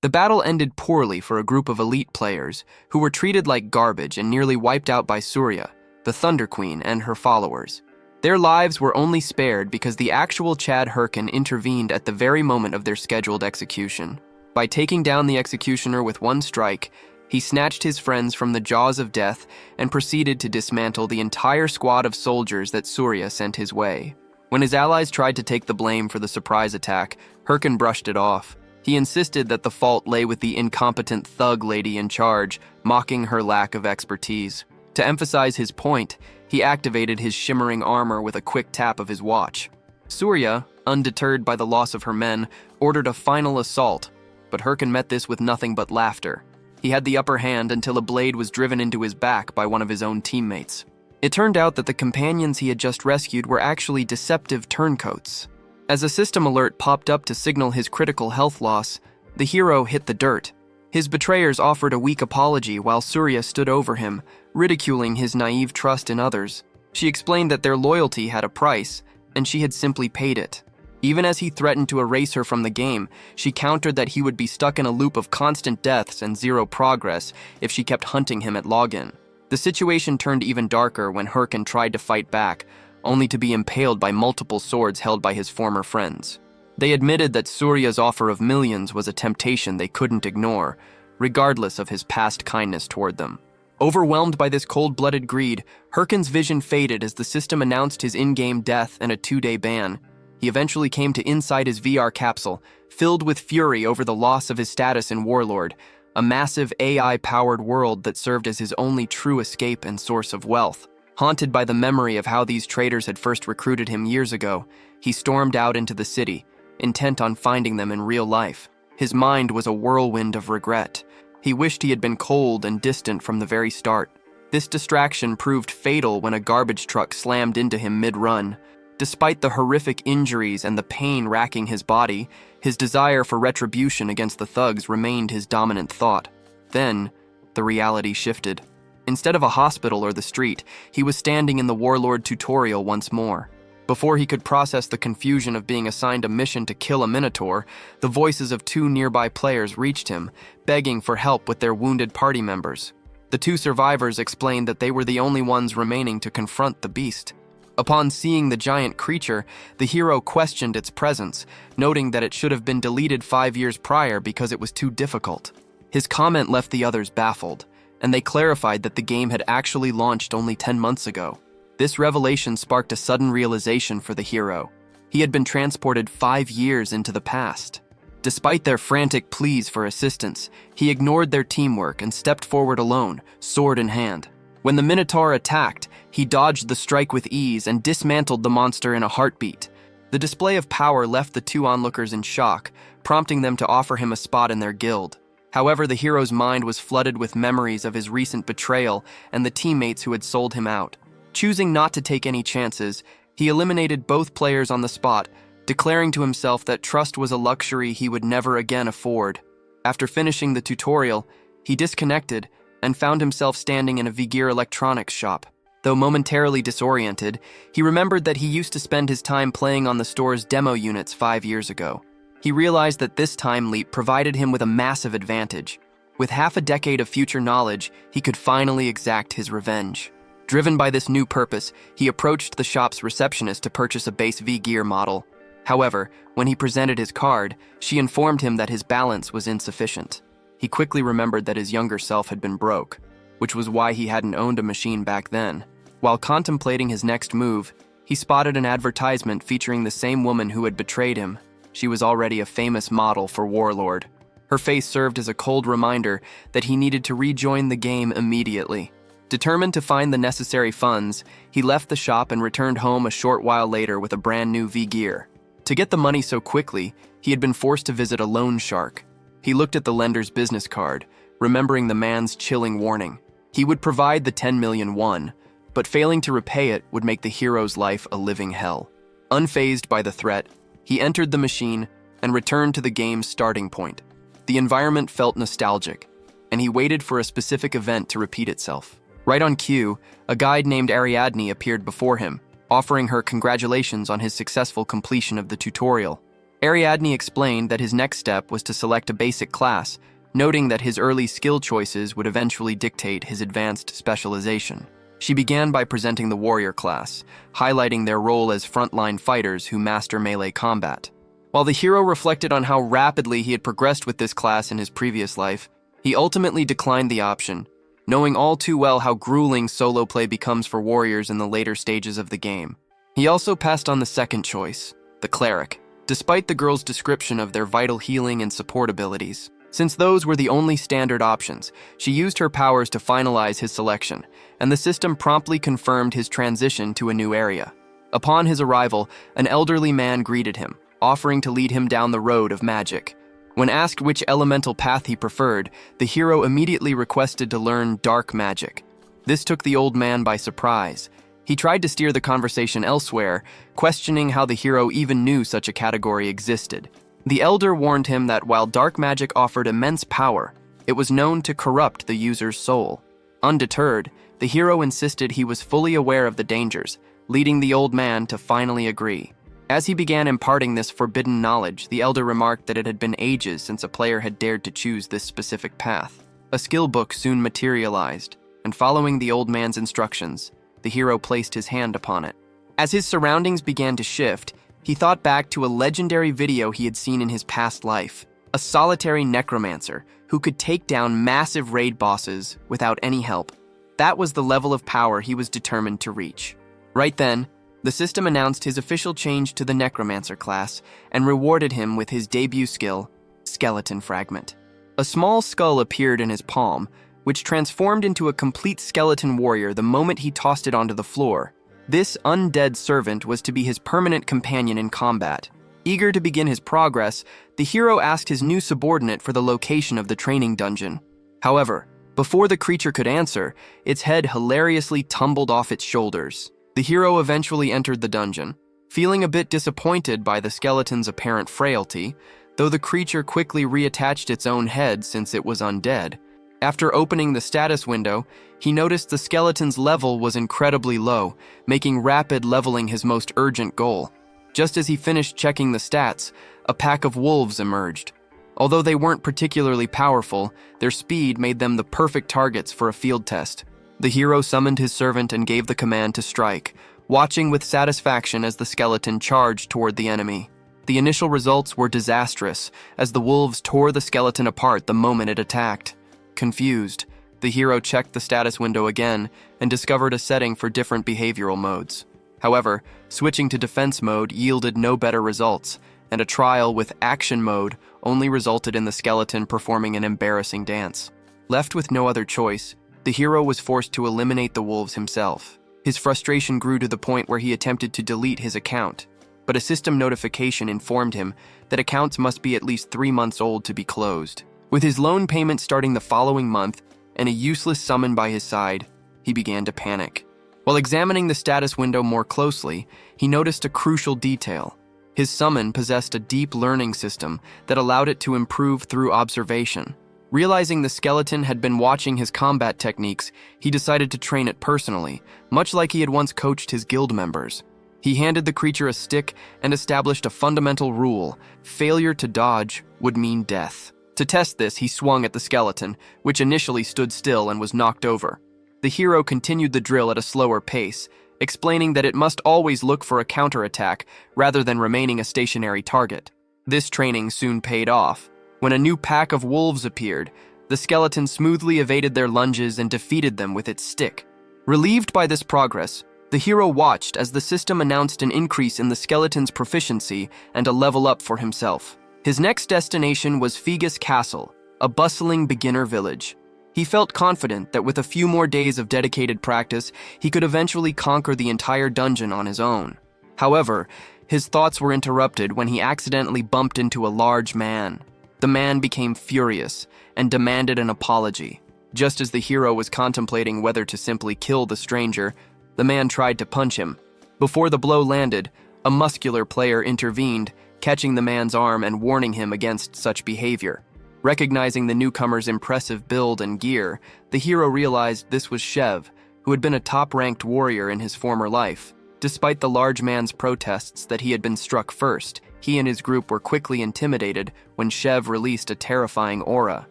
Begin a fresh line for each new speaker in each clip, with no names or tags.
The battle ended poorly for a group of elite players who were treated like garbage and nearly wiped out by Surya, the Thunder Queen, and her followers. Their lives were only spared because the actual Chad Hyrkin intervened at the very moment of their scheduled execution. By taking down the executioner with one strike, he snatched his friends from the jaws of death and proceeded to dismantle the entire squad of soldiers that Surya sent his way. When his allies tried to take the blame for the surprise attack, Hyrkin brushed it off. He insisted that the fault lay with the incompetent thug lady in charge, mocking her lack of expertise. To emphasize his point, he activated his shimmering armor with a quick tap of his watch. Surya, undeterred by the loss of her men, ordered a final assault, but Hyrkin met this with nothing but laughter. He had the upper hand until a blade was driven into his back by one of his own teammates. It turned out that the companions he had just rescued were actually deceptive turncoats. As a system alert popped up to signal his critical health loss, the hero hit the dirt. His betrayers offered a weak apology while Surya stood over him, ridiculing his naive trust in others. She explained that their loyalty had a price, and she had simply paid it. Even as he threatened to erase her from the game, she countered that he would be stuck in a loop of constant deaths and zero progress if she kept hunting him at login. The situation turned even darker when Hyrkin tried to fight back, only to be impaled by multiple swords held by his former friends. They admitted that Surya's offer of millions was a temptation they couldn't ignore, regardless of his past kindness toward them. Overwhelmed by this cold-blooded greed, Hyrkin's vision faded as the system announced his in-game death and a 2-day ban. He eventually came to inside his VR capsule, filled with fury over the loss of his status in Warlord, a massive AI-powered world that served as his only true escape and source of wealth. Haunted by the memory of how these traitors had first recruited him years ago, he stormed out into the city, intent on finding them in real life. His mind was a whirlwind of regret. He wished he had been cold and distant from the very start. This distraction proved fatal when a garbage truck slammed into him mid-run. Despite the horrific injuries and the pain racking his body, his desire for retribution against the thugs remained his dominant thought. Then, the reality shifted. Instead of a hospital or the street, he was standing in the Warlord tutorial once more. Before he could process the confusion of being assigned a mission to kill a Minotaur, the voices of 2 nearby players reached him, begging for help with their wounded party members. The 2 survivors explained that they were the only ones remaining to confront the beast. Upon seeing the giant creature, the hero questioned its presence, noting that it should have been deleted 5 years prior because it was too difficult. His comment left the others baffled, and they clarified that the game had actually launched only 10 months ago. This revelation sparked a sudden realization for the hero. He had been transported 5 years into the past. Despite their frantic pleas for assistance, he ignored their teamwork and stepped forward alone, sword in hand. When the Minotaur attacked, he dodged the strike with ease and dismantled the monster in a heartbeat. The display of power left the 2 onlookers in shock, prompting them to offer him a spot in their guild. However, the hero's mind was flooded with memories of his recent betrayal and the teammates who had sold him out. Choosing not to take any chances, he eliminated both players on the spot, declaring to himself that trust was a luxury he would never again afford. After finishing the tutorial, he disconnected and found himself standing in a V-Gear electronics shop. Though momentarily disoriented, he remembered that he used to spend his time playing on the store's demo units 5 years ago. He realized that this time leap provided him with a massive advantage. With half a decade of future knowledge, he could finally exact his revenge. Driven by this new purpose, he approached the shop's receptionist to purchase a base V-Gear model. However, when he presented his card, she informed him that his balance was insufficient. He quickly remembered that his younger self had been broke, which was why he hadn't owned a machine back then. While contemplating his next move, he spotted an advertisement featuring the same woman who had betrayed him. She was already a famous model for Warlord. Her face served as a cold reminder that he needed to rejoin the game immediately. Determined to find the necessary funds, he left the shop and returned home a short while later with a brand new V-Gear. To get the money so quickly, he had been forced to visit a loan shark. He looked at the lender's business card, remembering the man's chilling warning. He would provide the 10 million won, but failing to repay it would make the hero's life a living hell. Unfazed by the threat, he entered the machine and returned to the game's starting point. The environment felt nostalgic, and he waited for a specific event to repeat itself. Right on cue, a guide named Ariadne appeared before him, offering her congratulations on his successful completion of the tutorial. Ariadne explained that his next step was to select a basic class, noting that his early skill choices would eventually dictate his advanced specialization. She began by presenting the warrior class, highlighting their role as frontline fighters who master melee combat. While the hero reflected on how rapidly he had progressed with this class in his previous life, he ultimately declined the option, knowing all too well how grueling solo play becomes for warriors in the later stages of the game. He also passed on the second choice, the cleric, despite the girl's description of their vital healing and support abilities. Since those were the only standard options, she used her powers to finalize his selection, and the system promptly confirmed his transition to a new area. Upon his arrival, an elderly man greeted him, offering to lead him down the road of magic. When asked which elemental path he preferred, the hero immediately requested to learn dark magic. This took the old man by surprise. He tried to steer the conversation elsewhere, questioning how the hero even knew such a category existed. The elder warned him that while dark magic offered immense power, it was known to corrupt the user's soul. Undeterred, the hero insisted he was fully aware of the dangers, leading the old man to finally agree. As he began imparting this forbidden knowledge, the elder remarked that it had been ages since a player had dared to choose this specific path. A skill book soon materialized, and following the old man's instructions, the hero placed his hand upon it. As his surroundings began to shift, he thought back to a legendary video he had seen in his past life, a solitary necromancer who could take down massive raid bosses without any help. That was the level of power he was determined to reach. Right then, the system announced his official change to the Necromancer class and rewarded him with his debut skill, Skeleton Fragment. A small skull appeared in his palm, which transformed into a complete skeleton warrior the moment he tossed it onto the floor. This undead servant was to be his permanent companion in combat. Eager to begin his progress, the hero asked his new subordinate for the location of the training dungeon. However, before the creature could answer, its head hilariously tumbled off its shoulders. The hero eventually entered the dungeon, feeling a bit disappointed by the skeleton's apparent frailty, though the creature quickly reattached its own head since it was undead. After opening the status window, he noticed the skeleton's level was incredibly low, making rapid leveling his most urgent goal. Just as he finished checking the stats, a pack of wolves emerged. Although they weren't particularly powerful, their speed made them the perfect targets for a field test. The hero summoned his servant and gave the command to strike, watching with satisfaction as the skeleton charged toward the enemy. The initial results were disastrous, as the wolves tore the skeleton apart the moment it attacked. Confused, the hero checked the status window again and discovered a setting for different behavioral modes. However, switching to defense mode yielded no better results, and a trial with action mode only resulted in the skeleton performing an embarrassing dance. Left with no other choice, the hero was forced to eliminate the wolves himself. His frustration grew to the point where he attempted to delete his account, but a system notification informed him that accounts must be at least 3 months old to be closed. With his loan payment starting the following month and a useless summon by his side, he began to panic. While examining the status window more closely, he noticed a crucial detail. His summon possessed a deep learning system that allowed it to improve through observation. Realizing the skeleton had been watching his combat techniques, he decided to train it personally, much like he had once coached his guild members. He handed the creature a stick and established a fundamental rule: failure to dodge would mean death. To test this, he swung at the skeleton, which initially stood still and was knocked over. The hero continued the drill at a slower pace, explaining that it must always look for a counterattack rather than remaining a stationary target. This training soon paid off. When a new pack of wolves appeared, the skeleton smoothly evaded their lunges and defeated them with its stick. Relieved by this progress, the hero watched as the system announced an increase in the skeleton's proficiency and a level up for himself. His next destination was Figus Castle, a bustling beginner village. He felt confident that with a few more days of dedicated practice, he could eventually conquer the entire dungeon on his own. However, his thoughts were interrupted when he accidentally bumped into a large man. The man became furious and demanded an apology. Just as the hero was contemplating whether to simply kill the stranger, the man tried to punch him. Before the blow landed, a muscular player intervened, catching the man's arm and warning him against such behavior. Recognizing the newcomer's impressive build and gear, the hero realized this was Shev, who had been a top-ranked warrior in his former life. Despite the large man's protests that he had been struck first, He and his group were quickly intimidated when Shev released a terrifying aura.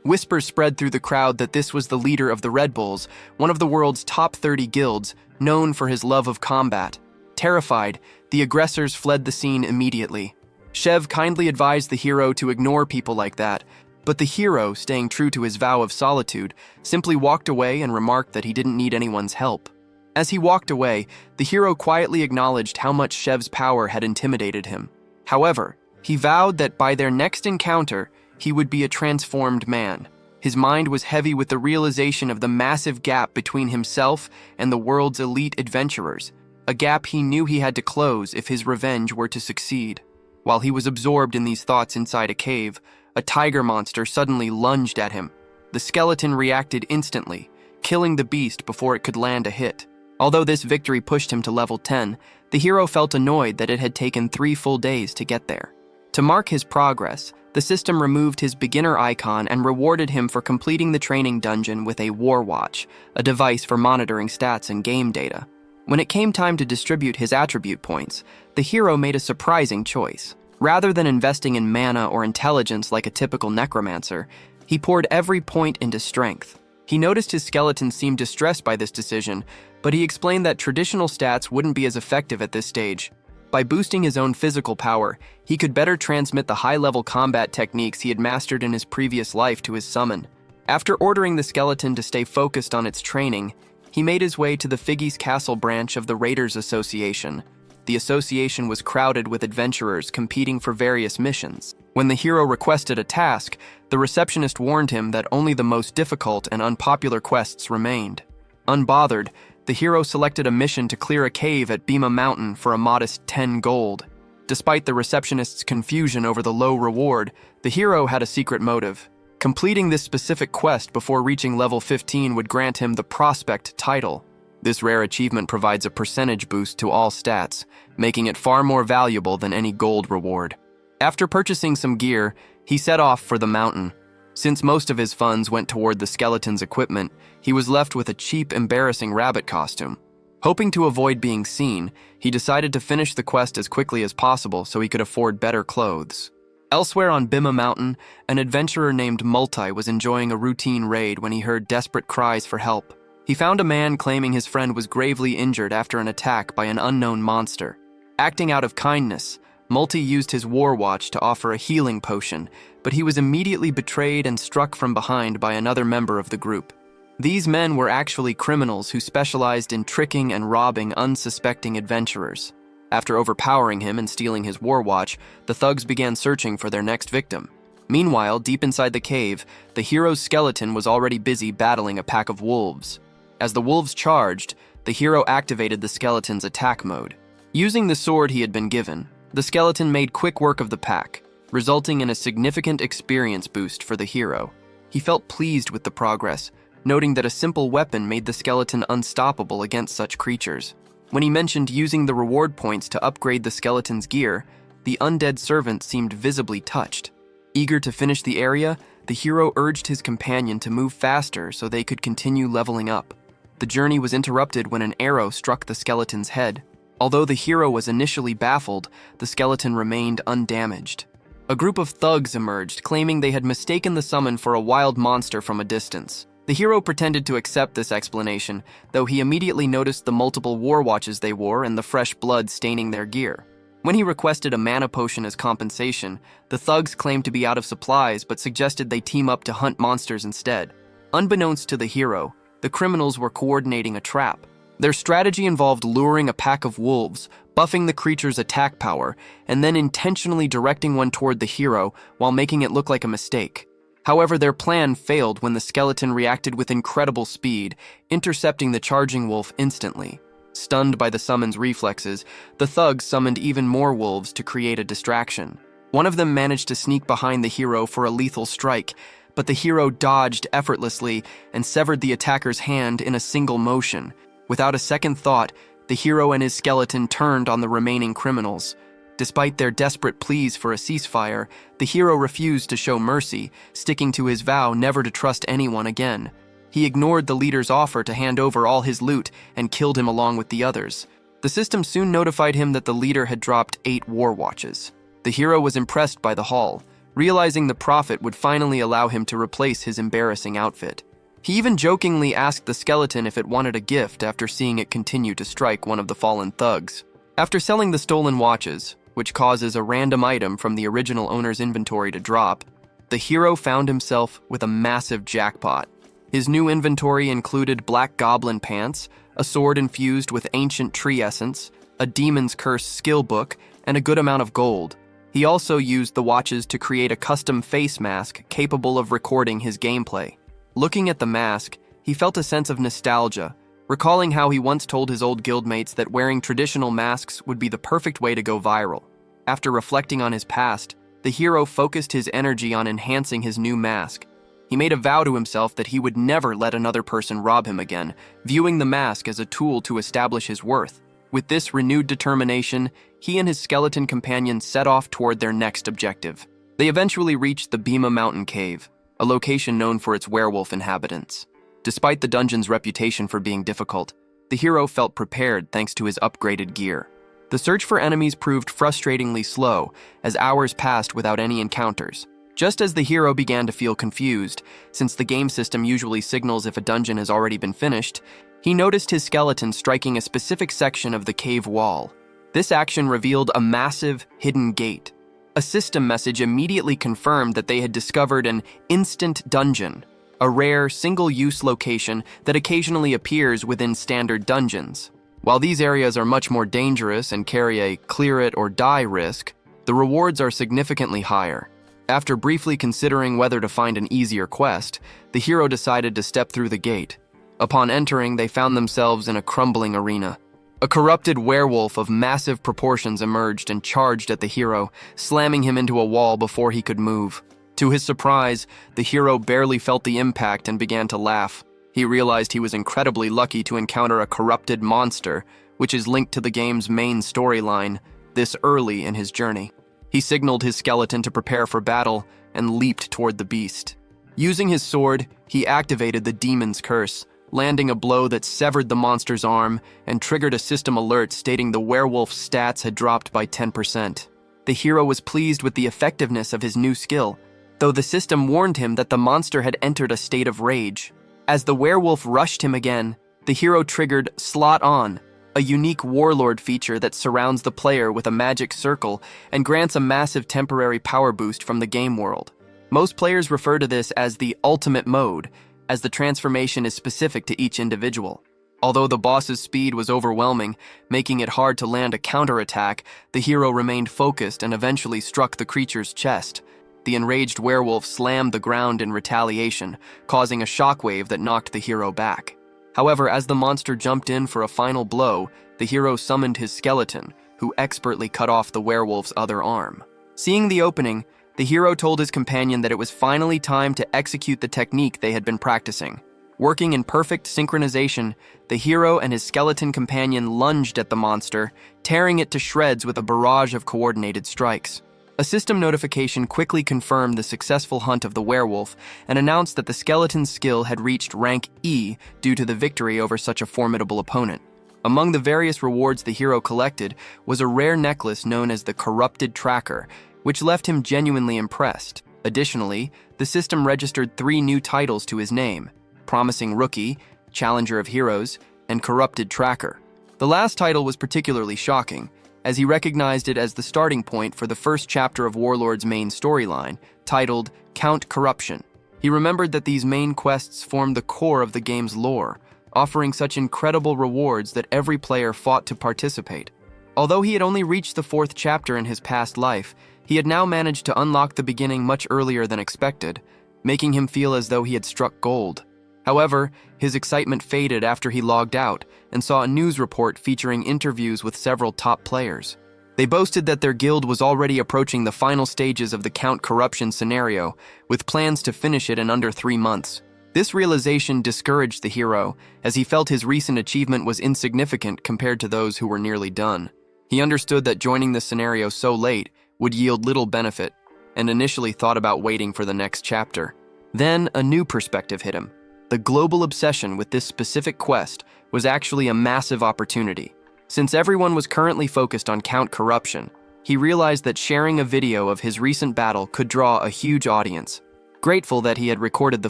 Whispers spread through the crowd that this was the leader of the Red Bulls, one of the world's top 30 guilds, known for his love of combat. Terrified, the aggressors fled the scene immediately. Shev kindly advised the hero to ignore people like that, but the hero, staying true to his vow of solitude, simply walked away and remarked that he didn't need anyone's help. As he walked away, the hero quietly acknowledged how much Shev's power had intimidated him. However, he vowed that by their next encounter, he would be a transformed man. His mind was heavy with the realization of the massive gap between himself and the world's elite adventurers, a gap he knew he had to close if his revenge were to succeed. While he was absorbed in these thoughts inside a cave, a tiger monster suddenly lunged at him. The skeleton reacted instantly, killing the beast before it could land a hit. Although this victory pushed him to level 10, the hero felt annoyed that it had taken 3 full days to get there. To mark his progress, the system removed his beginner icon and rewarded him for completing the training dungeon with a War Watch, a device for monitoring stats and game data. When it came time to distribute his attribute points, the hero made a surprising choice. Rather than investing in mana or intelligence like a typical necromancer, he poured every point into strength. He noticed his skeleton seemed distressed by this decision, but he explained that traditional stats wouldn't be as effective at this stage. By boosting his own physical power, he could better transmit the high-level combat techniques he had mastered in his previous life to his summon. After ordering the skeleton to stay focused on its training, he made his way to the Figgy's Castle branch of the Raiders Association. The association was crowded with adventurers competing for various missions. When the hero requested a task, the receptionist warned him that only the most difficult and unpopular quests remained. Unbothered, the hero selected a mission to clear a cave at Bima Mountain for a modest 10 gold. Despite the receptionist's confusion over the low reward, the hero had a secret motive. Completing this specific quest before reaching level 15 would grant him the Prospect title. This rare achievement provides a percentage boost to all stats, making it far more valuable than any gold reward. After purchasing some gear, he set off for the mountain. Since most of his funds went toward the skeleton's equipment, he was left with a cheap, embarrassing rabbit costume. Hoping to avoid being seen, he decided to finish the quest as quickly as possible so he could afford better clothes. Elsewhere on Bima Mountain, an adventurer named Multi was enjoying a routine raid when he heard desperate cries for help. He found a man claiming his friend was gravely injured after an attack by an unknown monster. Acting out of kindness, Multi used his War Watch to offer a healing potion, but he was immediately betrayed and struck from behind by another member of the group. These men were actually criminals who specialized in tricking and robbing unsuspecting adventurers. After overpowering him and stealing his War Watch, the thugs began searching for their next victim. Meanwhile, deep inside the cave, the hero's skeleton was already busy battling a pack of wolves. As the wolves charged, the hero activated the skeleton's attack mode. Using the sword he had been given, the skeleton made quick work of the pack, resulting in a significant experience boost for the hero. He felt pleased with the progress, noting that a simple weapon made the skeleton unstoppable against such creatures. When he mentioned using the reward points to upgrade the skeleton's gear, the undead servant seemed visibly touched. Eager to finish the area, the hero urged his companion to move faster so they could continue leveling up. The journey was interrupted when an arrow struck the skeleton's head. Although the hero was initially baffled, the skeleton remained undamaged. A group of thugs emerged, claiming they had mistaken the summon for a wild monster from a distance. The hero pretended to accept this explanation, though he immediately noticed the multiple war watches they wore and the fresh blood staining their gear. When he requested a mana potion as compensation, the thugs claimed to be out of supplies but suggested they team up to hunt monsters instead. Unbeknownst to the hero, the criminals were coordinating a trap. Their strategy involved luring a pack of wolves, buffing the creature's attack power, and then intentionally directing one toward the hero while making it look like a mistake. However, their plan failed when the skeleton reacted with incredible speed, intercepting the charging wolf instantly. Stunned by the summon's reflexes, the thugs summoned even more wolves to create a distraction. One of them managed to sneak behind the hero for a lethal strike, but the hero dodged effortlessly and severed the attacker's hand in a single motion. Without a second thought, the hero and his skeleton turned on the remaining criminals. Despite their desperate pleas for a ceasefire, the hero refused to show mercy, sticking to his vow never to trust anyone again. He ignored the leader's offer to hand over all his loot and killed him along with the others. The system soon notified him that the leader had dropped 8 war watches. The hero was impressed by the haul, realizing the profit would finally allow him to replace his embarrassing outfit. He even jokingly asked the skeleton if it wanted a gift after seeing it continue to strike one of the fallen thugs. After selling the stolen watches, which causes a random item from the original owner's inventory to drop, the hero found himself with a massive jackpot. His new inventory included black goblin pants, a sword infused with ancient tree essence, a demon's curse skill book, and a good amount of gold. He also used the watches to create a custom face mask capable of recording his gameplay. Looking at the mask, he felt a sense of nostalgia, recalling how he once told his old guildmates that wearing traditional masks would be the perfect way to go viral. After reflecting on his past, the hero focused his energy on enhancing his new mask. He made a vow to himself that he would never let another person rob him again, viewing the mask as a tool to establish his worth. With this renewed determination, he and his skeleton companion set off toward their next objective. They eventually reached the Bima Mountain Cave, a location known for its werewolf inhabitants. Despite the dungeon's reputation for being difficult, the hero felt prepared thanks to his upgraded gear. The search for enemies proved frustratingly slow, as hours passed without any encounters. Just as the hero began to feel confused, since the game system usually signals if a dungeon has already been finished, he noticed his skeleton striking a specific section of the cave wall. This action revealed a massive, hidden gate. A system message immediately confirmed that they had discovered an instant dungeon, a rare, single-use location that occasionally appears within standard dungeons. While these areas are much more dangerous and carry a clear-it-or-die risk, the rewards are significantly higher. After briefly considering whether to find an easier quest, the hero decided to step through the gate. Upon entering, they found themselves in a crumbling arena. A corrupted werewolf of massive proportions emerged and charged at the hero, slamming him into a wall before he could move. To his surprise, the hero barely felt the impact and began to laugh. He realized he was incredibly lucky to encounter a corrupted monster, which is linked to the game's main storyline, this early in his journey. He signaled his skeleton to prepare for battle and leaped toward the beast. Using his sword, he activated the demon's curse, landing a blow that severed the monster's arm and triggered a system alert stating the werewolf's stats had dropped by 10%. The hero was pleased with the effectiveness of his new skill, though the system warned him that the monster had entered a state of rage. As the werewolf rushed him again, the hero triggered Slot On, a unique warlord feature that surrounds the player with a magic circle and grants a massive temporary power boost from the game world. Most players refer to this as the ultimate mode, as the transformation is specific to each individual. Although the boss's speed was overwhelming, making it hard to land a counterattack, the hero remained focused and eventually struck the creature's chest. The enraged werewolf slammed the ground in retaliation, causing a shockwave that knocked the hero back. However, as the monster jumped in for a final blow, the hero summoned his skeleton, who expertly cut off the werewolf's other arm. Seeing the opening, the hero told his companion that it was finally time to execute the technique they had been practicing. Working in perfect synchronization, the hero and his skeleton companion lunged at the monster, tearing it to shreds with a barrage of coordinated strikes. A system notification quickly confirmed the successful hunt of the werewolf and announced that the skeleton's skill had reached rank E due to the victory over such a formidable opponent. Among the various rewards the hero collected was a rare necklace known as the Corrupted Tracker, which left him genuinely impressed. Additionally, the system registered 3 new titles to his name: Promising Rookie, Challenger of Heroes, and Corrupted Tracker. The last title was particularly shocking, as he recognized it as the starting point for the first chapter of Warlord's main storyline, titled Count Corruption. He remembered that these main quests formed the core of the game's lore, offering such incredible rewards that every player fought to participate. Although he had only reached the 4th chapter in his past life, he had now managed to unlock the beginning much earlier than expected, making him feel as though he had struck gold. However, his excitement faded after he logged out and saw a news report featuring interviews with several top players. They boasted that their guild was already approaching the final stages of the Count Corruption scenario, with plans to finish it in under 3 months. This realization discouraged the hero, as he felt his recent achievement was insignificant compared to those who were nearly done. He understood that joining the scenario so late would yield little benefit, and initially thought about waiting for the next chapter. Then a new perspective hit him. The global obsession with this specific quest was actually a massive opportunity. Since everyone was currently focused on Count Corruption, He realized that sharing a video of his recent battle could draw a huge audience. Grateful that he had recorded the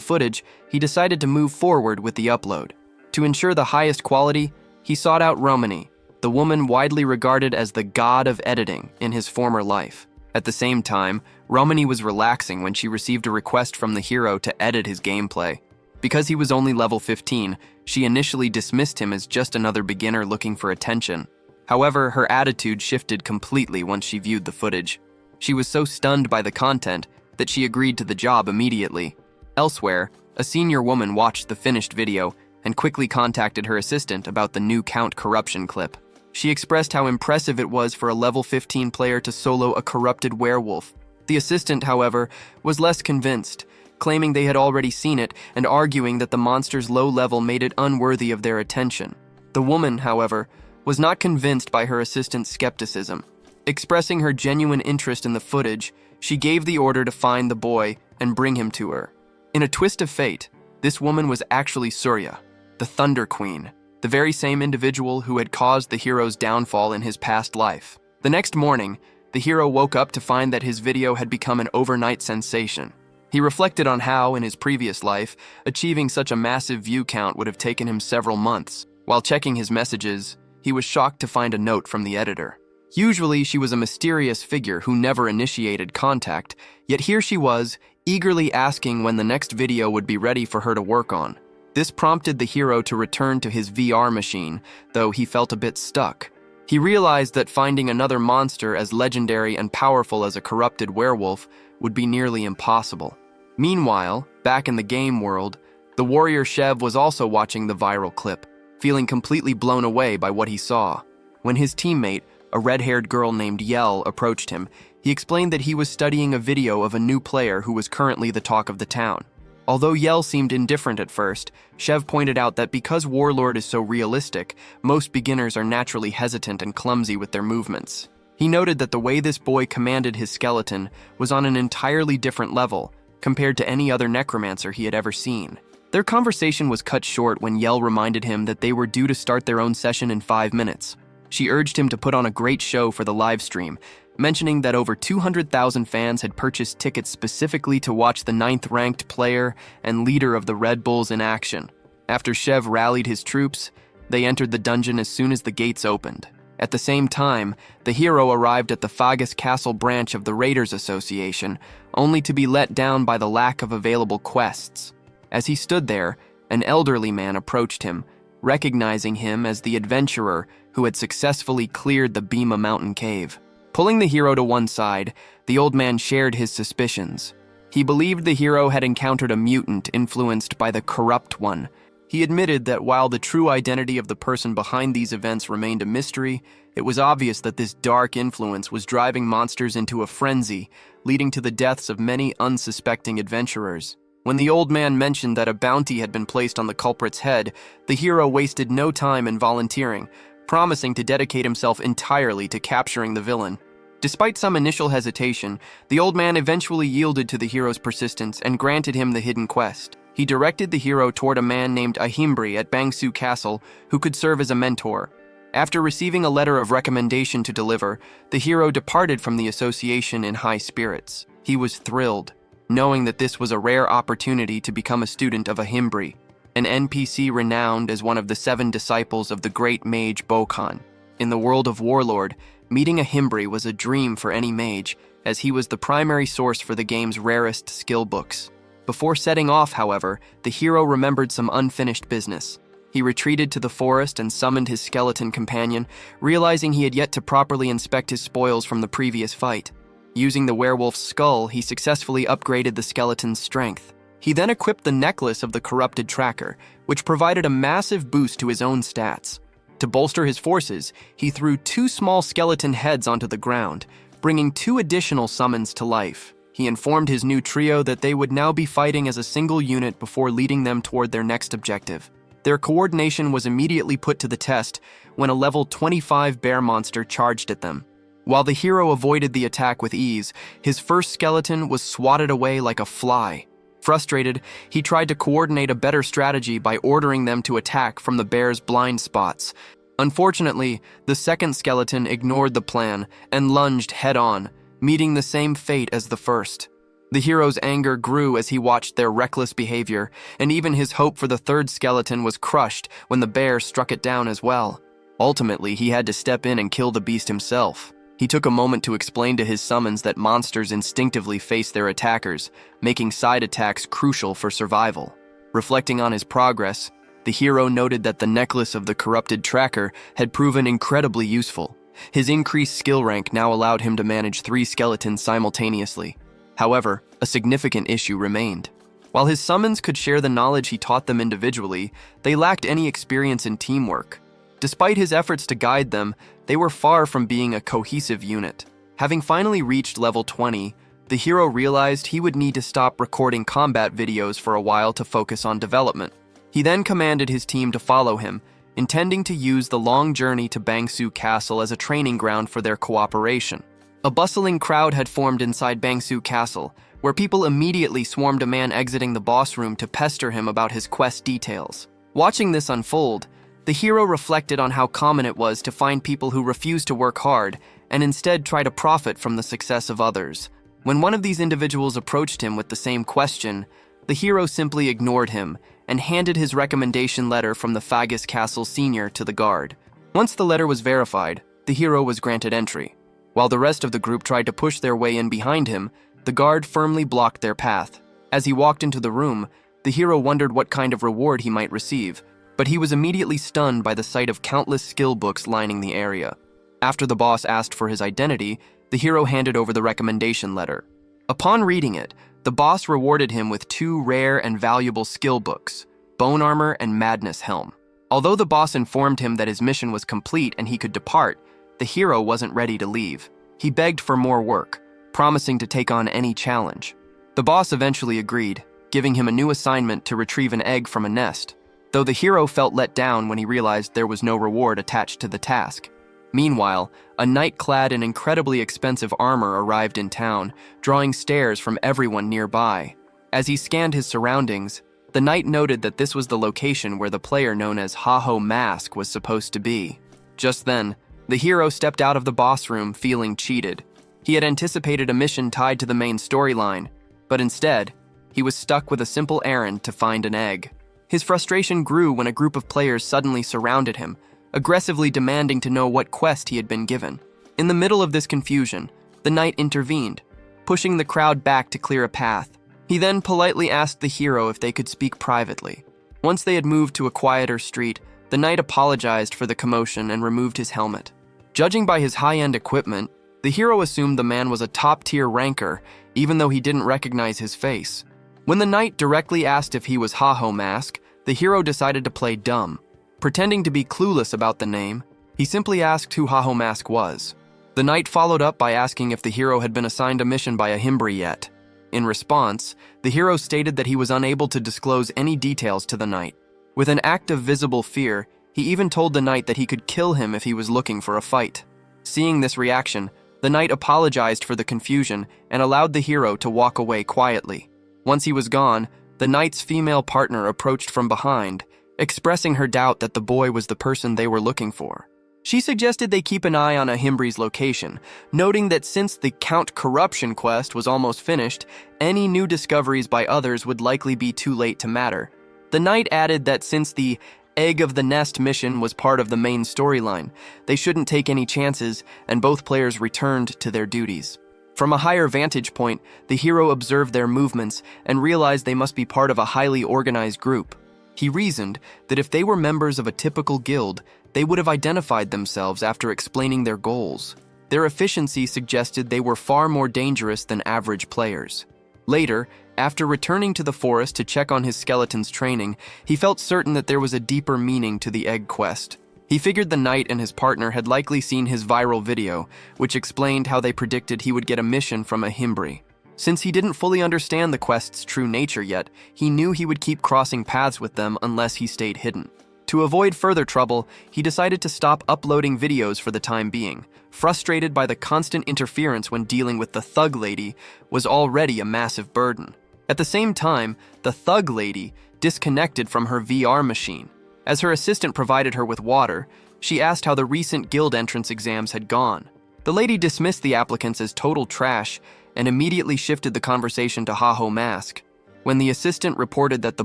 footage, he decided to move forward with the upload. To ensure the highest quality, he sought out Romani, the woman widely regarded as the god of editing in his former life. At the same time, Romani was relaxing when she received a request from the hero to edit his gameplay. Because he was only level 15, she initially dismissed him as just another beginner looking for attention. However, her attitude shifted completely once she viewed the footage. She was so stunned by the content that she agreed to the job immediately. Elsewhere, a senior woman watched the finished video and quickly contacted her assistant about the new Count corruption clip. She expressed how impressive it was for a level 15 player to solo a corrupted werewolf. The assistant, however, was less convinced, claiming they had already seen it and arguing that the monster's low level made it unworthy of their attention. The woman, however, was not convinced by her assistant's skepticism. Expressing her genuine interest in the footage, she gave the order to find the boy and bring him to her. In a twist of fate, this woman was actually Surya, the Thunder Queen, the very same individual who had caused the hero's downfall in his past life. The next morning, the hero woke up to find that his video had become an overnight sensation. He reflected on how, in his previous life, achieving such a massive view count would have taken him several months. While checking his messages, he was shocked to find a note from the editor. Usually, she was a mysterious figure who never initiated contact, yet here she was, eagerly asking when the next video would be ready for her to work on. This prompted the hero to return to his VR machine, though he felt a bit stuck. He realized that finding another monster as legendary and powerful as a corrupted werewolf would be nearly impossible. Meanwhile, back in the game world, the warrior Shev was also watching the viral clip, feeling completely blown away by what he saw. When his teammate, a red-haired girl named Yell, approached him, he explained that he was studying a video of a new player who was currently the talk of the town. Although Yell seemed indifferent at first, Shev pointed out that because Warlord is so realistic, most beginners are naturally hesitant and clumsy with their movements. He noted that the way this boy commanded his skeleton was on an entirely different level compared to any other necromancer he had ever seen. Their conversation was cut short when Yell reminded him that they were due to start their own session in 5 minutes. She urged him to put on a great show for the live stream, mentioning that over 200,000 fans had purchased tickets specifically to watch the 9th-ranked player and leader of the Red Bulls in action. After Shev rallied his troops, they entered the dungeon as soon as the gates opened. At the same time, the hero arrived at the Fagus Castle branch of the Raiders Association, only to be let down by the lack of available quests. As he stood there, an elderly man approached him, recognizing him as the adventurer who had successfully cleared the Bhima mountain cave. Pulling the hero to one side, the old man shared his suspicions. He believed the hero had encountered a mutant influenced by the Corrupt One. He admitted that while the true identity of the person behind these events remained a mystery, it was obvious that this dark influence was driving monsters into a frenzy, leading to the deaths of many unsuspecting adventurers. When the old man mentioned that a bounty had been placed on the culprit's head, the hero wasted no time in volunteering, promising to dedicate himself entirely to capturing the villain. Despite some initial hesitation, the old man eventually yielded to the hero's persistence and granted him the hidden quest. He directed the hero toward a man named Ahimbri at Bangsu Castle who could serve as a mentor. After receiving a letter of recommendation to deliver, the hero departed from the association in high spirits. He was thrilled, knowing that this was a rare opportunity to become a student of Ahimbri, an NPC renowned as one of the 7 disciples of the great mage Bokhan. In the world of Warlord, meeting Ahimbri was a dream for any mage, as he was the primary source for the game's rarest skill books. Before setting off, however, the hero remembered some unfinished business. He retreated to the forest and summoned his skeleton companion, realizing he had yet to properly inspect his spoils from the previous fight. Using the werewolf's skull, he successfully upgraded the skeleton's strength. He then equipped the necklace of the corrupted tracker, which provided a massive boost to his own stats. To bolster his forces, he threw 2 small skeleton heads onto the ground, bringing 2 additional summons to life. He informed his new trio that they would now be fighting as a single unit before leading them toward their next objective. Their coordination was immediately put to the test when a level 25 bear monster charged at them. While the hero avoided the attack with ease, his first skeleton was swatted away like a fly. Frustrated, he tried to coordinate a better strategy by ordering them to attack from the bear's blind spots. Unfortunately, the second skeleton ignored the plan and lunged head-on, meeting the same fate as the first. The hero's anger grew as he watched their reckless behavior, and even his hope for the third skeleton was crushed when the bear struck it down as well. Ultimately, he had to step in and kill the beast himself. He took a moment to explain to his summons that monsters instinctively face their attackers, making side attacks crucial for survival. Reflecting on his progress, the hero noted that the necklace of the corrupted tracker had proven incredibly useful. His increased skill rank now allowed him to manage 3 skeletons simultaneously. However, a significant issue remained. While his summons could share the knowledge he taught them individually, they lacked any experience in teamwork. Despite his efforts to guide them, they were far from being a cohesive unit. Having finally reached level 20, the hero realized he would need to stop recording combat videos for a while to focus on development. He then commanded his team to follow him, intending to use the long journey to Bangsu Castle as a training ground for their cooperation. A bustling crowd had formed inside Bangsu Castle, where people immediately swarmed a man exiting the boss room to pester him about his quest details. Watching this unfold, the hero reflected on how common it was to find people who refused to work hard and instead try to profit from the success of others. When one of these individuals approached him with the same question, the hero simply ignored him and handed his recommendation letter from the Fagus Castle Senior to the guard. Once the letter was verified, the hero was granted entry. While the rest of the group tried to push their way in behind him, the guard firmly blocked their path. As he walked into the room, the hero wondered what kind of reward he might receive, but he was immediately stunned by the sight of countless skill books lining the area. After the boss asked for his identity, the hero handed over the recommendation letter. Upon reading it, the boss rewarded him with 2 rare and valuable skill books, Bone Armor and Madness Helm. Although the boss informed him that his mission was complete and he could depart, the hero wasn't ready to leave. He begged for more work, promising to take on any challenge. The boss eventually agreed, giving him a new assignment to retrieve an egg from a nest, though the hero felt let down when he realized there was no reward attached to the task. Meanwhile, a knight clad in incredibly expensive armor arrived in town, drawing stares from everyone nearby. As he scanned his surroundings, the knight noted that this was the location where the player known as Ha-Ho Mask was supposed to be. Just then, the hero stepped out of the boss room feeling cheated. He had anticipated a mission tied to the main storyline, but instead, he was stuck with a simple errand to find an egg. His frustration grew when a group of players suddenly surrounded him, aggressively demanding to know what quest he had been given. In the middle of this confusion, the knight intervened, pushing the crowd back to clear a path. He then politely asked the hero if they could speak privately. Once they had moved to a quieter street, the knight apologized for the commotion and removed his helmet. Judging by his high-end equipment, the hero assumed the man was a top-tier ranker, even though he didn't recognize his face. When the knight directly asked if he was Ha-Ho Mask, the hero decided to play dumb. Pretending to be clueless about the name, he simply asked who Ha-Ho Mask was. The knight followed up by asking if the hero had been assigned a mission by a Himbri yet. In response, the hero stated that he was unable to disclose any details to the knight. With an act of visible fear, he even told the knight that he could kill him if he was looking for a fight. Seeing this reaction, the knight apologized for the confusion and allowed the hero to walk away quietly. Once he was gone, the knight's female partner approached from behind, expressing her doubt that the boy was the person they were looking for. She suggested they keep an eye on a Himbri's location, noting that since the Count Corruption quest was almost finished, any new discoveries by others would likely be too late to matter. The knight added that since the Egg of the Nest mission was part of the main storyline, they shouldn't take any chances, and both players returned to their duties. From a higher vantage point, the hero observed their movements and realized they must be part of a highly organized group. He reasoned that if they were members of a typical guild, they would have identified themselves after explaining their goals. Their efficiency suggested they were far more dangerous than average players. Later, after returning to the forest to check on his skeleton's training, he felt certain that there was a deeper meaning to the egg quest. He figured the knight and his partner had likely seen his viral video, which explained how they predicted he would get a mission from a Himbri. Since he didn't fully understand the quest's true nature yet, he knew he would keep crossing paths with them unless he stayed hidden. To avoid further trouble, he decided to stop uploading videos for the time being. Frustrated by the constant interference when dealing with the Thug Lady was already a massive burden. At the same time, the Thug Lady disconnected from her VR machine. As her assistant provided her with water, She asked how the recent guild entrance exams had gone. The lady dismissed the applicants as total trash and immediately shifted the conversation to Haho Mask. When the assistant reported that the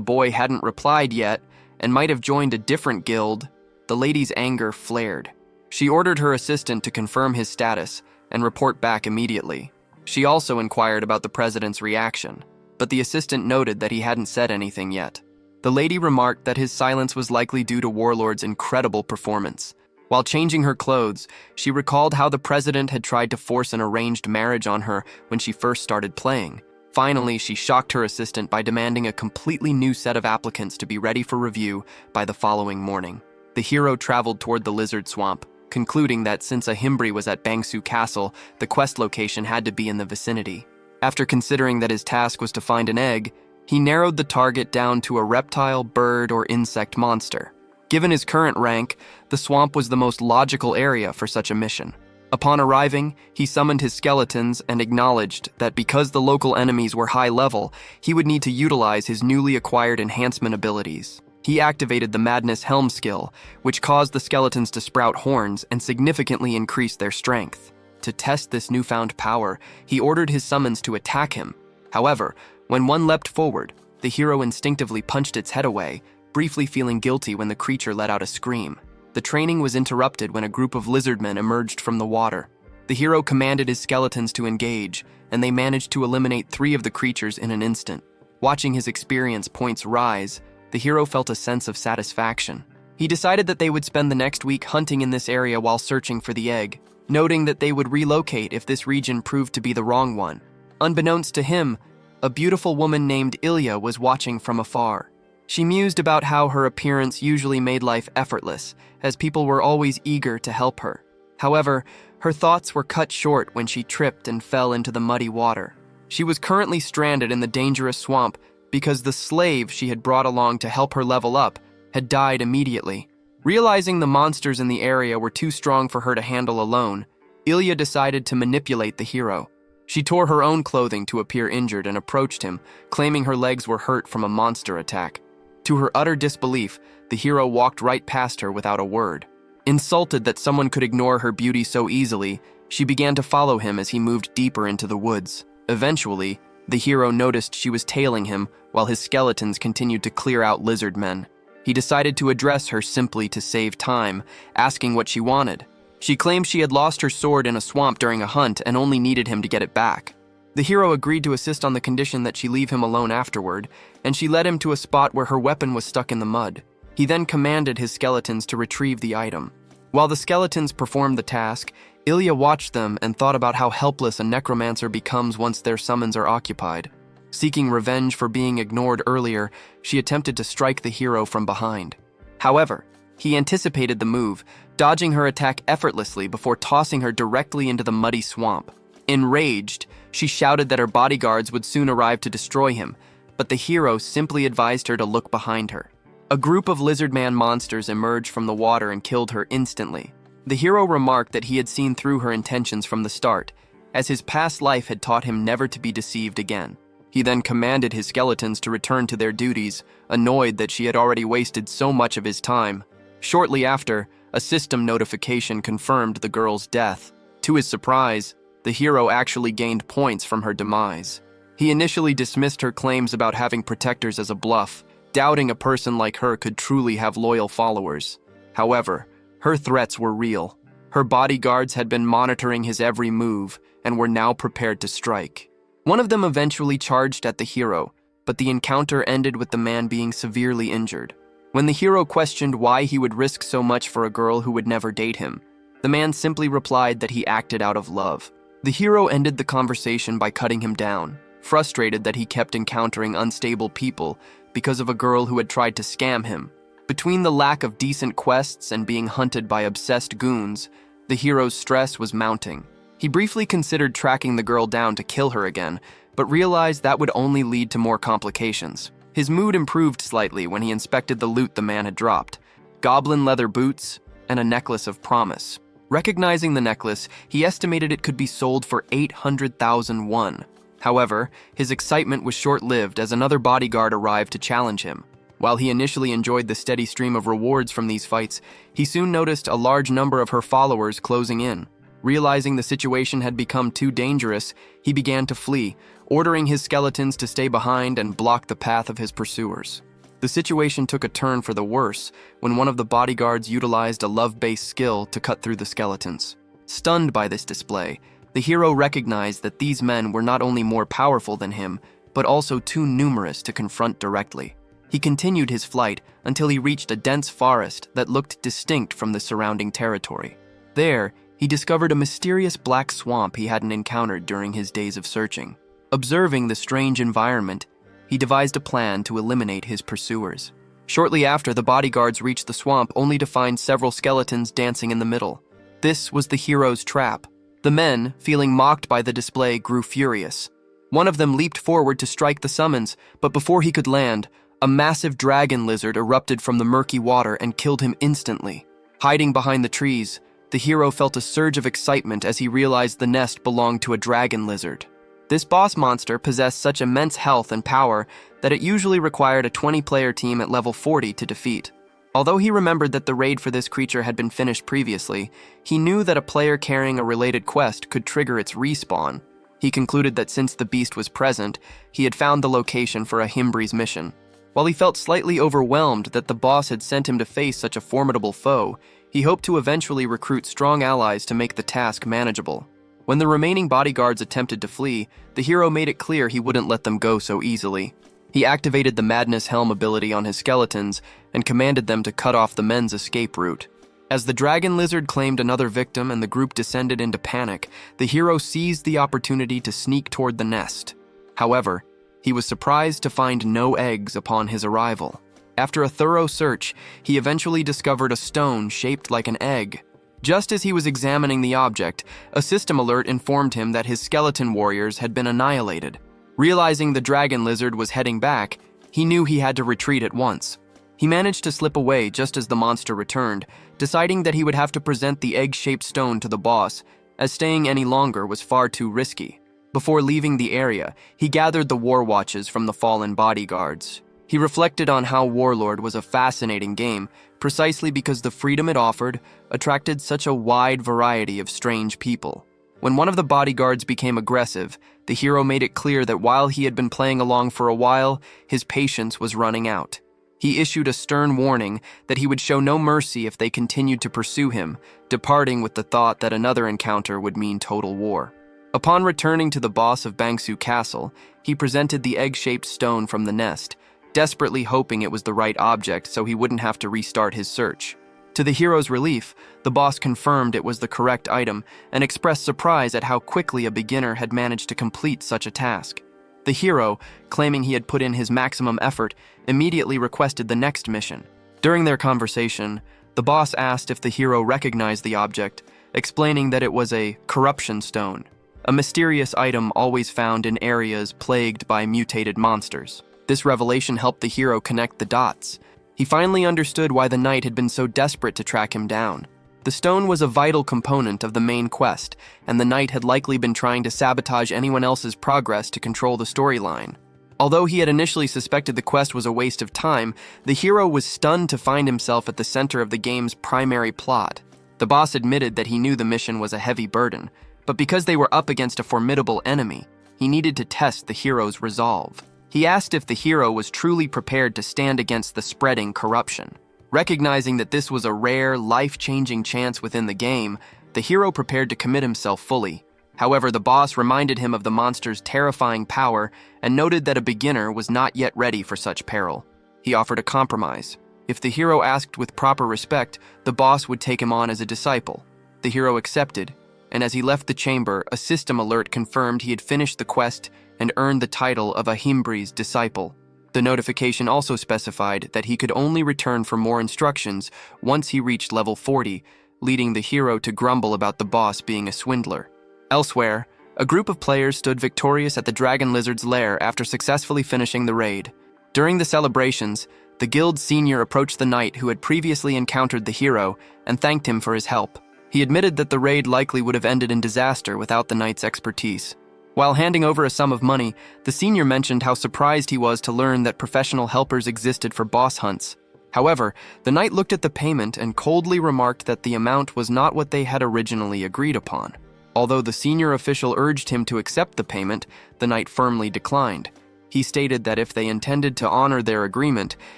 boy hadn't replied yet and might have joined a different guild, the lady's anger flared. She ordered her assistant to confirm his status and report back immediately. She also inquired about the president's reaction, but the assistant noted that he hadn't said anything yet. The lady remarked that his silence was likely due to Warlord's incredible performance. While changing her clothes, she recalled how the president had tried to force an arranged marriage on her when she first started playing. Finally, she shocked her assistant by demanding a completely new set of applicants to be ready for review by the following morning. The hero traveled toward the lizard swamp, concluding that since a Himbri was at Bangsu Castle, the quest location had to be in the vicinity. After considering that his task was to find an egg, he narrowed the target down to a reptile, bird, or insect monster. Given his current rank, the swamp was the most logical area for such a mission. Upon arriving, he summoned his skeletons and acknowledged that because the local enemies were high level, he would need to utilize his newly acquired enhancement abilities. He activated the Madness Helm skill, which caused the skeletons to sprout horns and significantly increased their strength. To test this newfound power, he ordered his summons to attack him. However, when one leapt forward, the hero instinctively punched its head away, briefly feeling guilty when the creature let out a scream. The training was interrupted when a group of lizardmen emerged from the water. The hero commanded his skeletons to engage, and they managed to eliminate 3 of the creatures in an instant. Watching his experience points rise, the hero felt a sense of satisfaction. He decided that they would spend the next week hunting in this area while searching for the egg, noting that they would relocate if this region proved to be the wrong one. Unbeknownst to him, a beautiful woman named Ilya was watching from afar. She mused about how her appearance usually made life effortless, as people were always eager to help her. However, her thoughts were cut short when she tripped and fell into the muddy water. She was currently stranded in the dangerous swamp because the slave she had brought along to help her level up had died immediately. Realizing the monsters in the area were too strong for her to handle alone, Ilya decided to manipulate the hero. She tore her own clothing to appear injured and approached him, claiming her legs were hurt from a monster attack. To her utter disbelief, the hero walked right past her without a word. Insulted that someone could ignore her beauty so easily, she began to follow him as he moved deeper into the woods. Eventually, the hero noticed she was tailing him while his skeletons continued to clear out lizard men. He decided to address her simply to save time, asking what she wanted. She claimed she had lost her sword in a swamp during a hunt and only needed him to get it back. The hero agreed to assist on the condition that she leave him alone afterward, and she led him to a spot where her weapon was stuck in the mud. He then commanded his skeletons to retrieve the item. While the skeletons performed the task, Ilya watched them and thought about how helpless a necromancer becomes once their summons are occupied. Seeking revenge for being ignored earlier, she attempted to strike the hero from behind. However, he anticipated the move, dodging her attack effortlessly before tossing her directly into the muddy swamp. Enraged, she shouted that her bodyguards would soon arrive to destroy him, but the hero simply advised her to look behind her. A group of lizardman monsters emerged from the water and killed her instantly. The hero remarked that he had seen through her intentions from the start, as his past life had taught him never to be deceived again. He then commanded his skeletons to return to their duties, annoyed that she had already wasted so much of his time. Shortly after, a system notification confirmed the girl's death. To his surprise, the hero actually gained points from her demise. He initially dismissed her claims about having protectors as a bluff, doubting a person like her could truly have loyal followers. However, her threats were real. Her bodyguards had been monitoring his every move and were now prepared to strike. One of them eventually charged at the hero, but the encounter ended with the man being severely injured. When the hero questioned why he would risk so much for a girl who would never date him, the man simply replied that he acted out of love. The hero ended the conversation by cutting him down, frustrated that he kept encountering unstable people because of a girl who had tried to scam him. Between the lack of decent quests and being hunted by obsessed goons, the hero's stress was mounting. He briefly considered tracking the girl down to kill her again, but realized that would only lead to more complications. His mood improved slightly when he inspected the loot the man had dropped: goblin leather boots and a necklace of promise. Recognizing the necklace, he estimated it could be sold for 800,000 won. However, his excitement was short-lived as another bodyguard arrived to challenge him. While he initially enjoyed the steady stream of rewards from these fights, he soon noticed a large number of her followers closing in. Realizing the situation had become too dangerous, he began to flee, ordering his skeletons to stay behind and block the path of his pursuers. The situation took a turn for the worse when one of the bodyguards utilized a love-based skill to cut through the skeletons. Stunned by this display, the hero recognized that these men were not only more powerful than him, but also too numerous to confront directly. He continued his flight until he reached a dense forest that looked distinct from the surrounding territory. There, he discovered a mysterious black swamp he hadn't encountered during his days of searching. Observing the strange environment, he devised a plan to eliminate his pursuers. Shortly after, the bodyguards reached the swamp only to find several skeletons dancing in the middle. This was the hero's trap. The men, feeling mocked by the display, grew furious. One of them leaped forward to strike the summons, but before he could land, a massive dragon lizard erupted from the murky water and killed him instantly. Hiding behind the trees, the hero felt a surge of excitement as he realized the nest belonged to a dragon lizard. This boss monster possessed such immense health and power that it usually required a 20-player team at level 40 to defeat. Although he remembered that the raid for this creature had been finished previously, he knew that a player carrying a related quest could trigger its respawn. He concluded that since the beast was present, he had found the location for a Himbree's mission. While he felt slightly overwhelmed that the boss had sent him to face such a formidable foe, he hoped to eventually recruit strong allies to make the task manageable. When the remaining bodyguards attempted to flee, the hero made it clear he wouldn't let them go so easily. He activated the Madness Helm ability on his skeletons and commanded them to cut off the men's escape route. As the dragon lizard claimed another victim and the group descended into panic, the hero seized the opportunity to sneak toward the nest. However, he was surprised to find no eggs upon his arrival. After a thorough search, he eventually discovered a stone shaped like an egg. Just as he was examining the object, a system alert informed him that his skeleton warriors had been annihilated. Realizing the dragon lizard was heading back, he knew he had to retreat at once. He managed to slip away just as the monster returned, deciding that he would have to present the egg-shaped stone to the boss, as staying any longer was far too risky. Before leaving the area, he gathered the war watches from the fallen bodyguards. He reflected on how Warlord was a fascinating game, precisely because the freedom it offered attracted such a wide variety of strange people. When one of the bodyguards became aggressive, the hero made it clear that while he had been playing along for a while, his patience was running out. He issued a stern warning that he would show no mercy if they continued to pursue him, departing with the thought that another encounter would mean total war. Upon returning to the boss of Bangsu Castle, he presented the egg-shaped stone from the nest, desperately hoping it was the right object so he wouldn't have to restart his search. To the hero's relief, the boss confirmed it was the correct item and expressed surprise at how quickly a beginner had managed to complete such a task. The hero, claiming he had put in his maximum effort, immediately requested the next mission. During their conversation, the boss asked if the hero recognized the object, explaining that it was a corruption stone, a mysterious item always found in areas plagued by mutated monsters. This revelation helped the hero connect the dots. He finally understood why the knight had been so desperate to track him down. The stone was a vital component of the main quest, and the knight had likely been trying to sabotage anyone else's progress to control the storyline. Although he had initially suspected the quest was a waste of time, the hero was stunned to find himself at the center of the game's primary plot. The boss admitted that he knew the mission was a heavy burden, but because they were up against a formidable enemy, he needed to test the hero's resolve. He asked if the hero was truly prepared to stand against the spreading corruption. Recognizing that this was a rare, life-changing chance within the game, the hero prepared to commit himself fully. However, the boss reminded him of the monster's terrifying power and noted that a beginner was not yet ready for such peril. He offered a compromise. If the hero asked with proper respect, the boss would take him on as a disciple. The hero accepted, and as he left the chamber, a system alert confirmed he had finished the quest and earned the title of a Himbree's disciple. The notification also specified that he could only return for more instructions once he reached level 40, leading the hero to grumble about the boss being a swindler. Elsewhere, a group of players stood victorious at the dragon lizard's lair after successfully finishing the raid. During the celebrations, the guild's senior approached the knight who had previously encountered the hero and thanked him for his help. He admitted that the raid likely would have ended in disaster without the knight's expertise. While handing over a sum of money, the senior mentioned how surprised he was to learn that professional helpers existed for boss hunts. However, the knight looked at the payment and coldly remarked that the amount was not what they had originally agreed upon. Although the senior official urged him to accept the payment, the knight firmly declined. He stated that if they intended to honor their agreement,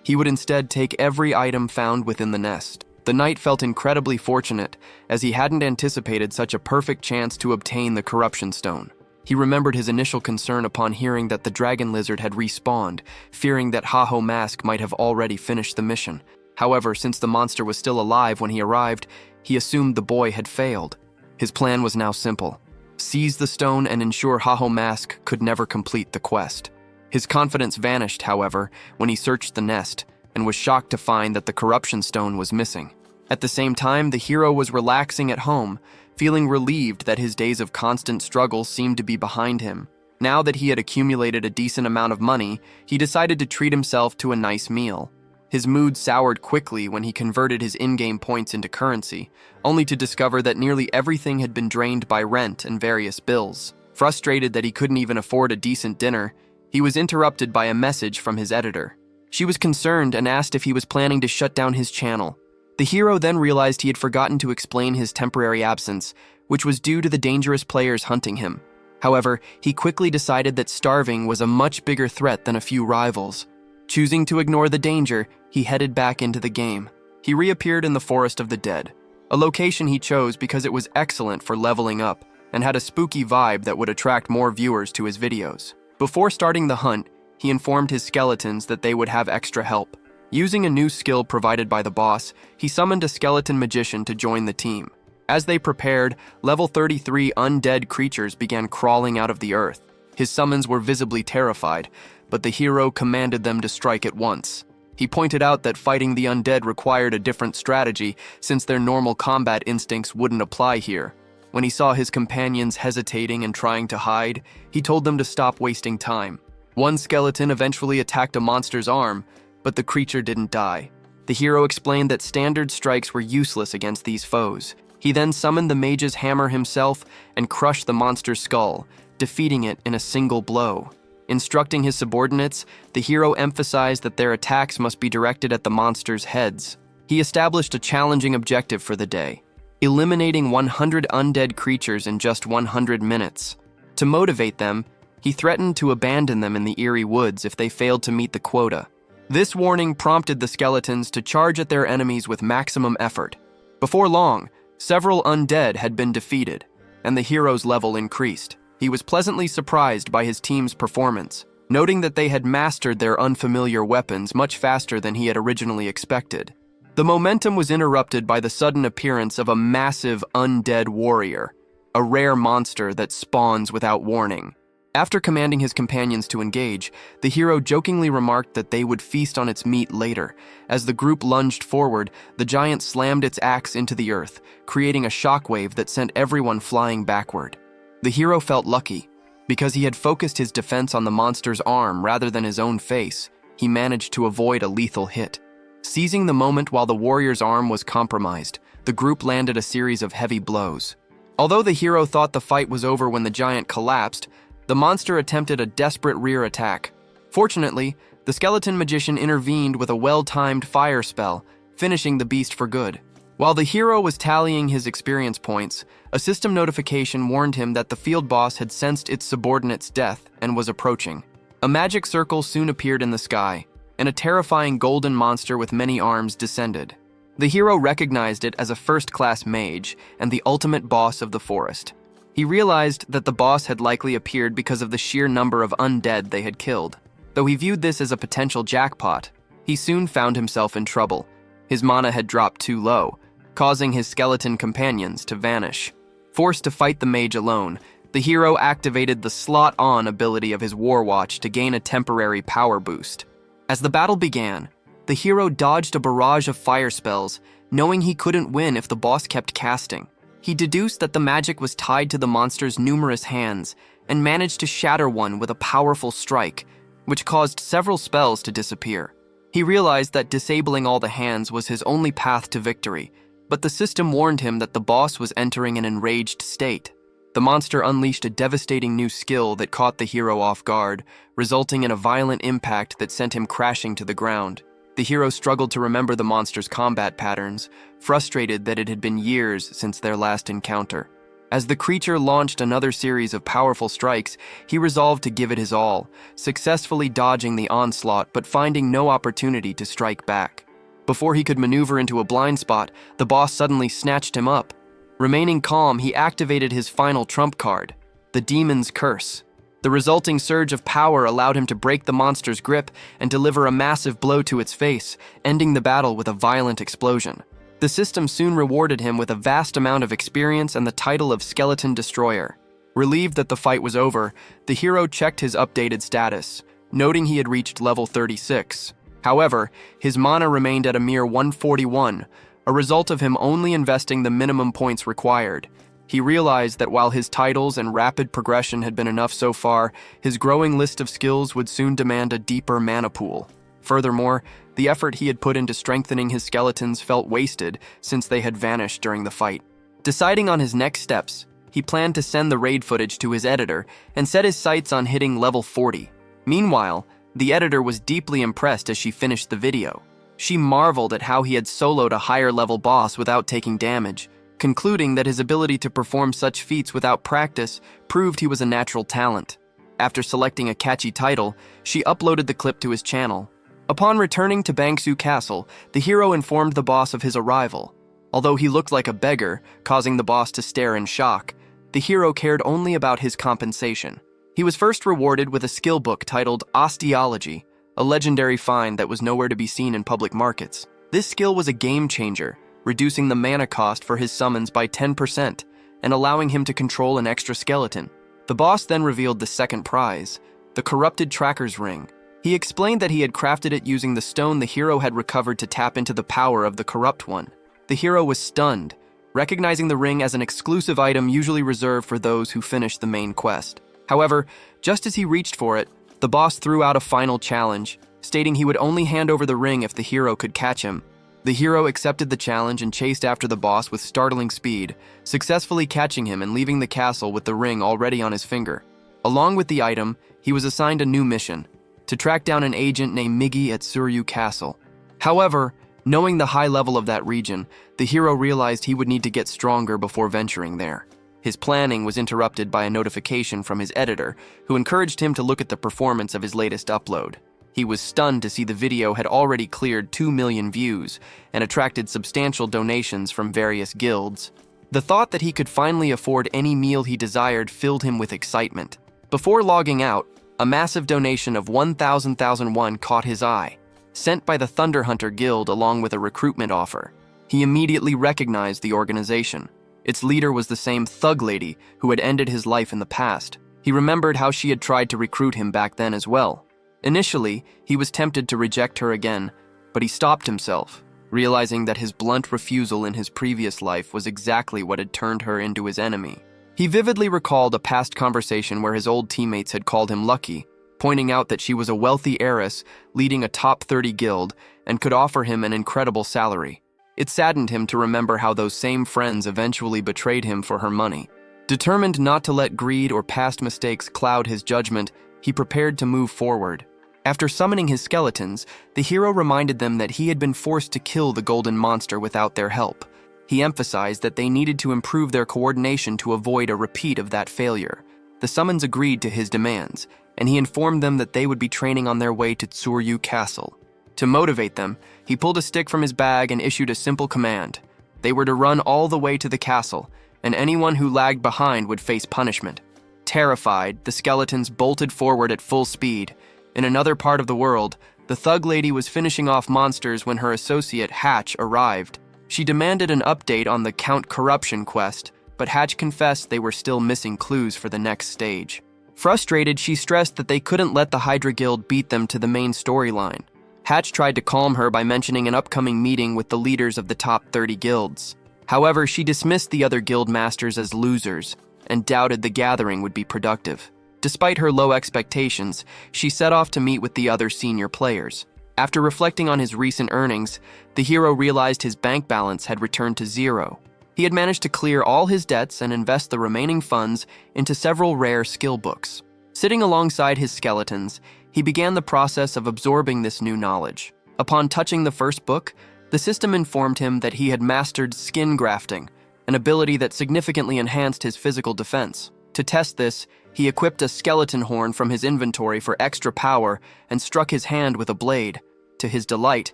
he would instead take every item found within the nest. The knight felt incredibly fortunate, as he hadn't anticipated such a perfect chance to obtain the corruption stone. He remembered his initial concern upon hearing that the dragon lizard had respawned, fearing that Haho Mask might have already finished the mission. However, since the monster was still alive when he arrived, he assumed the boy had failed. His plan was now simple: seize the stone and ensure Haho Mask could never complete the quest. His confidence vanished, however, when he searched the nest, and was shocked to find that the corruption stone was missing. At the same time, the hero was relaxing at home, feeling relieved that his days of constant struggle seemed to be behind him. Now that he had accumulated a decent amount of money, he decided to treat himself to a nice meal. His mood soured quickly when he converted his in-game points into currency, only to discover that nearly everything had been drained by rent and various bills. Frustrated that he couldn't even afford a decent dinner, he was interrupted by a message from his editor. She was concerned and asked if he was planning to shut down his channel. The hero then realized he had forgotten to explain his temporary absence, which was due to the dangerous players hunting him. However, he quickly decided that starving was a much bigger threat than a few rivals. Choosing to ignore the danger, he headed back into the game. He reappeared in the Forest of the Dead, a location he chose because it was excellent for leveling up and had a spooky vibe that would attract more viewers to his videos. Before starting the hunt, he informed his skeletons that they would have extra help. Using a new skill provided by the boss, he summoned a skeleton magician to join the team. As they prepared, level 33 undead creatures began crawling out of the earth. His summons were visibly terrified, but the hero commanded them to strike at once. He pointed out that fighting the undead required a different strategy, since their normal combat instincts wouldn't apply here. When he saw his companions hesitating and trying to hide, he told them to stop wasting time. One skeleton eventually attacked a monster's arm, but the creature didn't die. The hero explained that standard strikes were useless against these foes. He then summoned the mage's hammer himself and crushed the monster's skull, defeating it in a single blow. Instructing his subordinates, the hero emphasized that their attacks must be directed at the monster's heads. He established a challenging objective for the day: eliminating 100 undead creatures in just 100 minutes. To motivate them, he threatened to abandon them in the eerie woods if they failed to meet the quota. This warning prompted the skeletons to charge at their enemies with maximum effort. Before long, several undead had been defeated, and the hero's level increased. He was pleasantly surprised by his team's performance, noting that they had mastered their unfamiliar weapons much faster than he had originally expected. The momentum was interrupted by the sudden appearance of a massive undead warrior, a rare monster that spawns without warning. After commanding his companions to engage, the hero jokingly remarked that they would feast on its meat later. As the group lunged forward, the giant slammed its axe into the earth, creating a shockwave that sent everyone flying backward. The hero felt lucky. Because he had focused his defense on the monster's arm rather than his own face, he managed to avoid a lethal hit. Seizing the moment while the warrior's arm was compromised, the group landed a series of heavy blows. Although the hero thought the fight was over when the giant collapsed, the monster attempted a desperate rear attack. Fortunately, the skeleton magician intervened with a well-timed fire spell, finishing the beast for good. While the hero was tallying his experience points, a system notification warned him that the field boss had sensed its subordinate's death and was approaching. A magic circle soon appeared in the sky, and a terrifying golden monster with many arms descended. The hero recognized it as a first-class mage and the ultimate boss of the forest. He realized that the boss had likely appeared because of the sheer number of undead they had killed. Though he viewed this as a potential jackpot, he soon found himself in trouble. His mana had dropped too low, causing his skeleton companions to vanish. Forced to fight the mage alone, the hero activated the slot-on ability of his Warwatch to gain a temporary power boost. As the battle began, the hero dodged a barrage of fire spells, knowing he couldn't win if the boss kept casting. He deduced that the magic was tied to the monster's numerous hands and managed to shatter one with a powerful strike, which caused several spells to disappear. He realized that disabling all the hands was his only path to victory, but the system warned him that the boss was entering an enraged state. The monster unleashed a devastating new skill that caught the hero off guard, resulting in a violent impact that sent him crashing to the ground. The hero struggled to remember the monster's combat patterns, frustrated that it had been years since their last encounter. As the creature launched another series of powerful strikes, he resolved to give it his all, successfully dodging the onslaught but finding no opportunity to strike back. Before he could maneuver into a blind spot, the boss suddenly snatched him up. Remaining calm, he activated his final trump card, the Demon's Curse. The resulting surge of power allowed him to break the monster's grip and deliver a massive blow to its face, ending the battle with a violent explosion. The system soon rewarded him with a vast amount of experience and the title of Skeleton Destroyer. Relieved that the fight was over, the hero checked his updated status, noting he had reached level 36. However, his mana remained at a mere 141, a result of him only investing the minimum points required. He realized that while his titles and rapid progression had been enough so far, his growing list of skills would soon demand a deeper mana pool. Furthermore, the effort he had put into strengthening his skeletons felt wasted since they had vanished during the fight. Deciding on his next steps, he planned to send the raid footage to his editor and set his sights on hitting level 40. Meanwhile, the editor was deeply impressed as she finished the video. She marveled at how he had soloed a higher-level boss without taking damage, concluding that his ability to perform such feats without practice proved he was a natural talent. After selecting a catchy title, she uploaded the clip to his channel. Upon returning to Bangsu Castle, the hero informed the boss of his arrival. Although he looked like a beggar, causing the boss to stare in shock, the hero cared only about his compensation. He was first rewarded with a skill book titled Osteology, a legendary find that was nowhere to be seen in public markets. This skill was a game changer, reducing the mana cost for his summons by 10% and allowing him to control an extra skeleton. The boss then revealed the second prize, the Corrupted Tracker's Ring. He explained that he had crafted it using the stone the hero had recovered to tap into the power of the Corrupt One. The hero was stunned, recognizing the ring as an exclusive item usually reserved for those who finished the main quest. However, just as he reached for it, the boss threw out a final challenge, stating he would only hand over the ring if the hero could catch him. The hero accepted the challenge and chased after the boss with startling speed, successfully catching him and leaving the castle with the ring already on his finger. Along with the item, he was assigned a new mission, to track down an agent named Miggy at Shirou Castle. However, knowing the high level of that region, the hero realized he would need to get stronger before venturing there. His planning was interrupted by a notification from his editor, who encouraged him to look at the performance of his latest upload. He was stunned to see the video had already cleared 2 million views and attracted substantial donations from various guilds. The thought that he could finally afford any meal he desired filled him with excitement. Before logging out, a massive donation of 1,000 won caught his eye, sent by the Thunder Hunter Guild along with a recruitment offer. He immediately recognized the organization. Its leader was the same thug lady who had ended his life in the past. He remembered how she had tried to recruit him back then as well. Initially, he was tempted to reject her again, but he stopped himself, realizing that his blunt refusal in his previous life was exactly what had turned her into his enemy. He vividly recalled a past conversation where his old teammates had called him lucky, pointing out that she was a wealthy heiress leading a top 30 guild and could offer him an incredible salary. It saddened him to remember how those same friends eventually betrayed him for her money. Determined not to let greed or past mistakes cloud his judgment, he prepared to move forward. After summoning his skeletons, the hero reminded them that he had been forced to kill the golden monster without their help. He emphasized that they needed to improve their coordination to avoid a repeat of that failure. The summons agreed to his demands, and he informed them that they would be training on their way to Shirou Castle. To motivate them, he pulled a stick from his bag and issued a simple command. They were to run all the way to the castle, and anyone who lagged behind would face punishment. Terrified, the skeletons bolted forward at full speed. In another part of the world, the thug lady was finishing off monsters when her associate, Hatch, arrived. She demanded an update on the Count Corruption quest, but Hatch confessed they were still missing clues for the next stage. Frustrated, she stressed that they couldn't let the Hydra Guild beat them to the main storyline. Hatch tried to calm her by mentioning an upcoming meeting with the leaders of the top 30 guilds. However, she dismissed the other guild masters as losers and doubted the gathering would be productive. Despite her low expectations, she set off to meet with the other senior players. After reflecting on his recent earnings, the hero realized his bank balance had returned to zero. He had managed to clear all his debts and invest the remaining funds into several rare skill books. Sitting alongside his skeletons, he began the process of absorbing this new knowledge. Upon touching the first book, the system informed him that he had mastered skin grafting, an ability that significantly enhanced his physical defense. To test this, he equipped a skeleton horn from his inventory for extra power and struck his hand with a blade. To his delight,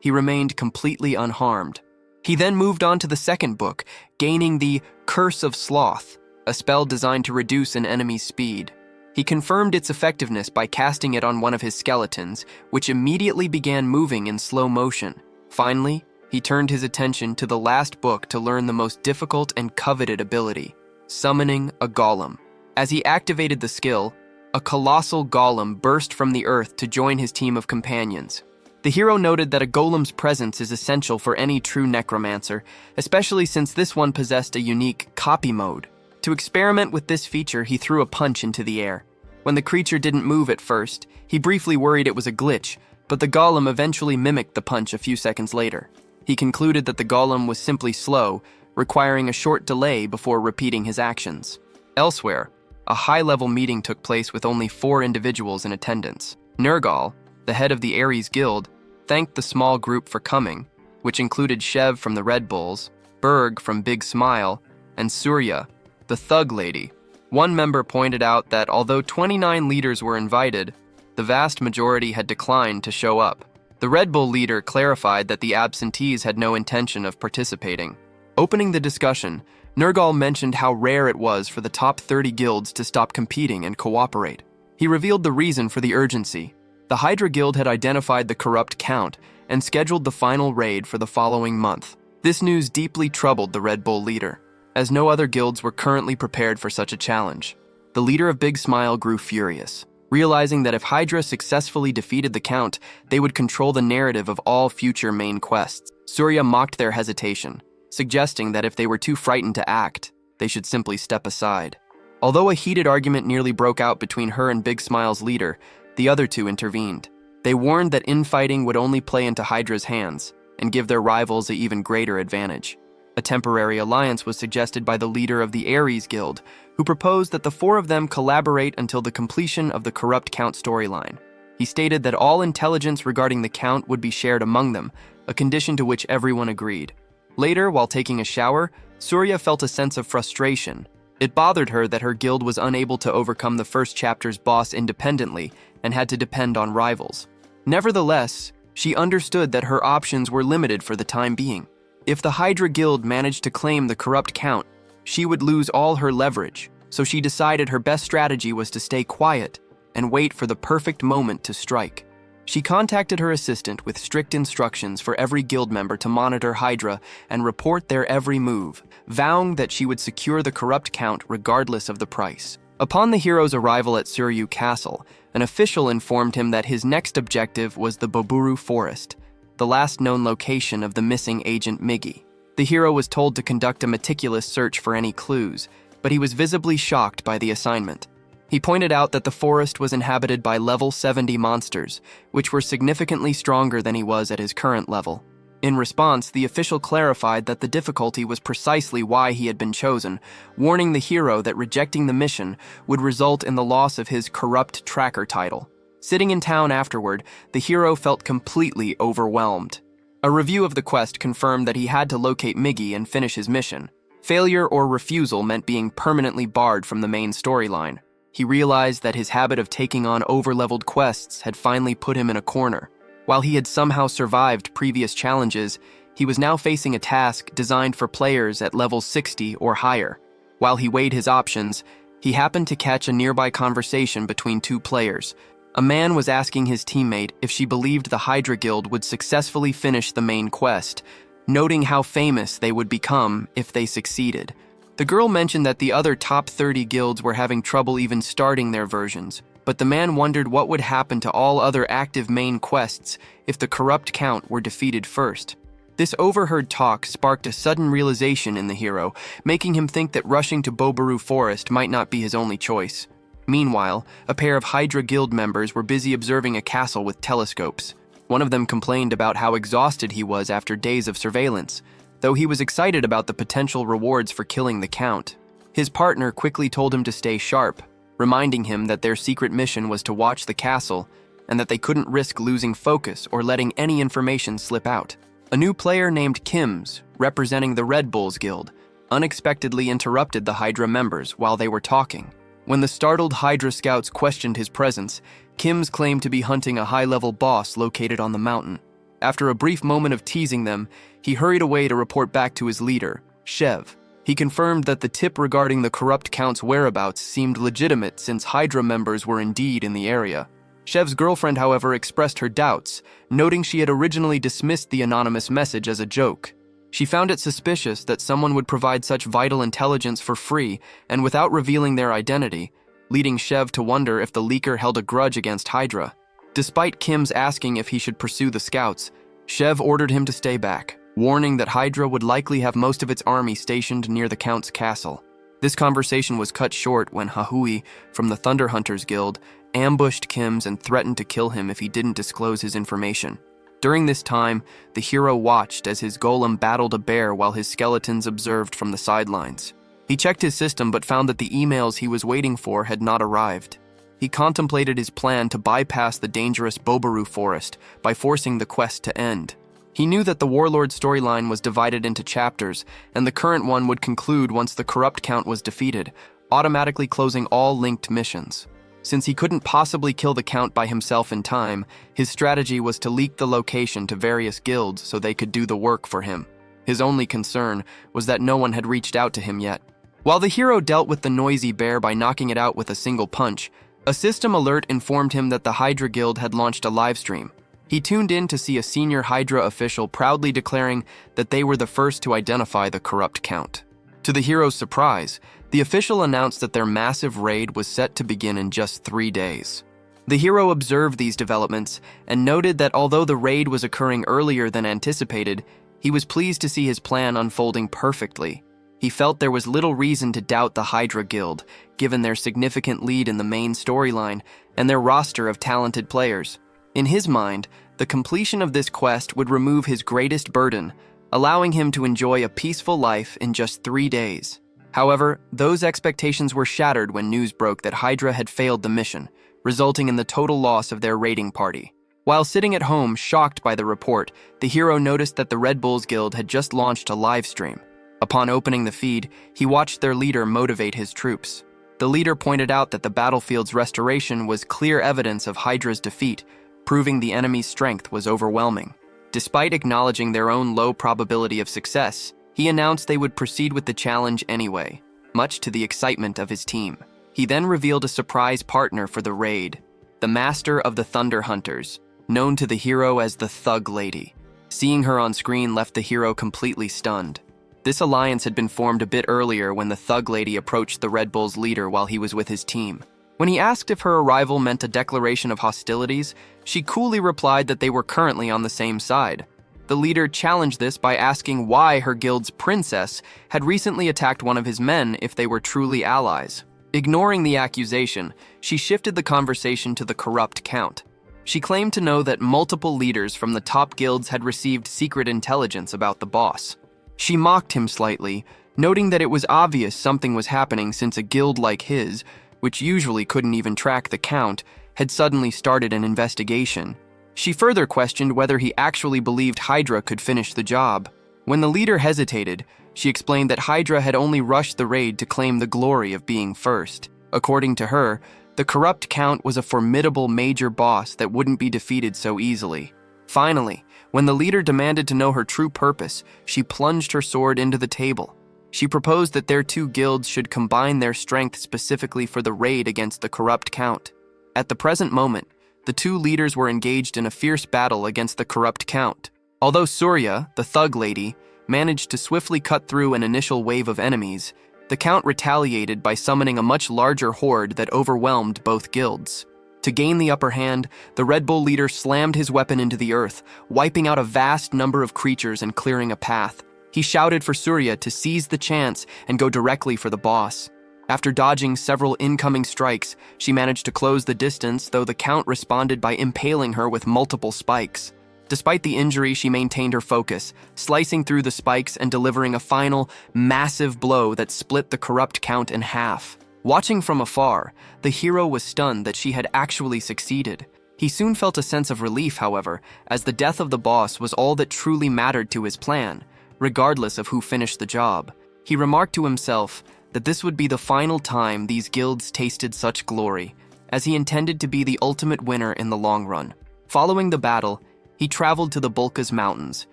he remained completely unharmed. He then moved on to the second book, gaining the Curse of Sloth, a spell designed to reduce an enemy's speed. He confirmed its effectiveness by casting it on one of his skeletons, which immediately began moving in slow motion. Finally, he turned his attention to the last book to learn the most difficult and coveted ability, summoning a golem. As he activated the skill, a colossal golem burst from the earth to join his team of companions. The hero noted that a golem's presence is essential for any true necromancer, especially since this one possessed a unique copy mode. To experiment with this feature, he threw a punch into the air. When the creature didn't move at first, he briefly worried it was a glitch, but the golem eventually mimicked the punch a few seconds later. He concluded that the golem was simply slow, requiring a short delay before repeating his actions. Elsewhere, a high-level meeting took place with only 4 individuals in attendance. Nergal, the head of the Ares Guild, thanked the small group for coming, which included Shev from the Red Bulls, Berg from Big Smile, and Surya, the Thug Lady. One member pointed out that although 29 leaders were invited, the vast majority had declined to show up. The Red Bull leader clarified that the absentees had no intention of participating. Opening the discussion, Nergal mentioned how rare it was for the top 30 guilds to stop competing and cooperate. He revealed the reason for the urgency. The Hydra Guild had identified the corrupt Count and scheduled the final raid for the following month. This news deeply troubled the Red Bull leader, as no other guilds were currently prepared for such a challenge. The leader of Big Smile grew furious, realizing that if Hydra successfully defeated the Count, they would control the narrative of all future main quests. Surya mocked their hesitation, suggesting that if they were too frightened to act, they should simply step aside. Although a heated argument nearly broke out between her and Big Smile's leader, the other two intervened. They warned that infighting would only play into Hydra's hands and give their rivals an even greater advantage. A temporary alliance was suggested by the leader of the Ares Guild, who proposed that the 4 of them collaborate until the completion of the corrupt Count storyline. He stated that all intelligence regarding the Count would be shared among them, a condition to which everyone agreed. Later, while taking a shower, Surya felt a sense of frustration. It bothered her that her guild was unable to overcome the first chapter's boss independently and had to depend on rivals. Nevertheless, she understood that her options were limited for the time being. If the Hydra Guild managed to claim the corrupt Count, she would lose all her leverage, so she decided her best strategy was to stay quiet and wait for the perfect moment to strike. She contacted her assistant with strict instructions for every guild member to monitor Hydra and report their every move, vowing that she would secure the corrupt Count regardless of the price. Upon the hero's arrival at Shirou Castle, an official informed him that his next objective was the Boburu Forest, the last known location of the missing agent Miggy. The hero was told to conduct a meticulous search for any clues, but he was visibly shocked by the assignment. He pointed out that the forest was inhabited by level 70 monsters, which were significantly stronger than he was at his current level. In response, the official clarified that the difficulty was precisely why he had been chosen, warning the hero that rejecting the mission would result in the loss of his corrupt tracker title. Sitting in town afterward, the hero felt completely overwhelmed. A review of the quest confirmed that he had to locate Miggy and finish his mission. Failure or refusal meant being permanently barred from the main storyline. He realized that his habit of taking on over-leveled quests had finally put him in a corner. While he had somehow survived previous challenges, he was now facing a task designed for players at level 60 or higher. While he weighed his options, he happened to catch a nearby conversation between 2 players. A man was asking his teammate if she believed the Hydra Guild would successfully finish the main quest, noting how famous they would become if they succeeded. The girl mentioned that the other top 30 guilds were having trouble even starting their versions, but the man wondered what would happen to all other active main quests if the corrupt Count were defeated first. This overheard talk sparked a sudden realization in the hero, making him think that rushing to Boburu Forest might not be his only choice. Meanwhile, a pair of Hydra Guild members were busy observing a castle with telescopes. One of them complained about how exhausted he was after days of surveillance. though he was excited about the potential rewards for killing the Count. His partner quickly told him to stay sharp, reminding him that their secret mission was to watch the castle and that they couldn't risk losing focus or letting any information slip out. A new player named Kims, representing the Red Bulls Guild, unexpectedly interrupted the Hydra members while they were talking. When the startled Hydra scouts questioned his presence, Kims claimed to be hunting a high-level boss located on the mountain. After a brief moment of teasing them, he hurried away to report back to his leader, Shev. He confirmed that the tip regarding the corrupt Count's whereabouts seemed legitimate since Hydra members were indeed in the area. Shev's girlfriend, however, expressed her doubts, noting she had originally dismissed the anonymous message as a joke. She found it suspicious that someone would provide such vital intelligence for free and without revealing their identity, leading Shev to wonder if the leaker held a grudge against Hydra. Despite Kim's asking if he should pursue the scouts, Shev ordered him to stay back, warning that Hydra would likely have most of its army stationed near the Count's castle. This conversation was cut short when Hahui from the Thunder Hunters Guild ambushed Kims and threatened to kill him if he didn't disclose his information. During this time, the hero watched as his golem battled a bear while his skeletons observed from the sidelines. He checked his system but found that the emails he was waiting for had not arrived. He contemplated his plan to bypass the dangerous Bobaru forest by forcing the quest to end. He knew that the Warlord storyline was divided into chapters, and the current one would conclude once the corrupt Count was defeated, automatically closing all linked missions. Since he couldn't possibly kill the Count by himself in time, his strategy was to leak the location to various guilds so they could do the work for him. His only concern was that no one had reached out to him yet. While the hero dealt with the noisy bear by knocking it out with a single punch, a system alert informed him that the Hydra Guild had launched a livestream. He tuned in to see a senior Hydra official proudly declaring that they were the first to identify the corrupt Count. To the hero's surprise, the official announced that their massive raid was set to begin in just 3 days. The hero observed these developments and noted that although the raid was occurring earlier than anticipated, he was pleased to see his plan unfolding perfectly. He felt there was little reason to doubt the Hydra Guild, given their significant lead in the main storyline and their roster of talented players. In his mind, the completion of this quest would remove his greatest burden, allowing him to enjoy a peaceful life in just 3 days. However, those expectations were shattered when news broke that Hydra had failed the mission, resulting in the total loss of their raiding party. While sitting at home shocked by the report, the hero noticed that the Red Bulls Guild had just launched a live stream. Upon opening the feed, he watched their leader motivate his troops. The leader pointed out that the battlefield's restoration was clear evidence of Hydra's defeat, proving the enemy's strength was overwhelming. Despite acknowledging their own low probability of success, he announced they would proceed with the challenge anyway, much to the excitement of his team. He then revealed a surprise partner for the raid, the master of the Thunder Hunters, known to the hero as the Thug Lady. Seeing her on screen left the hero completely stunned. This alliance had been formed a bit earlier when the Thug Lady approached the Red Bulls leader while he was with his team. When he asked if her arrival meant a declaration of hostilities, she coolly replied that they were currently on the same side. The leader challenged this by asking why her guild's princess had recently attacked one of his men if they were truly allies. Ignoring the accusation, she shifted the conversation to the corrupt Count. She claimed to know that multiple leaders from the top guilds had received secret intelligence about the boss. She mocked him slightly, noting that it was obvious something was happening since a guild like his, which usually couldn't even track the Count, had suddenly started an investigation. She further questioned whether he actually believed Hydra could finish the job. When the leader hesitated, she explained that Hydra had only rushed the raid to claim the glory of being first. According to her, the corrupt Count was a formidable major boss that wouldn't be defeated so easily. Finally, when the leader demanded to know her true purpose, she plunged her sword into the table. She proposed that their two guilds should combine their strength specifically for the raid against the corrupt Count. At the present moment, the two leaders were engaged in a fierce battle against the corrupt Count. Although Surya, the Thug Lady, managed to swiftly cut through an initial wave of enemies, the Count retaliated by summoning a much larger horde that overwhelmed both guilds. To gain the upper hand, the Red Bull leader slammed his weapon into the earth, wiping out a vast number of creatures and clearing a path. He shouted for Surya to seize the chance and go directly for the boss. After dodging several incoming strikes, she managed to close the distance, though the Count responded by impaling her with multiple spikes. Despite the injury, she maintained her focus, slicing through the spikes and delivering a final, massive blow that split the corrupt count in half. Watching from afar, the hero was stunned that she had actually succeeded. He soon felt a sense of relief, however, as the death of the boss was all that truly mattered to his plan, regardless of who finished the job. He remarked to himself that this would be the final time these guilds tasted such glory, as he intended to be the ultimate winner in the long run. Following the battle, he traveled to the Bulkas Mountains,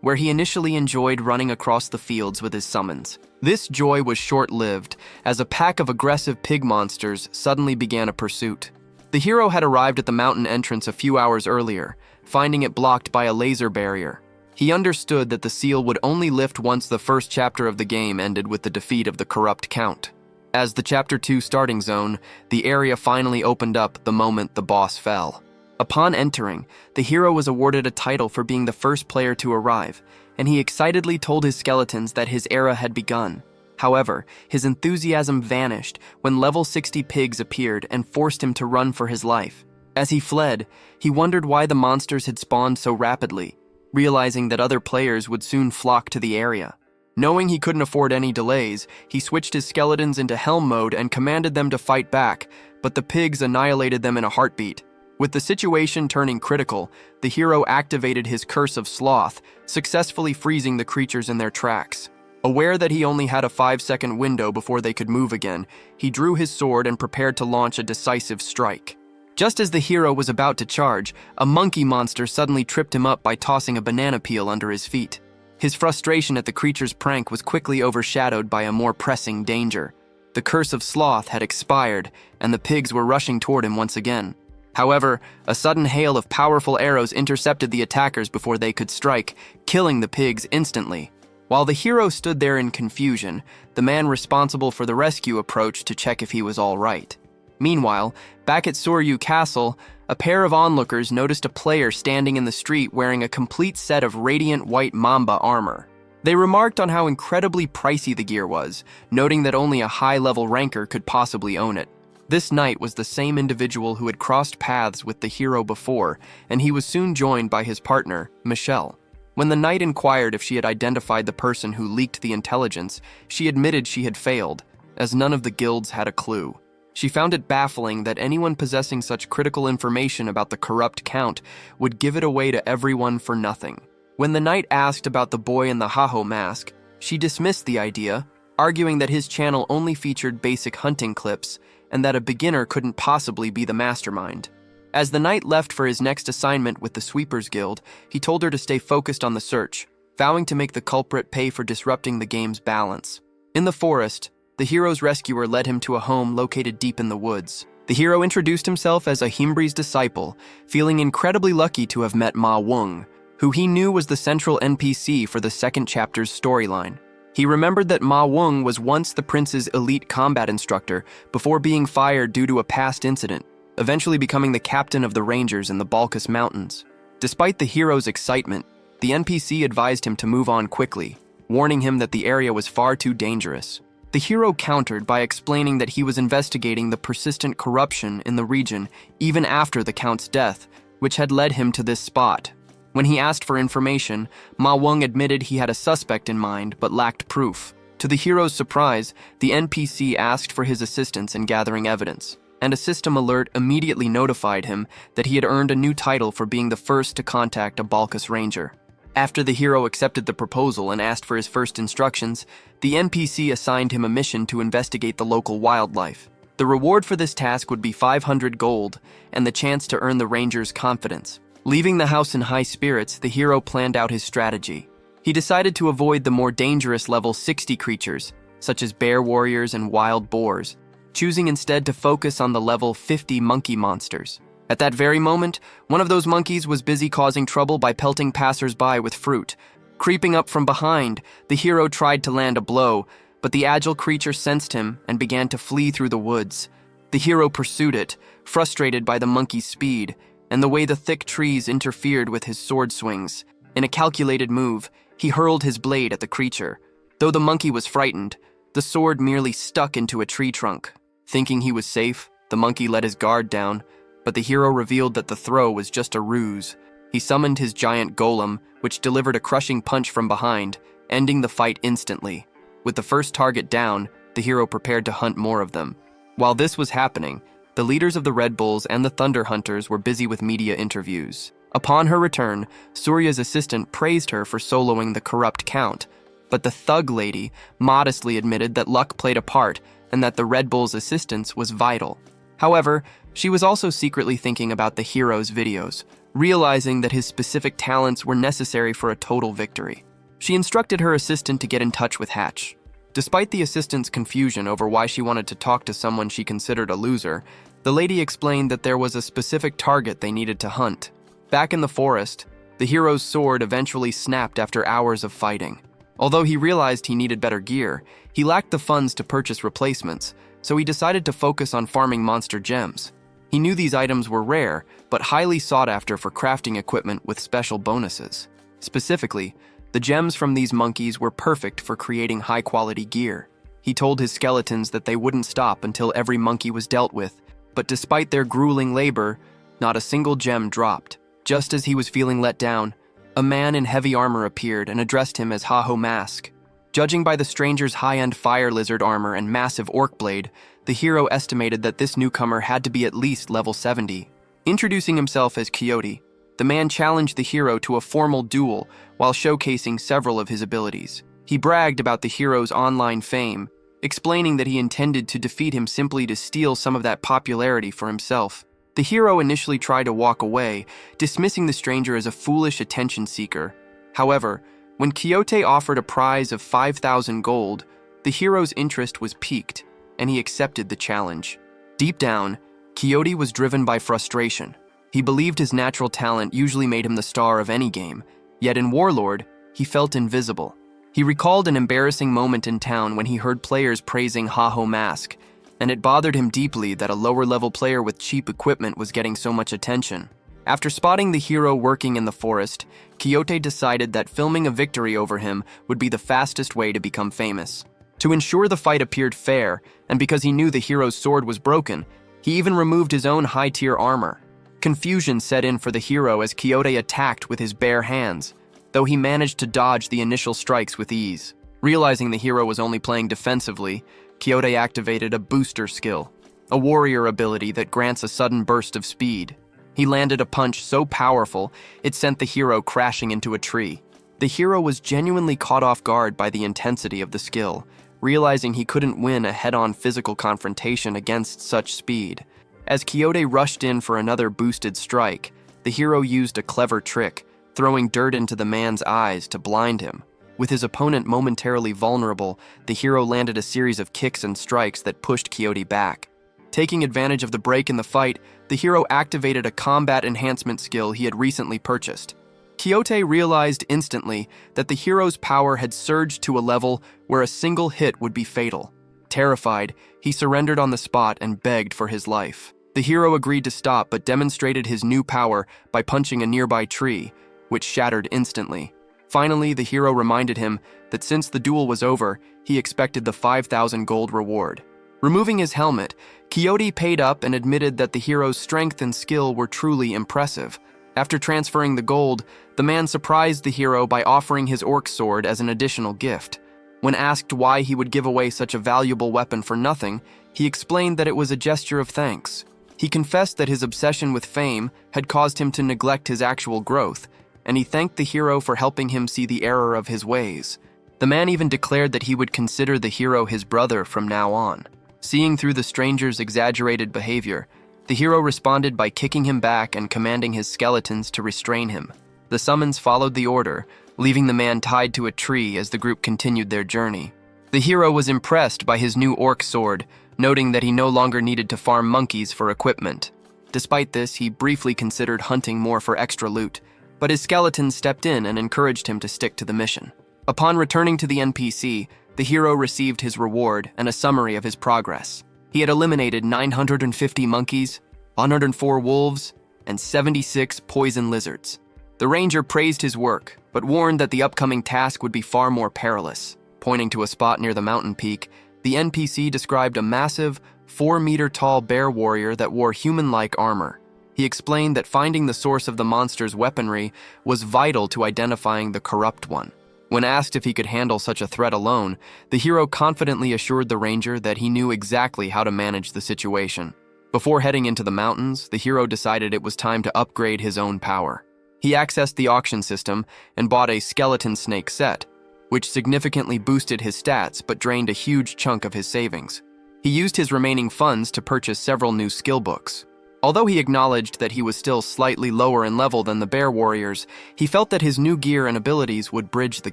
where he initially enjoyed running across the fields with his summons. This joy was short-lived, as a pack of aggressive pig monsters suddenly began a pursuit. The hero had arrived at the mountain entrance a few hours earlier, finding it blocked by a laser barrier. He understood that the seal would only lift once the first chapter of the game ended with the defeat of the corrupt count. As the Chapter 2 starting zone, the area finally opened up the moment the boss fell. Upon entering, the hero was awarded a title for being the first player to arrive, and he excitedly told his skeletons that his era had begun. However, his enthusiasm vanished when level 60 pigs appeared and forced him to run for his life. As he fled, he wondered why the monsters had spawned so rapidly, realizing that other players would soon flock to the area. Knowing he couldn't afford any delays, he switched his skeletons into helm mode and commanded them to fight back, but the pigs annihilated them in a heartbeat. With the situation turning critical, the hero activated his Curse of Sloth, successfully freezing the creatures in their tracks. Aware that he only had a 5-second window before they could move again, he drew his sword and prepared to launch a decisive strike. Just as the hero was about to charge, a monkey monster suddenly tripped him up by tossing a banana peel under his feet. His frustration at the creature's prank was quickly overshadowed by a more pressing danger. The Curse of Sloth had expired, and the pigs were rushing toward him once again. However, a sudden hail of powerful arrows intercepted the attackers before they could strike, killing the pigs instantly. While the hero stood there in confusion, the man responsible for the rescue approached to check if he was all right. Meanwhile, back at Soryu Castle, a pair of onlookers noticed a player standing in the street wearing a complete set of radiant white mamba armor. They remarked on how incredibly pricey the gear was, noting that only a high-level ranker could possibly own it. This knight was the same individual who had crossed paths with the hero before, and he was soon joined by his partner, Michelle. When the knight inquired if she had identified the person who leaked the intelligence, she admitted she had failed, as none of the guilds had a clue. She found it baffling that anyone possessing such critical information about the corrupt count would give it away to everyone for nothing. When the knight asked about the boy in the Haho mask, she dismissed the idea, arguing that his channel only featured basic hunting clips and that a beginner couldn't possibly be the mastermind. As the knight left for his next assignment with the Sweepers Guild, he told her to stay focused on the search, vowing to make the culprit pay for disrupting the game's balance. In the forest, the hero's rescuer led him to a home located deep in the woods. The hero introduced himself as a Himbri's disciple, feeling incredibly lucky to have met Ma Wung, who he knew was the central NPC for the second chapter's storyline. He remembered that Ma Wung was once the prince's elite combat instructor before being fired due to a past incident, eventually becoming the captain of the rangers in the Balkas Mountains. Despite the hero's excitement, the NPC advised him to move on quickly, warning him that the area was far too dangerous. The hero countered by explaining that he was investigating the persistent corruption in the region even after the Count's death, which had led him to this spot. When he asked for information, Ma Wung admitted he had a suspect in mind but lacked proof. To the hero's surprise, the NPC asked for his assistance in gathering evidence, and a system alert immediately notified him that he had earned a new title for being the first to contact a Balkas ranger. After the hero accepted the proposal and asked for his first instructions, the NPC assigned him a mission to investigate the local wildlife. The reward for this task would be 500 gold and the chance to earn the ranger's confidence. Leaving the house in high spirits, the hero planned out his strategy. He decided to avoid the more dangerous level 60 creatures, such as bear warriors and wild boars, choosing instead to focus on the level 50 monkey monsters. At that very moment, one of those monkeys was busy causing trouble by pelting passers-by with fruit. Creeping up from behind, the hero tried to land a blow, but the agile creature sensed him and began to flee through the woods. The hero pursued it, frustrated by the monkey's speed, and the way the thick trees interfered with his sword swings. In a calculated move, he hurled his blade at the creature. Though the monkey was frightened, the sword merely stuck into a tree trunk. Thinking he was safe, the monkey let his guard down, but the hero revealed that the throw was just a ruse. He summoned his giant golem, which delivered a crushing punch from behind, ending the fight instantly. With the first target down, the hero prepared to hunt more of them. While this was happening, the leaders of the Red Bulls and the Thunder Hunters were busy with media interviews. Upon her return, Surya's assistant praised her for soloing the corrupt count, but the thug lady modestly admitted that luck played a part and that the Red Bull's assistance was vital. However, she was also secretly thinking about the hero's videos, realizing that his specific talents were necessary for a total victory. She instructed her assistant to get in touch with Hatch. Despite the assistant's confusion over why she wanted to talk to someone she considered a loser, the lady explained that there was a specific target they needed to hunt. Back in the forest, the hero's sword eventually snapped after hours of fighting. Although he realized he needed better gear, he lacked the funds to purchase replacements, so he decided to focus on farming monster gems. He knew these items were rare, but highly sought after for crafting equipment with special bonuses. Specifically, the gems from these monkeys were perfect for creating high-quality gear. He told his skeletons that they wouldn't stop until every monkey was dealt with, but despite their grueling labor, not a single gem dropped. Just as he was feeling let down, a man in heavy armor appeared and addressed him as Ha-Ho Mask. Judging by the stranger's high-end fire lizard armor and massive orc blade, the hero estimated that this newcomer had to be at least level 70. Introducing himself as Quixote, the man challenged the hero to a formal duel while showcasing several of his abilities. He bragged about the hero's online fame, explaining that he intended to defeat him simply to steal some of that popularity for himself. The hero initially tried to walk away, dismissing the stranger as a foolish attention seeker. However, when Quixote offered a prize of 5,000 gold, the hero's interest was piqued, and he accepted the challenge. Deep down, Quixote was driven by frustration. He believed his natural talent usually made him the star of any game, yet in Warlord, he felt invisible. He recalled an embarrassing moment in town when he heard players praising Ha-Ho Mask, and it bothered him deeply that a lower-level player with cheap equipment was getting so much attention. After spotting the hero working in the forest, Quixote decided that filming a victory over him would be the fastest way to become famous. To ensure the fight appeared fair, and because he knew the hero's sword was broken, he even removed his own high-tier armor. Confusion set in for the hero as Quixote attacked with his bare hands, though he managed to dodge the initial strikes with ease. Realizing the hero was only playing defensively, Quixote activated a booster skill, a warrior ability that grants a sudden burst of speed. He landed a punch so powerful, it sent the hero crashing into a tree. The hero was genuinely caught off guard by the intensity of the skill, realizing he couldn't win a head-on physical confrontation against such speed. As Quixote rushed in for another boosted strike, the hero used a clever trick, throwing dirt into the man's eyes to blind him. With his opponent momentarily vulnerable, the hero landed a series of kicks and strikes that pushed Quixote back. Taking advantage of the break in the fight, the hero activated a combat enhancement skill he had recently purchased. Quixote realized instantly that the hero's power had surged to a level where a single hit would be fatal. Terrified, he surrendered on the spot and begged for his life. The hero agreed to stop but demonstrated his new power by punching a nearby tree, which shattered instantly. Finally, the hero reminded him that since the duel was over, he expected the 5,000 gold reward. Removing his helmet, Quixote paid up and admitted that the hero's strength and skill were truly impressive. After transferring the gold, the man surprised the hero by offering his orc sword as an additional gift. When asked why he would give away such a valuable weapon for nothing, he explained that it was a gesture of thanks. He confessed that his obsession with fame had caused him to neglect his actual growth, and he thanked the hero for helping him see the error of his ways. The man even declared that he would consider the hero his brother from now on. Seeing through the stranger's exaggerated behavior, the hero responded by kicking him back and commanding his skeletons to restrain him. The summons followed the order, leaving the man tied to a tree as the group continued their journey. The hero was impressed by his new orc sword, noting that he no longer needed to farm monkeys for equipment. Despite this, he briefly considered hunting more for extra loot, but his skeletons stepped in and encouraged him to stick to the mission. Upon returning to the NPC, the hero received his reward and a summary of his progress. He had eliminated 950 monkeys, 104 wolves, and 76 poison lizards. The ranger praised his work, but warned that the upcoming task would be far more perilous. Pointing to a spot near the mountain peak, the NPC described a massive, 4-meter-tall bear warrior that wore human-like armor. He explained that finding the source of the monster's weaponry was vital to identifying the corrupt one. When asked if he could handle such a threat alone, the hero confidently assured the ranger that he knew exactly how to manage the situation. Before heading into the mountains, the hero decided it was time to upgrade his own power. He accessed the auction system and bought a skeleton snake set, which significantly boosted his stats but drained a huge chunk of his savings. He used his remaining funds to purchase several new skill books. Although he acknowledged that he was still slightly lower in level than the bear warriors, he felt that his new gear and abilities would bridge the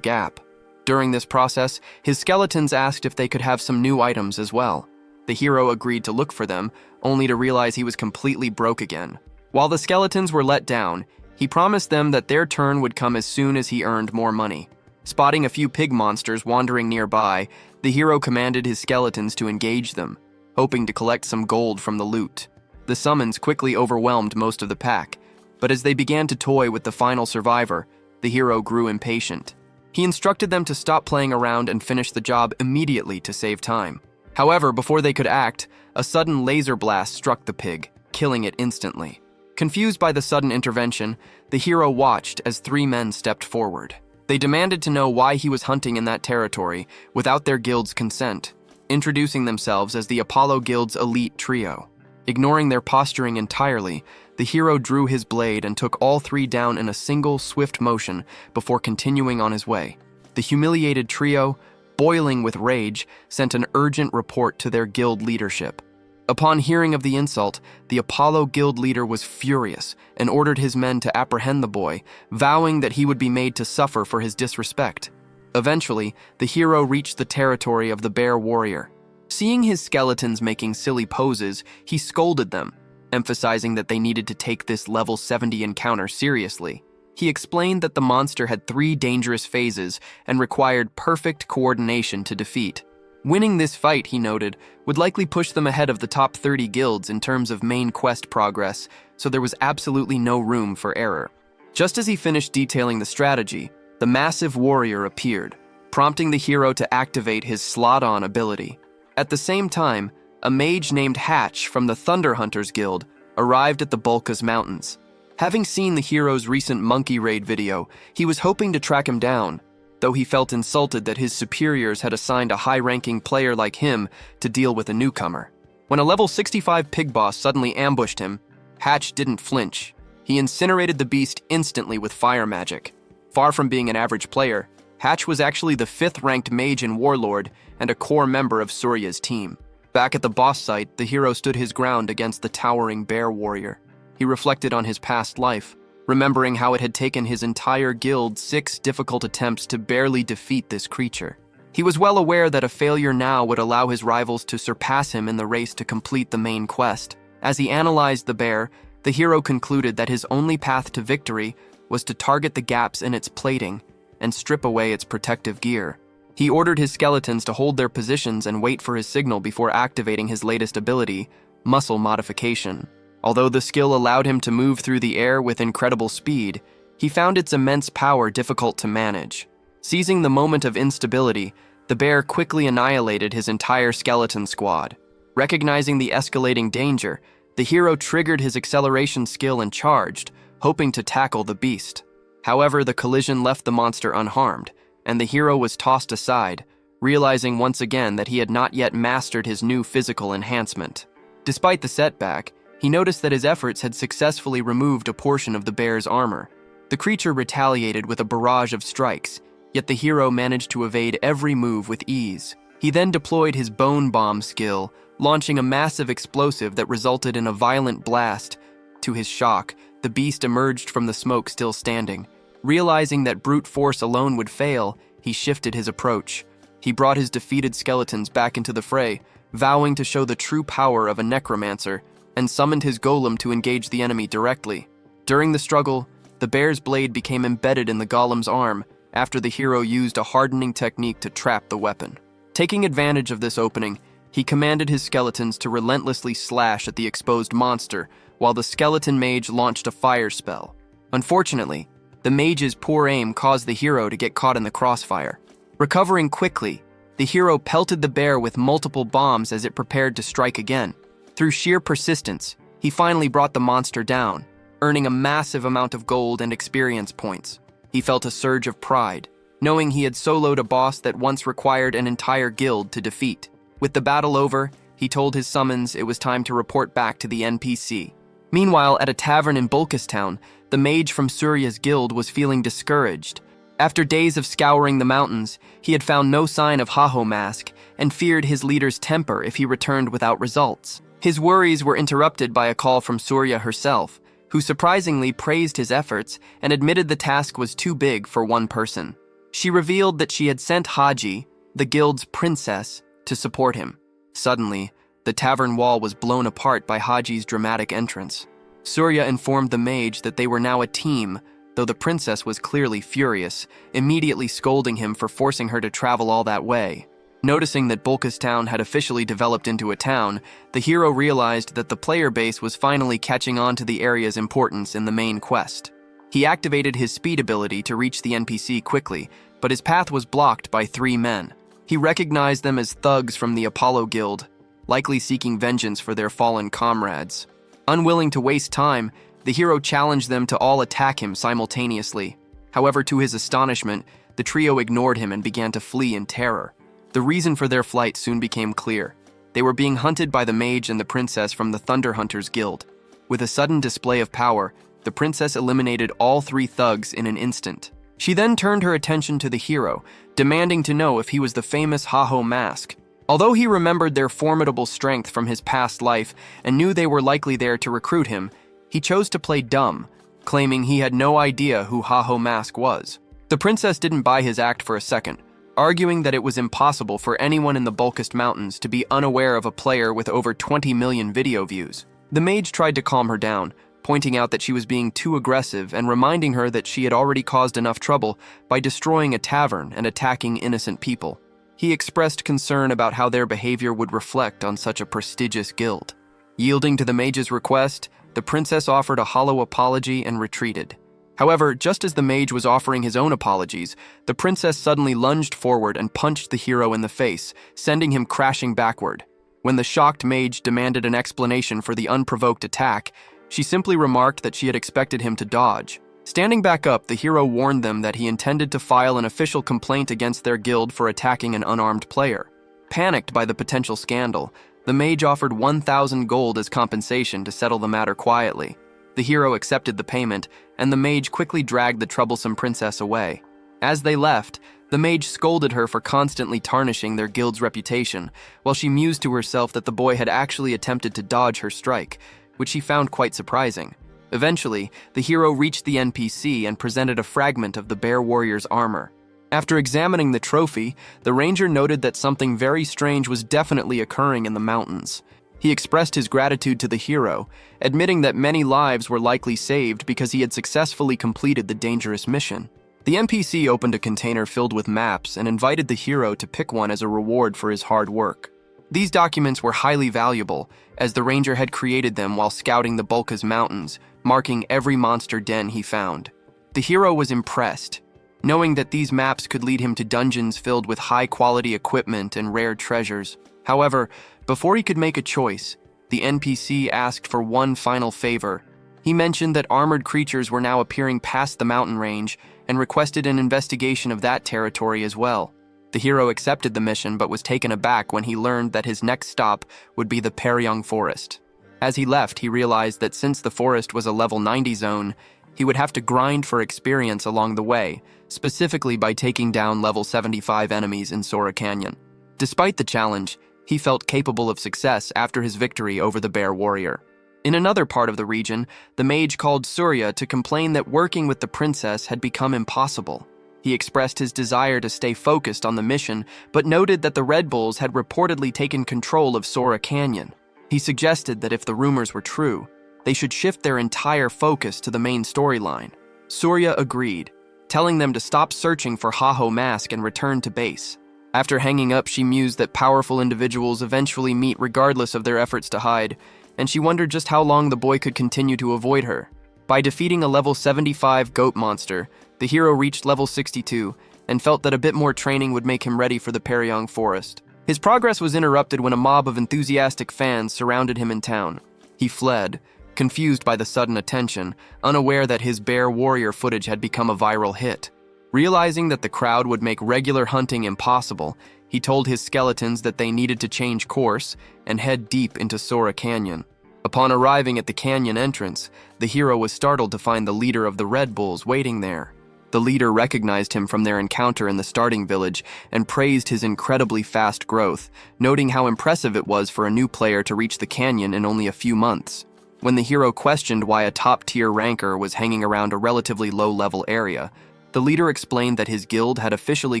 gap. During this process, his skeletons asked if they could have some new items as well. The hero agreed to look for them, only to realize he was completely broke again. While the skeletons were let down, he promised them that their turn would come as soon as he earned more money. Spotting a few pig monsters wandering nearby, the hero commanded his skeletons to engage them, hoping to collect some gold from the loot. The summons quickly overwhelmed most of the pack, but as they began to toy with the final survivor, the hero grew impatient. He instructed them to stop playing around and finish the job immediately to save time. However, before they could act, a sudden laser blast struck the pig, killing it instantly. Confused by the sudden intervention, the hero watched as 3 men stepped forward. They demanded to know why he was hunting in that territory without their guild's consent, introducing themselves as the Apollo Guild's elite trio. Ignoring their posturing entirely, the hero drew his blade and took all 3 down in a single, swift motion before continuing on his way. The humiliated trio, boiling with rage, sent an urgent report to their guild leadership. Upon hearing of the insult, the Apollo Guild leader was furious and ordered his men to apprehend the boy, vowing that he would be made to suffer for his disrespect. Eventually, the hero reached the territory of the bear warrior. Seeing his skeletons making silly poses, he scolded them, emphasizing that they needed to take this level 70 encounter seriously. He explained that the monster had 3 dangerous phases and required perfect coordination to defeat. Winning this fight, he noted, would likely push them ahead of the top 30 guilds in terms of main quest progress, so there was absolutely no room for error. Just as he finished detailing the strategy, the massive warrior appeared, prompting the hero to activate his slot-on ability. At the same time, a mage named Hatch from the Thunder Hunters Guild arrived at the Bulkas Mountains. Having seen the hero's recent monkey raid video, he was hoping to track him down, though he felt insulted that his superiors had assigned a high-ranking player like him to deal with a newcomer. When a level 65 pig boss suddenly ambushed him, Hatch didn't flinch. He incinerated the beast instantly with fire magic. Far from being an average player, Hatch was actually the 5th-ranked mage and warlord and a core member of Surya's team. Back at the boss site, the hero stood his ground against the towering bear warrior. He reflected on his past life, remembering how it had taken his entire guild 6 difficult attempts to barely defeat this creature. He was well aware that a failure now would allow his rivals to surpass him in the race to complete the main quest. As he analyzed the bear, the hero concluded that his only path to victory was to target the gaps in its plating and strip away its protective gear. He ordered his skeletons to hold their positions and wait for his signal before activating his latest ability, muscle modification. Although the skill allowed him to move through the air with incredible speed, he found its immense power difficult to manage. Seizing the moment of instability, the bear quickly annihilated his entire skeleton squad. Recognizing the escalating danger, the hero triggered his acceleration skill and charged, hoping to tackle the beast. However, the collision left the monster unharmed, and the hero was tossed aside, realizing once again that he had not yet mastered his new physical enhancement. Despite the setback, he noticed that his efforts had successfully removed a portion of the bear's armor. The creature retaliated with a barrage of strikes, yet the hero managed to evade every move with ease. He then deployed his bone bomb skill, launching a massive explosive that resulted in a violent blast. To his shock, the beast emerged from the smoke still standing. Realizing that brute force alone would fail, he shifted his approach. He brought his defeated skeletons back into the fray, vowing to show the true power of a necromancer, and summoned his golem to engage the enemy directly. During the struggle, the bear's blade became embedded in the golem's arm after the hero used a hardening technique to trap the weapon. Taking advantage of this opening, he commanded his skeletons to relentlessly slash at the exposed monster, while the skeleton mage launched a fire spell. Unfortunately, the mage's poor aim caused the hero to get caught in the crossfire. Recovering quickly, the hero pelted the bear with multiple bombs as it prepared to strike again. Through sheer persistence, he He finally brought the monster down, earning a massive amount of gold and experience points. He felt a surge of pride, knowing he had soloed a boss that once required an entire guild to defeat. With the battle over, he told his summons it was time to report back to the NPC. Meanwhile, at a tavern in Bulkistown, the mage from Surya's guild was feeling discouraged. After days of scouring the mountains, he had found no sign of Haho Mask and feared his leader's temper if he returned without results. His worries were interrupted by a call from Surya herself, who surprisingly praised his efforts and admitted the task was too big for one person. She revealed that she had sent Haji, the guild's princess, to support him. Suddenly, the tavern wall was blown apart by Haji's dramatic entrance. Surya informed the mage that they were now a team, though the princess was clearly furious, immediately scolding him for forcing her to travel all that way. Noticing that Bulkistown had officially developed into a town, the hero realized that the player base was finally catching on to the area's importance in the main quest. He activated his speed ability to reach the NPC quickly, but his path was blocked by 3 men. He recognized them as thugs from the Apollo Guild, likely seeking vengeance for their fallen comrades. Unwilling to waste time, the hero challenged them to all attack him simultaneously. However, to his astonishment, the trio ignored him and began to flee in terror. The reason for their flight soon became clear. They were being hunted by the mage and the princess from the Thunder Hunters Guild. With a sudden display of power, the princess eliminated all 3 thugs in an instant. She then turned her attention to the hero, demanding to know if he was the famous Haho Mask. Although he remembered their formidable strength from his past life and knew they were likely there to recruit him, he chose to play dumb, claiming he had no idea who Haho Mask was. The princess didn't buy his act for a second, arguing that it was impossible for anyone in the Bulkist Mountains to be unaware of a player with over 20 million video views. The mage tried to calm her down, pointing out that she was being too aggressive and reminding her that she had already caused enough trouble by destroying a tavern and attacking innocent people. He expressed concern about how their behavior would reflect on such a prestigious guild. Yielding to the mage's request, the princess offered a hollow apology and retreated. However, just as the mage was offering his own apologies, the princess suddenly lunged forward and punched the hero in the face, sending him crashing backward. When the shocked mage demanded an explanation for the unprovoked attack, she simply remarked that she had expected him to dodge. Standing back up, the hero warned them that he intended to file an official complaint against their guild for attacking an unarmed player. Panicked by the potential scandal, the mage offered 1,000 gold as compensation to settle the matter quietly. The hero accepted the payment, and the mage quickly dragged the troublesome princess away. As they left, the mage scolded her for constantly tarnishing their guild's reputation, while she mused to herself that the boy had actually attempted to dodge her strike, which she found quite surprising. Eventually, the hero reached the NPC and presented a fragment of the bear warrior's armor. After examining the trophy, the ranger noted that something very strange was definitely occurring in the mountains. He expressed his gratitude to the hero, admitting that many lives were likely saved because he had successfully completed the dangerous mission. The NPC opened a container filled with maps and invited the hero to pick one as a reward for his hard work. These documents were highly valuable, as the ranger had created them while scouting the Bulkas Mountains, marking every monster den he found. The hero was impressed, knowing that these maps could lead him to dungeons filled with high-quality equipment and rare treasures. However, before he could make a choice, the NPC asked for one final favor. He mentioned that armored creatures were now appearing past the mountain range and requested an investigation of that territory as well. The hero accepted the mission but was taken aback when he learned that his next stop would be the Peryong forest. As he left, he realized that since the forest was a level 90 zone, he would have to grind for experience along the way, specifically by taking down level 75 enemies in Sora Canyon. Despite the challenge, he felt capable of success after his victory over the bear warrior. In another part of the region, the mage called Surya to complain that working with the princess had become impossible. He expressed his desire to stay focused on the mission, but noted that the Red Bulls had reportedly taken control of Sora Canyon. He suggested that if the rumors were true, they should shift their entire focus to the main storyline. Surya agreed, telling them to stop searching for Haho Mask and return to base. After hanging up, she mused that powerful individuals eventually meet regardless of their efforts to hide, and she wondered just how long the boy could continue to avoid her. By defeating a level 75 goat monster, the hero reached level 62 and felt that a bit more training would make him ready for the Peryong forest. His progress was interrupted when a mob of enthusiastic fans surrounded him in town. He fled, confused by the sudden attention, unaware that his bear warrior footage had become a viral hit. Realizing that the crowd would make regular hunting impossible, he told his skeletons that they needed to change course and head deep into Sora Canyon. Upon arriving at the canyon entrance, the hero was startled to find the leader of the Red Bulls waiting there. The leader recognized him from their encounter in the starting village and praised his incredibly fast growth, noting how impressive it was for a new player to reach the canyon in only a few months. When the hero questioned why a top-tier ranker was hanging around a relatively low-level area, the leader explained that his guild had officially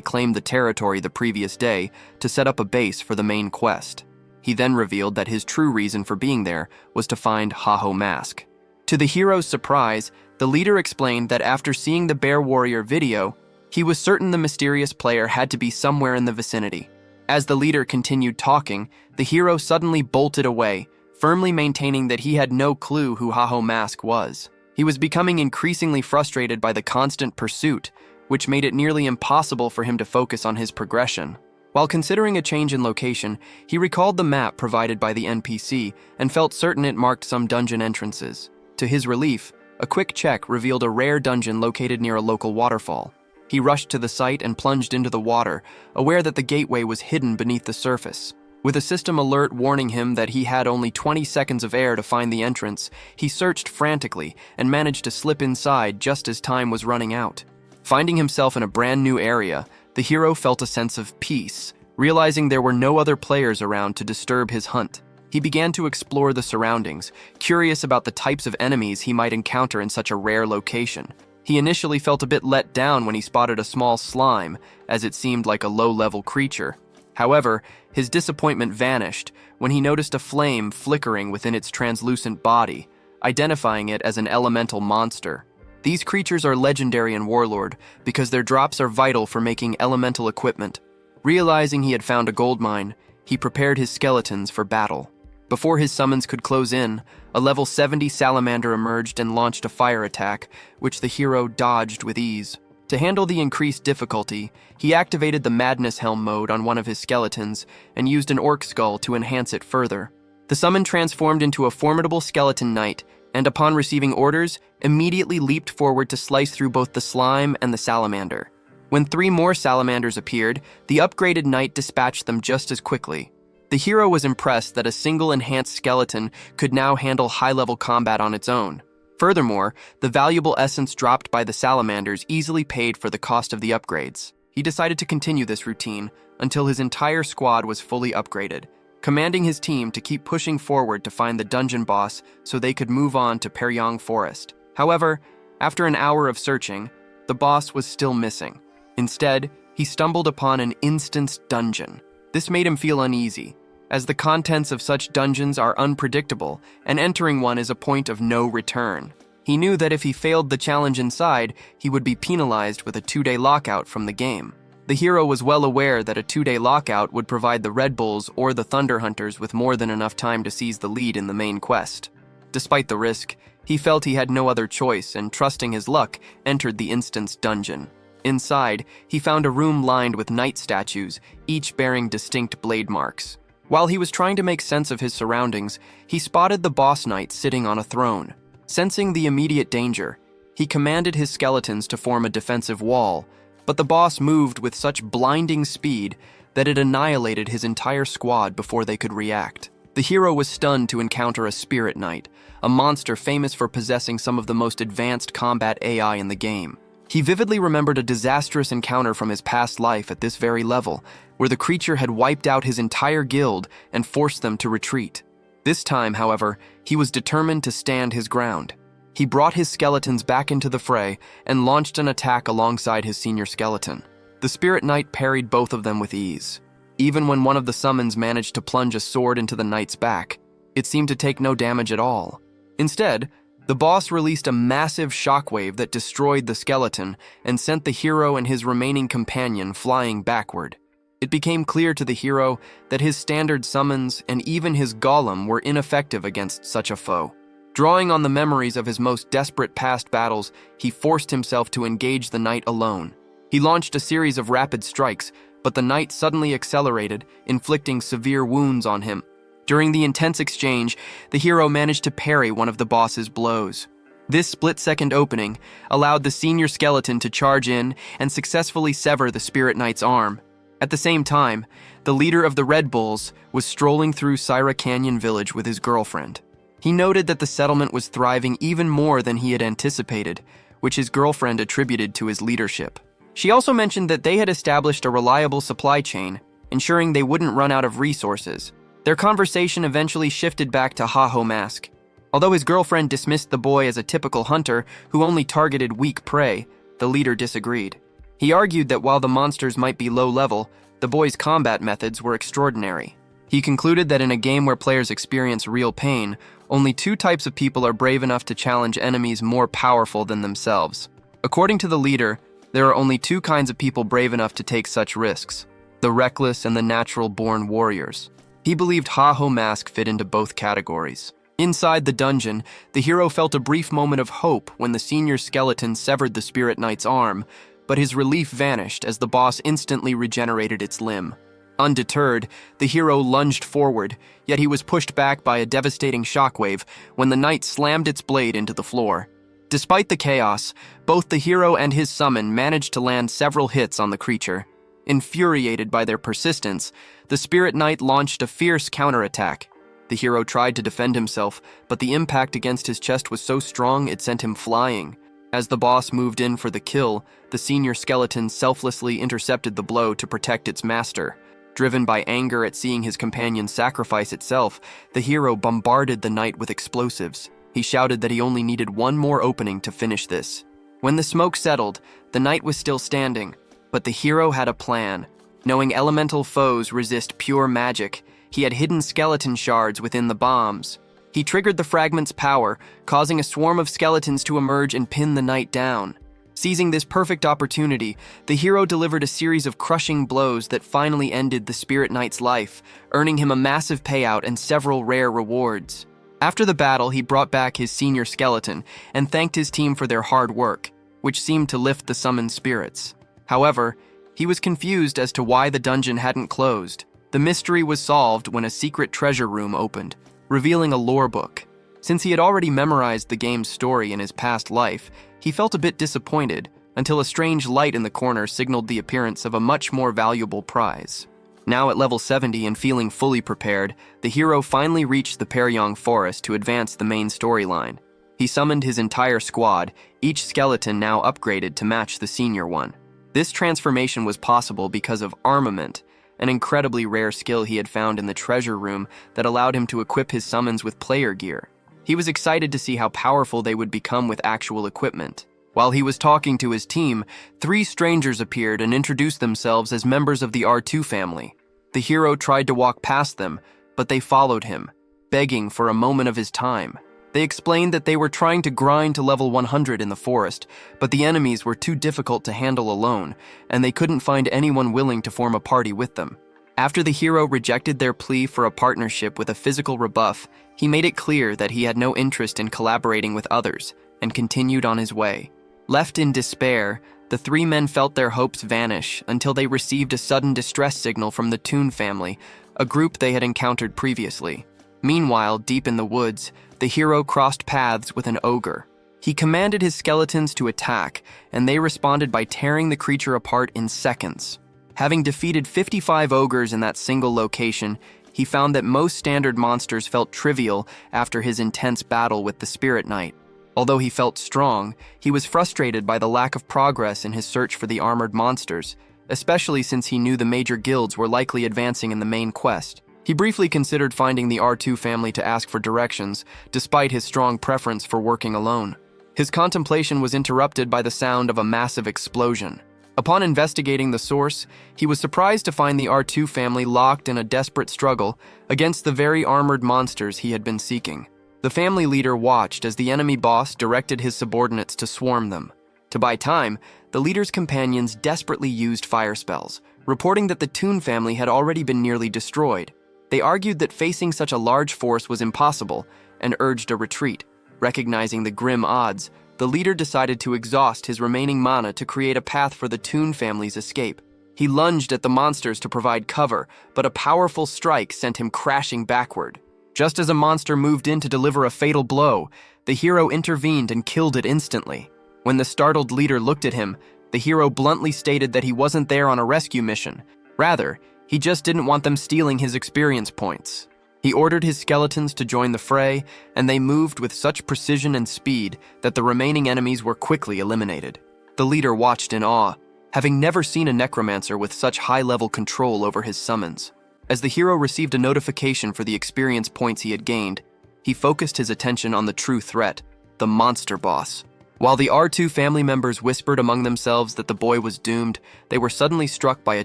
claimed the territory the previous day to set up a base for the main quest. He then revealed that his true reason for being there was to find Haho Mask. To the hero's surprise, the leader explained that after seeing the Bear Warrior video, he was certain the mysterious player had to be somewhere in the vicinity. As the leader continued talking, the hero suddenly bolted away, firmly maintaining that he had no clue who Haho Mask was. He was becoming increasingly frustrated by the constant pursuit, which made it nearly impossible for him to focus on his progression. While considering a change in location, he recalled the map provided by the NPC and felt certain it marked some dungeon entrances. To his relief, a quick check revealed a rare dungeon located near a local waterfall. He rushed to the site and plunged into the water, aware that the gateway was hidden beneath the surface. With a system alert warning him that he had only 20 seconds of air to find the entrance, he searched frantically and managed to slip inside just as time was running out. Finding himself in a brand new area, the hero felt a sense of peace, realizing there were no other players around to disturb his hunt. He began to explore the surroundings, curious about the types of enemies he might encounter in such a rare location. He initially felt a bit let down when he spotted a small slime, as it seemed like a low-level creature. However, his disappointment vanished when he noticed a flame flickering within its translucent body, identifying it as an elemental monster. These creatures are legendary in Warlord because their drops are vital for making elemental equipment. Realizing he had found a gold mine, he prepared his skeletons for battle. Before his summons could close in, a level 70 salamander emerged and launched a fire attack, which the hero dodged with ease. To handle the increased difficulty, he activated the Madness Helm mode on one of his skeletons and used an orc skull to enhance it further. The summon transformed into a formidable skeleton knight, and upon receiving orders, immediately leaped forward to slice through both the slime and the salamander. When 3 more salamanders appeared, the upgraded knight dispatched them just as quickly. The hero was impressed that a single enhanced skeleton could now handle high-level combat on its own. Furthermore, the valuable essence dropped by the salamanders easily paid for the cost of the upgrades. He decided to continue this routine until his entire squad was fully upgraded, commanding his team to keep pushing forward to find the dungeon boss so they could move on to Peryong Forest. However, after an hour of searching, the boss was still missing. Instead, he stumbled upon an instance dungeon. This made him feel uneasy, as the contents of such dungeons are unpredictable, and entering one is a point of no return. He knew that if he failed the challenge inside, he would be penalized with a 2-day lockout from the game. The hero was well aware that a 2-day lockout would provide the Red Bulls or the Thunder Hunters with more than enough time to seize the lead in the main quest. Despite the risk, he felt he had no other choice and, trusting his luck, entered the instance dungeon. Inside, he found a room lined with knight statues, each bearing distinct blade marks. While he was trying to make sense of his surroundings, he spotted the boss knight sitting on a throne. Sensing the immediate danger, he commanded his skeletons to form a defensive wall, but the boss moved with such blinding speed that it annihilated his entire squad before they could react. The hero was stunned to encounter a spirit knight, a monster famous for possessing some of the most advanced combat AI in the game. He vividly remembered a disastrous encounter from his past life at this very level, where the creature had wiped out his entire guild and forced them to retreat. This time, however, he was determined to stand his ground. He brought his skeletons back into the fray and launched an attack alongside his senior skeleton. The Spirit Knight parried both of them with ease. Even when one of the summons managed to plunge a sword into the knight's back, it seemed to take no damage at all. Instead, the boss released a massive shockwave that destroyed the skeleton and sent the hero and his remaining companion flying backward. It became clear to the hero that his standard summons and even his golem were ineffective against such a foe. Drawing on the memories of his most desperate past battles, he forced himself to engage the knight alone. He launched a series of rapid strikes, but the knight suddenly accelerated, inflicting severe wounds on him. During the intense exchange, the hero managed to parry one of the boss's blows. This split-second opening allowed the senior skeleton to charge in and successfully sever the Spirit Knight's arm. At the same time, the leader of the Red Bulls was strolling through Syra Canyon Village with his girlfriend. He noted that the settlement was thriving even more than he had anticipated, which his girlfriend attributed to his leadership. She also mentioned that they had established a reliable supply chain, ensuring they wouldn't run out of resources. Their conversation eventually shifted back to Ha-Ho Mask. Although his girlfriend dismissed the boy as a typical hunter who only targeted weak prey, the leader disagreed. He argued that while the monsters might be low level, the boy's combat methods were extraordinary. He concluded that in a game where players experience real pain, only two types of people are brave enough to challenge enemies more powerful than themselves. According to the leader, there are only two kinds of people brave enough to take such risks: the reckless and the natural-born warriors. He believed Ha-Ho Mask fit into both categories. Inside the dungeon, the hero felt a brief moment of hope when the senior skeleton severed the Spirit Knight's arm, but his relief vanished as the boss instantly regenerated its limb. Undeterred, the hero lunged forward, yet he was pushed back by a devastating shockwave when the knight slammed its blade into the floor. Despite the chaos, both the hero and his summon managed to land several hits on the creature. Infuriated by their persistence, the Spirit Knight launched a fierce counterattack. The hero tried to defend himself, but the impact against his chest was so strong it sent him flying. As the boss moved in for the kill, the senior skeleton selflessly intercepted the blow to protect its master. Driven by anger at seeing his companion sacrifice itself, the hero bombarded the knight with explosives. He shouted that he only needed one more opening to finish this. When the smoke settled, the knight was still standing, but the hero had a plan. Knowing elemental foes resist pure magic, he had hidden skeleton shards within the bombs. He triggered the fragment's power, causing a swarm of skeletons to emerge and pin the knight down. Seizing this perfect opportunity, the hero delivered a series of crushing blows that finally ended the Spirit Knight's life, earning him a massive payout and several rare rewards. After the battle, he brought back his senior skeleton and thanked his team for their hard work, which seemed to lift the summoned spirits. However, he was confused as to why the dungeon hadn't closed. The mystery was solved when a secret treasure room opened, revealing a lore book. Since he had already memorized the game's story in his past life, he felt a bit disappointed until a strange light in the corner signaled the appearance of a much more valuable prize. Now at level 70 and feeling fully prepared, the hero finally reached the Peryong forest to advance the main storyline. He summoned his entire squad, each skeleton now upgraded to match the senior one. This transformation was possible because of armament, an incredibly rare skill he had found in the treasure room that allowed him to equip his summons with player gear. He was excited to see how powerful they would become with actual equipment. While he was talking to his team, 3 strangers appeared and introduced themselves as members of the R2 family. The hero tried to walk past them, but they followed him, begging for a moment of his time. They explained that they were trying to grind to level 100 in the forest, but the enemies were too difficult to handle alone, and they couldn't find anyone willing to form a party with them. After the hero rejected their plea for a partnership with a physical rebuff, he made it clear that he had no interest in collaborating with others, and continued on his way. Left in despair, the 3 men felt their hopes vanish until they received a sudden distress signal from the Toon family, a group they had encountered previously. Meanwhile, deep in the woods, the hero crossed paths with an ogre. He commanded his skeletons to attack, and they responded by tearing the creature apart in seconds. Having defeated 55 ogres in that single location, he found that most standard monsters felt trivial after his intense battle with the Spirit Knight. Although he felt strong, he was frustrated by the lack of progress in his search for the armored monsters, especially since he knew the major guilds were likely advancing in the main quest. He briefly considered finding the R2 family to ask for directions, despite his strong preference for working alone. His contemplation was interrupted by the sound of a massive explosion. Upon investigating the source, he was surprised to find the R2 family locked in a desperate struggle against the very armored monsters he had been seeking. The family leader watched as the enemy boss directed his subordinates to swarm them. To buy time, the leader's companions desperately used fire spells, reporting that the Toon family had already been nearly destroyed. They argued that facing such a large force was impossible and urged a retreat. Recognizing the grim odds, the leader decided to exhaust his remaining mana to create a path for the Toon family's escape. He lunged at the monsters to provide cover, but a powerful strike sent him crashing backward. Just as a monster moved in to deliver a fatal blow, the hero intervened and killed it instantly. When the startled leader looked at him, the hero bluntly stated that he wasn't there on a rescue mission. Rather, he just didn't want them stealing his experience points. He ordered his skeletons to join the fray, and they moved with such precision and speed that the remaining enemies were quickly eliminated. The leader watched in awe, having never seen a necromancer with such high-level control over his summons. As the hero received a notification for the experience points he had gained, he focused his attention on the true threat, the monster boss. While the R2 family members whispered among themselves that the boy was doomed, they were suddenly struck by a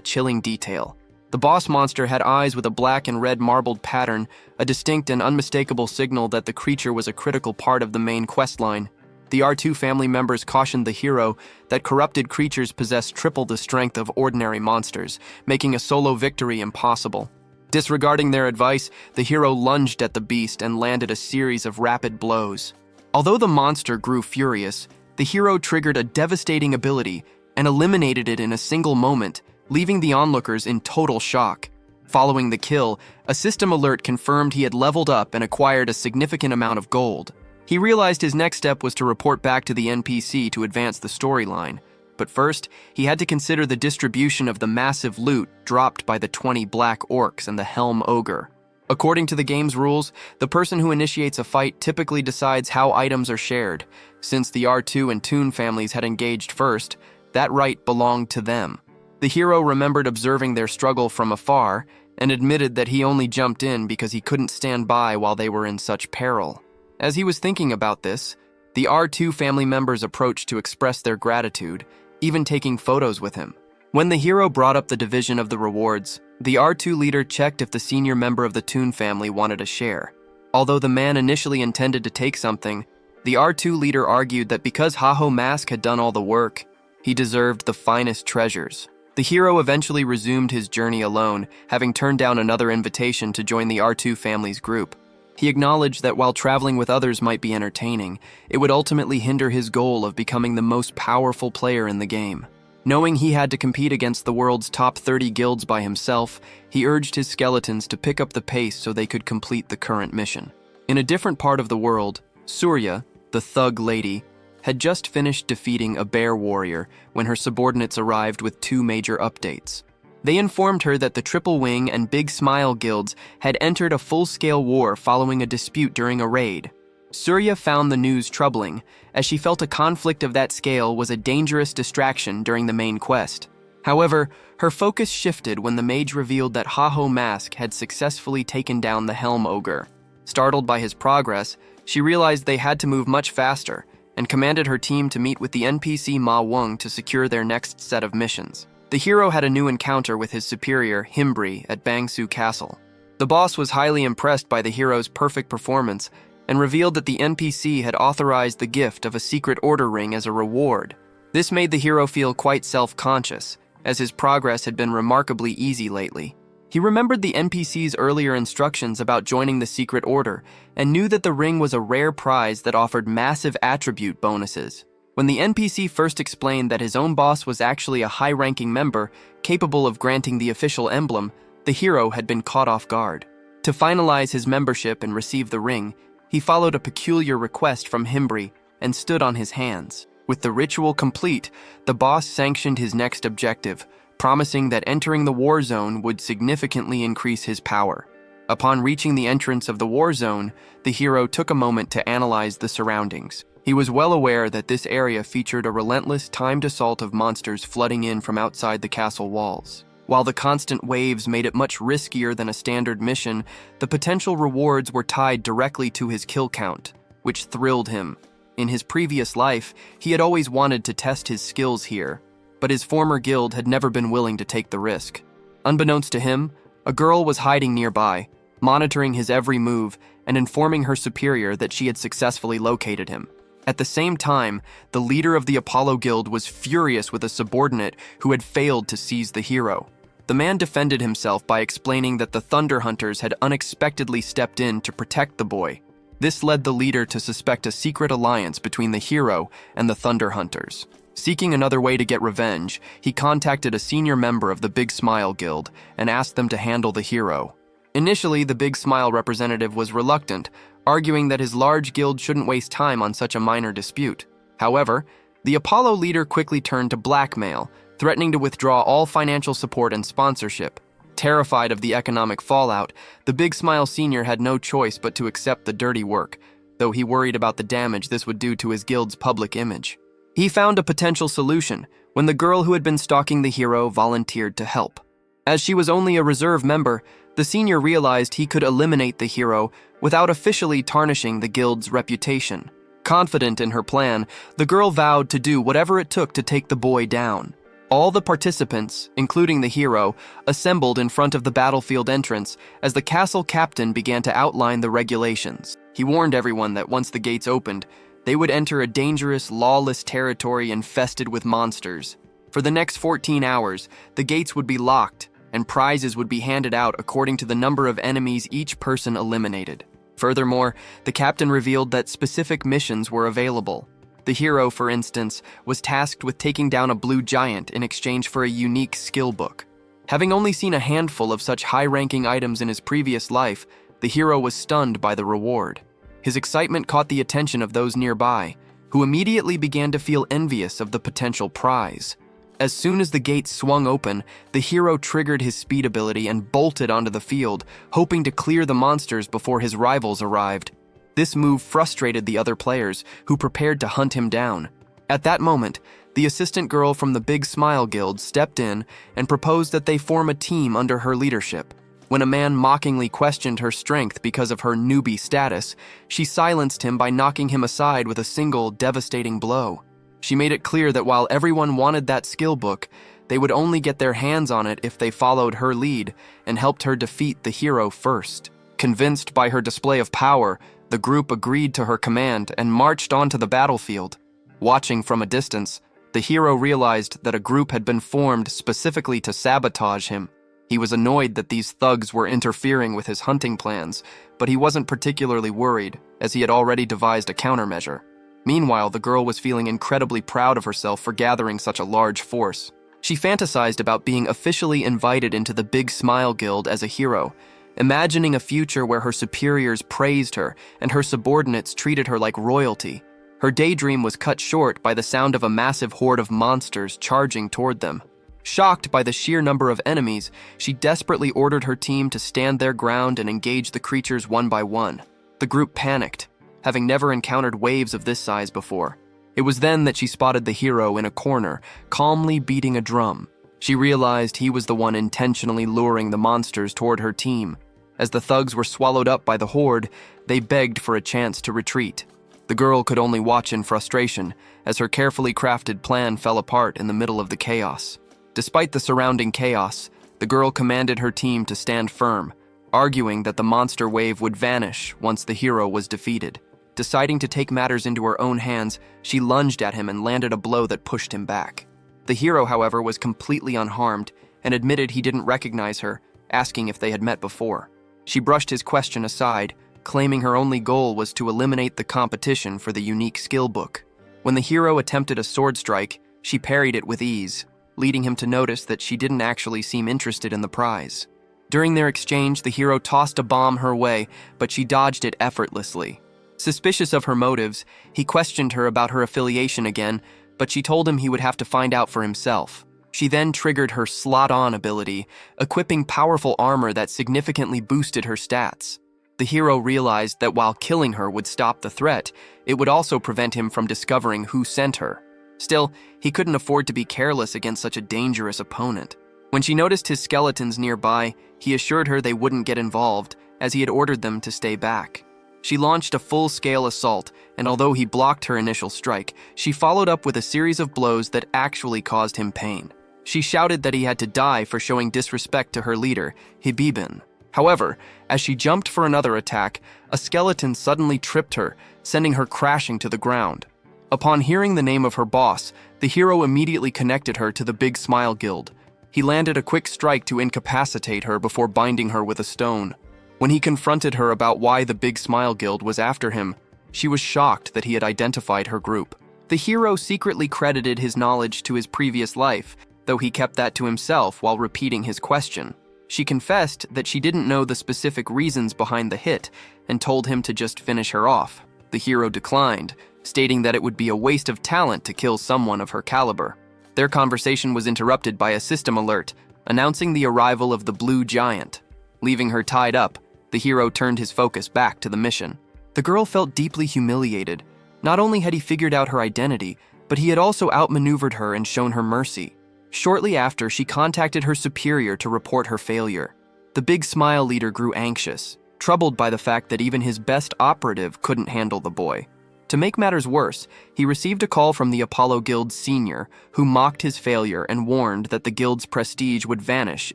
chilling detail. The boss monster had eyes with a black and red marbled pattern, a distinct and unmistakable signal that the creature was a critical part of the main questline. The R2 family members cautioned the hero that corrupted creatures possess triple the strength of ordinary monsters, making a solo victory impossible. Disregarding their advice, the hero lunged at the beast and landed a series of rapid blows. Although the monster grew furious, the hero triggered a devastating ability and eliminated it in a single moment, leaving the onlookers in total shock. Following the kill, a system alert confirmed he had leveled up and acquired a significant amount of gold. He realized his next step was to report back to the NPC to advance the storyline. But first, he had to consider the distribution of the massive loot dropped by the 20 black orcs and the Helm Ogre. According to the game's rules, the person who initiates a fight typically decides how items are shared. Since the R2 and Toon families had engaged first, that right belonged to them. The hero remembered observing their struggle from afar and admitted that he only jumped in because he couldn't stand by while they were in such peril. As he was thinking about this, the R2 family members approached to express their gratitude, even taking photos with him. When the hero brought up the division of the rewards, the R2 leader checked if the senior member of the Toon family wanted a share. Although the man initially intended to take something, the R2 leader argued that because Haho Mask had done all the work, he deserved the finest treasures. The hero eventually resumed his journey alone, having turned down another invitation to join the R2 family's group. He acknowledged that while traveling with others might be entertaining, it would ultimately hinder his goal of becoming the most powerful player in the game. Knowing he had to compete against the world's top 30 guilds by himself, he urged his skeletons to pick up the pace so they could complete the current mission. In a different part of the world, Surya, the thug lady, had just finished defeating a bear warrior when her subordinates arrived with two major updates. They informed her that the Triple Wing and Big Smile guilds had entered a full-scale war following a dispute during a raid. Surya found the news troubling, as she felt a conflict of that scale was a dangerous distraction during the main quest. However, her focus shifted when the mage revealed that Haho Mask had successfully taken down the Helm Ogre. Startled by his progress, she realized they had to move much faster, and commanded her team to meet with the NPC Ma Wung to secure their next set of missions. The hero had a new encounter with his superior, Himbri, at Bangsu Castle. The boss was highly impressed by the hero's perfect performance and revealed that the NPC had authorized the gift of a secret order ring as a reward. This made the hero feel quite self-conscious, as his progress had been remarkably easy lately. He remembered the NPC's earlier instructions about joining the secret order and knew that the ring was a rare prize that offered massive attribute bonuses. When the NPC first explained that his own boss was actually a high-ranking member capable of granting the official emblem, the hero had been caught off guard. To finalize his membership and receive the ring, he followed a peculiar request from Himbri and stood on his hands. With the ritual complete, the boss sanctioned his next objective, promising that entering the war zone would significantly increase his power. Upon reaching the entrance of the war zone, the hero took a moment to analyze the surroundings. He was well aware that this area featured a relentless, timed assault of monsters flooding in from outside the castle walls. While the constant waves made it much riskier than a standard mission, the potential rewards were tied directly to his kill count, which thrilled him. In his previous life, he had always wanted to test his skills here, but his former guild had never been willing to take the risk. Unbeknownst to him, a girl was hiding nearby, monitoring his every move and informing her superior that she had successfully located him. At the same time, the leader of the Apollo Guild was furious with a subordinate who had failed to seize the hero. The man defended himself by explaining that the Thunder Hunters had unexpectedly stepped in to protect the boy. This led the leader to suspect a secret alliance between the hero and the Thunder Hunters. Seeking another way to get revenge, he contacted a senior member of the Big Smile Guild and asked them to handle the hero. Initially, the Big Smile representative was reluctant, arguing that his large guild shouldn't waste time on such a minor dispute. However, the Apollo leader quickly turned to blackmail, threatening to withdraw all financial support and sponsorship. Terrified of the economic fallout, the Big Smile Senior had no choice but to accept the dirty work, though he worried about the damage this would do to his guild's public image. He found a potential solution when the girl who had been stalking the hero volunteered to help. As she was only a reserve member, the senior realized he could eliminate the hero without officially tarnishing the guild's reputation. Confident in her plan, the girl vowed to do whatever it took to take the boy down. All the participants, including the hero, assembled in front of the battlefield entrance as the castle captain began to outline the regulations. He warned everyone that once the gates opened, they would enter a dangerous, lawless territory infested with monsters. For the next 14 hours, the gates would be locked, and prizes would be handed out according to the number of enemies each person eliminated. Furthermore, the captain revealed that specific missions were available. The hero, for instance, was tasked with taking down a blue giant in exchange for a unique skill book. Having only seen a handful of such high-ranking items in his previous life, the hero was stunned by the reward. His excitement caught the attention of those nearby, who immediately began to feel envious of the potential prize. As soon as the gates swung open, the hero triggered his speed ability and bolted onto the field, hoping to clear the monsters before his rivals arrived. This move frustrated the other players, who prepared to hunt him down. At that moment, the assistant girl from the Big Smile Guild stepped in and proposed that they form a team under her leadership. When a man mockingly questioned her strength because of her newbie status, she silenced him by knocking him aside with a single devastating blow. She made it clear that while everyone wanted that skill book, they would only get their hands on it if they followed her lead and helped her defeat the hero first. Convinced by her display of power, the group agreed to her command and marched onto the battlefield. Watching from a distance, the hero realized that a group had been formed specifically to sabotage him. He was annoyed that these thugs were interfering with his hunting plans, but he wasn't particularly worried, as he had already devised a countermeasure. Meanwhile, the girl was feeling incredibly proud of herself for gathering such a large force. She fantasized about being officially invited into the Big Smile Guild as a hero, imagining a future where her superiors praised her and her subordinates treated her like royalty. Her daydream was cut short by the sound of a massive horde of monsters charging toward them. Shocked by the sheer number of enemies, she desperately ordered her team to stand their ground and engage the creatures one by one. The group panicked, having never encountered waves of this size before. It was then that she spotted the hero in a corner, calmly beating a drum. She realized he was the one intentionally luring the monsters toward her team. As the thugs were swallowed up by the horde, they begged for a chance to retreat. The girl could only watch in frustration as her carefully crafted plan fell apart in the middle of the chaos. Despite the surrounding chaos, the girl commanded her team to stand firm, arguing that the monster wave would vanish once the hero was defeated. Deciding to take matters into her own hands, she lunged at him and landed a blow that pushed him back. The hero, however, was completely unharmed and admitted he didn't recognize her, asking if they had met before. She brushed his question aside, claiming her only goal was to eliminate the competition for the unique skill book. When the hero attempted a sword strike, she parried it with ease, leading him to notice that she didn't actually seem interested in the prize. During their exchange, the hero tossed a bomb her way, but she dodged it effortlessly. Suspicious of her motives, he questioned her about her affiliation again, but she told him he would have to find out for himself. She then triggered her slot-on ability, equipping powerful armor that significantly boosted her stats. The hero realized that while killing her would stop the threat, it would also prevent him from discovering who sent her. Still, he couldn't afford to be careless against such a dangerous opponent. When she noticed his skeletons nearby, he assured her they wouldn't get involved, as he had ordered them to stay back. She launched a full-scale assault, and although he blocked her initial strike, she followed up with a series of blows that actually caused him pain. She shouted that he had to die for showing disrespect to her leader, Hibibin. However, as she jumped for another attack, a skeleton suddenly tripped her, sending her crashing to the ground. Upon hearing the name of her boss, the hero immediately connected her to the Big Smile Guild. He landed a quick strike to incapacitate her before binding her with a stone. When he confronted her about why the Big Smile Guild was after him, she was shocked that he had identified her group. The hero secretly credited his knowledge to his previous life, though he kept that to himself while repeating his question. She confessed that she didn't know the specific reasons behind the hit and told him to just finish her off. The hero declined, stating that it would be a waste of talent to kill someone of her caliber. Their conversation was interrupted by a system alert, announcing the arrival of the blue giant. Leaving her tied up, the hero turned his focus back to the mission. The girl felt deeply humiliated. Not only had he figured out her identity, but he had also outmaneuvered her and shown her mercy. Shortly after, she contacted her superior to report her failure. The Big Smile leader grew anxious, troubled by the fact that even his best operative couldn't handle the boy. To make matters worse, he received a call from the Apollo Guild's senior, who mocked his failure and warned that the guild's prestige would vanish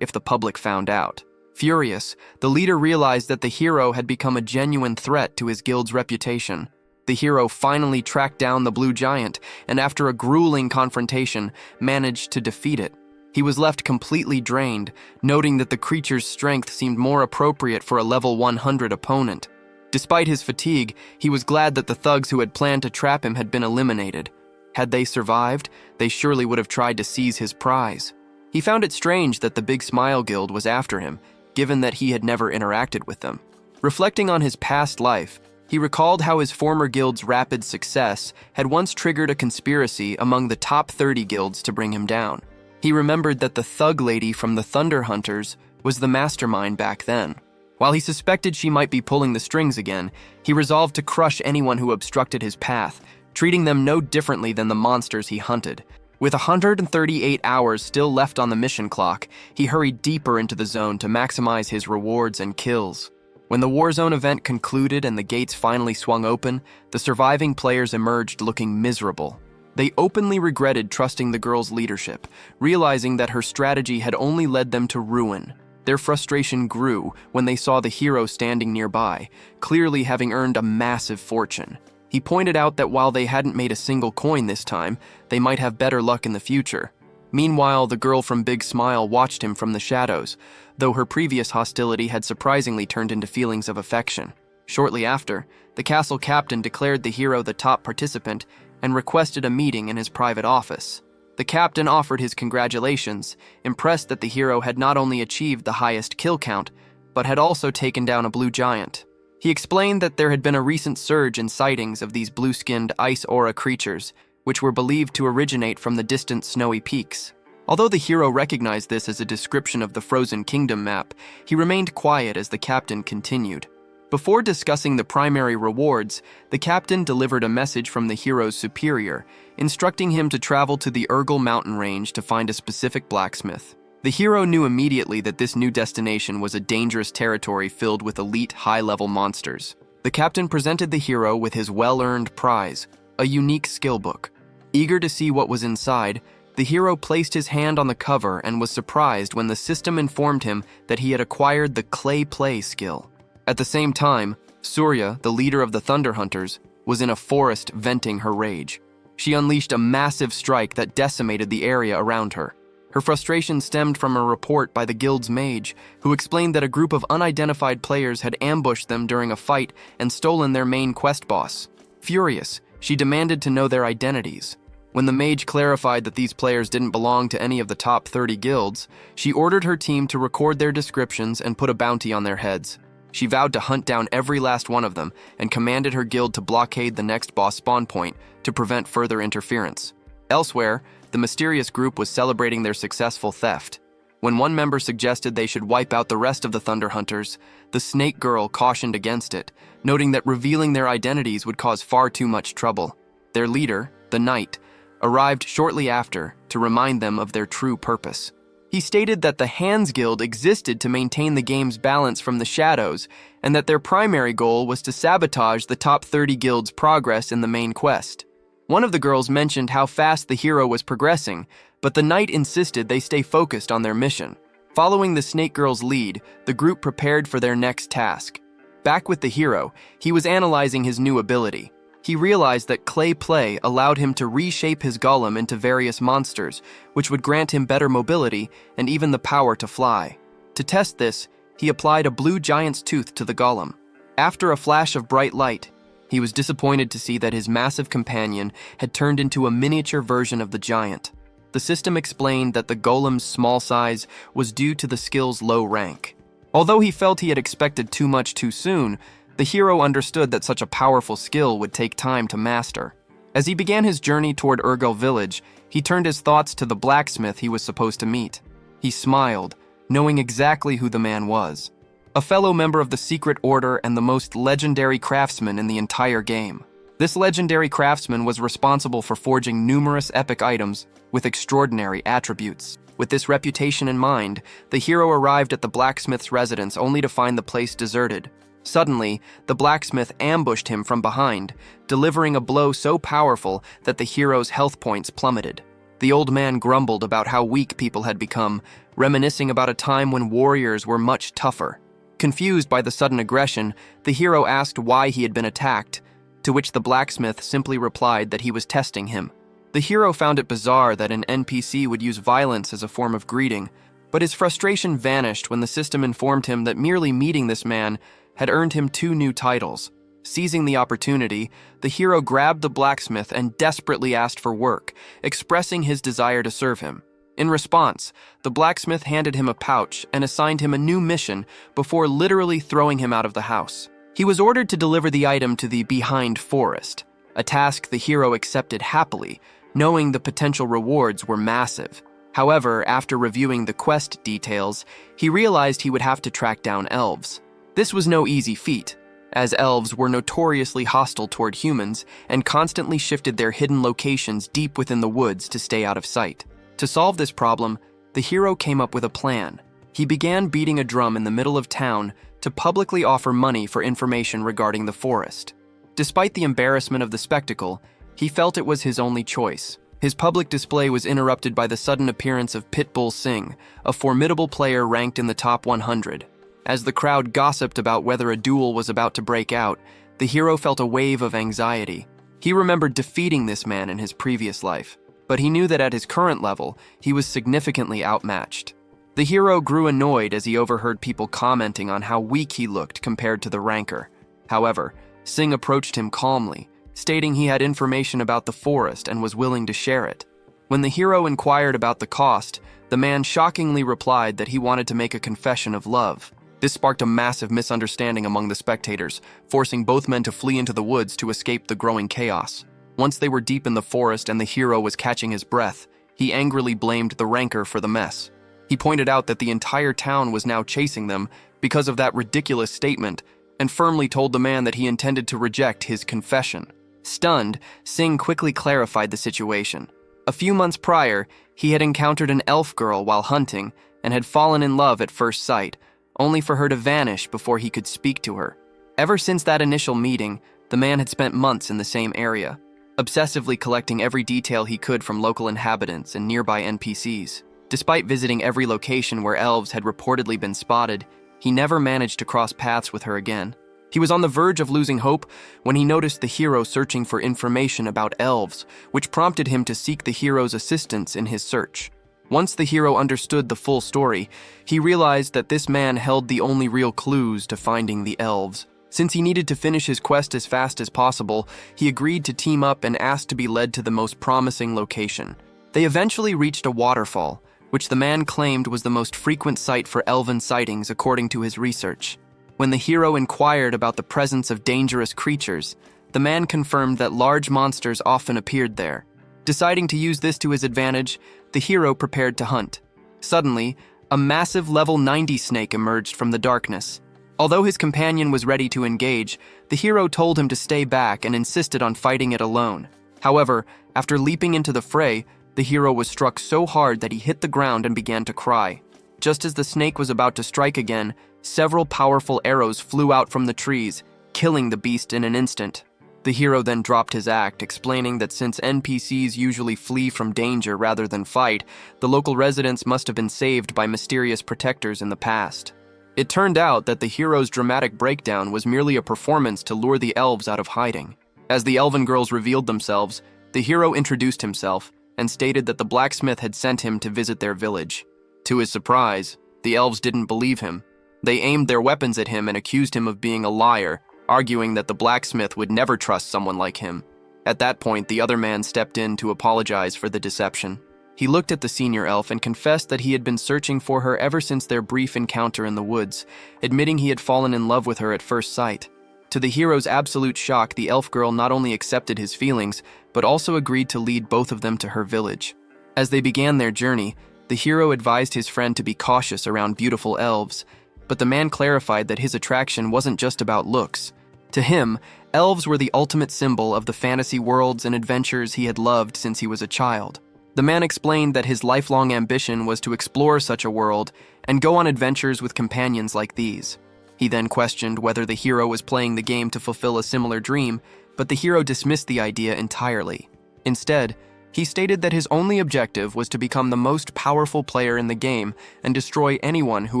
if the public found out. Furious, the leader realized that the hero had become a genuine threat to his guild's reputation. The hero finally tracked down the blue giant, and after a grueling confrontation, managed to defeat it. He was left completely drained, noting that the creature's strength seemed more appropriate for a level 100 opponent. Despite his fatigue, he was glad that the thugs who had planned to trap him had been eliminated. Had they survived, they surely would have tried to seize his prize. He found it strange that the Big Smile Guild was after him, given that he had never interacted with them. Reflecting on his past life, he recalled how his former guild's rapid success had once triggered a conspiracy among the top 30 guilds to bring him down. He remembered that the thug lady from the Thunder Hunters was the mastermind back then. While he suspected she might be pulling the strings again, he resolved to crush anyone who obstructed his path, treating them no differently than the monsters he hunted. With 138 hours still left on the mission clock, he hurried deeper into the zone to maximize his rewards and kills. When the Warzone event concluded and the gates finally swung open, the surviving players emerged looking miserable. They openly regretted trusting the girl's leadership, realizing that her strategy had only led them to ruin. Their frustration grew when they saw the hero standing nearby, clearly having earned a massive fortune. He pointed out that while they hadn't made a single coin this time, they might have better luck in the future. Meanwhile, the girl from Big Smile watched him from the shadows, though her previous hostility had surprisingly turned into feelings of affection. Shortly after, the castle captain declared the hero the top participant and requested a meeting in his private office. The captain offered his congratulations, impressed that the hero had not only achieved the highest kill count, but had also taken down a blue giant. He explained that there had been a recent surge in sightings of these blue-skinned ice aura creatures, which were believed to originate from the distant snowy peaks. Although the hero recognized this as a description of the Frozen Kingdom map, he remained quiet as the captain continued. Before discussing the primary rewards, the captain delivered a message from the hero's superior, instructing him to travel to the Urgel mountain range to find a specific blacksmith. The hero knew immediately that this new destination was a dangerous territory filled with elite high-level monsters. The captain presented the hero with his well-earned prize, a unique skill book. Eager to see what was inside, the hero placed his hand on the cover and was surprised when the system informed him that he had acquired the clay play skill. At the same time, Surya, the leader of the Thunder Hunters, was in a forest venting her rage. She unleashed a massive strike that decimated the area around her. Her frustration stemmed from a report by the guild's mage, who explained that a group of unidentified players had ambushed them during a fight and stolen their main quest boss. Furious, she demanded to know their identities. When the mage clarified that these players didn't belong to any of the top 30 guilds, she ordered her team to record their descriptions and put a bounty on their heads. She vowed to hunt down every last one of them and commanded her guild to blockade the next boss spawn point to prevent further interference. Elsewhere, the mysterious group was celebrating their successful theft. When one member suggested they should wipe out the rest of the Thunder Hunters, the Snake Girl cautioned against it, noting that revealing their identities would cause far too much trouble. Their leader, the Knight, arrived shortly after to remind them of their true purpose. He stated that the Hands Guild existed to maintain the game's balance from the shadows, and that their primary goal was to sabotage the top 30 guilds' progress in the main quest. One of the girls mentioned how fast the hero was progressing, but the Knight insisted they stay focused on their mission. Following the Snake Girl's lead, the group prepared for their next task. Back with the hero, he was analyzing his new ability. He realized that clay play allowed him to reshape his golem into various monsters, which would grant him better mobility and even the power to fly. To test this, he applied a blue giant's tooth to the golem. After a flash of bright light, He was disappointed to see that his massive companion had turned into a miniature version of the giant. The system explained that the golem's small size was due to the skill's low rank. Although he felt he had expected too much too soon, the hero understood that such a powerful skill would take time to master. As he began his journey toward Urgel village, he turned his thoughts to the blacksmith he was supposed to meet. He smiled, knowing exactly who the man was. A fellow member of the Secret Order and the most legendary craftsman in the entire game. This legendary craftsman was responsible for forging numerous epic items with extraordinary attributes. With this reputation in mind, the hero arrived at the blacksmith's residence only to find the place deserted. Suddenly, the blacksmith ambushed him from behind, delivering a blow so powerful that the hero's health points plummeted. The old man grumbled about how weak people had become, reminiscing about a time when warriors were much tougher. Confused by the sudden aggression, the hero asked why he had been attacked, to which the blacksmith simply replied that he was testing him. The hero found it bizarre that an NPC would use violence as a form of greeting, but his frustration vanished when the system informed him that merely meeting this man had earned him 2 new titles. Seizing the opportunity, the hero grabbed the blacksmith and desperately asked for work, expressing his desire to serve him. In response, the blacksmith handed him a pouch and assigned him a new mission before literally throwing him out of the house. He was ordered to deliver the item to the Behind Forest, a task the hero accepted happily, knowing the potential rewards were massive. However, after reviewing the quest details, he realized he would have to track down elves. This was no easy feat, as elves were notoriously hostile toward humans and constantly shifted their hidden locations deep within the woods to stay out of sight. To solve this problem, the hero came up with a plan. He began beating a drum in the middle of town to publicly offer money for information regarding the forest. Despite the embarrassment of the spectacle, he felt it was his only choice. His public display was interrupted by the sudden appearance of Pitbull Singh, a formidable player ranked in the top 100. As the crowd gossiped about whether a duel was about to break out, the hero felt a wave of anxiety. He remembered defeating this man in his previous life, but he knew that at his current level, he was significantly outmatched. The hero grew annoyed as he overheard people commenting on how weak he looked compared to the ranker. However, Singh approached him calmly, stating he had information about the forest and was willing to share it. When the hero inquired about the cost, the man shockingly replied that he wanted to make a confession of love. This sparked a massive misunderstanding among the spectators, forcing both men to flee into the woods to escape the growing chaos. Once they were deep in the forest and the hero was catching his breath, he angrily blamed the ranker for the mess. He pointed out that the entire town was now chasing them because of that ridiculous statement, and firmly told the man that he intended to reject his confession. Stunned, Singh quickly clarified the situation. A few months prior, he had encountered an elf girl while hunting and had fallen in love at first sight, only for her to vanish before he could speak to her. Ever since that initial meeting, the man had spent months in the same area, obsessively collecting every detail he could from local inhabitants and nearby NPCs. Despite visiting every location where elves had reportedly been spotted, he never managed to cross paths with her again. He was on the verge of losing hope when he noticed the hero searching for information about elves, which prompted him to seek the hero's assistance in his search. Once the hero understood the full story, he realized that this man held the only real clues to finding the elves. Since he needed to finish his quest as fast as possible, he agreed to team up and asked to be led to the most promising location. They eventually reached a waterfall, which the man claimed was the most frequent site for elven sightings according to his research. When the hero inquired about the presence of dangerous creatures, the man confirmed that large monsters often appeared there. Deciding to use this to his advantage, the hero prepared to hunt. Suddenly, a massive level 90 snake emerged from the darkness. Although his companion was ready to engage, the hero told him to stay back and insisted on fighting it alone. However, after leaping into the fray, the hero was struck so hard that he hit the ground and began to cry. Just as the snake was about to strike again, several powerful arrows flew out from the trees, killing the beast in an instant. The hero then dropped his act, explaining that since NPCs usually flee from danger rather than fight, the local residents must have been saved by mysterious protectors in the past. It turned out that the hero's dramatic breakdown was merely a performance to lure the elves out of hiding. As the elven girls revealed themselves, the hero introduced himself and stated that the blacksmith had sent him to visit their village. To his surprise, the elves didn't believe him. They aimed their weapons at him and accused him of being a liar, arguing that the blacksmith would never trust someone like him. At that point, the other man stepped in to apologize for the deception. He looked at the senior elf and confessed that he had been searching for her ever since their brief encounter in the woods, admitting he had fallen in love with her at first sight. To the hero's absolute shock, the elf girl not only accepted his feelings, but also agreed to lead both of them to her village. As they began their journey, the hero advised his friend to be cautious around beautiful elves, but the man clarified that his attraction wasn't just about looks. To him, elves were the ultimate symbol of the fantasy worlds and adventures he had loved since he was a child. The man explained that his lifelong ambition was to explore such a world and go on adventures with companions like these. He then questioned whether the hero was playing the game to fulfill a similar dream, but the hero dismissed the idea entirely. Instead, he stated that his only objective was to become the most powerful player in the game and destroy anyone who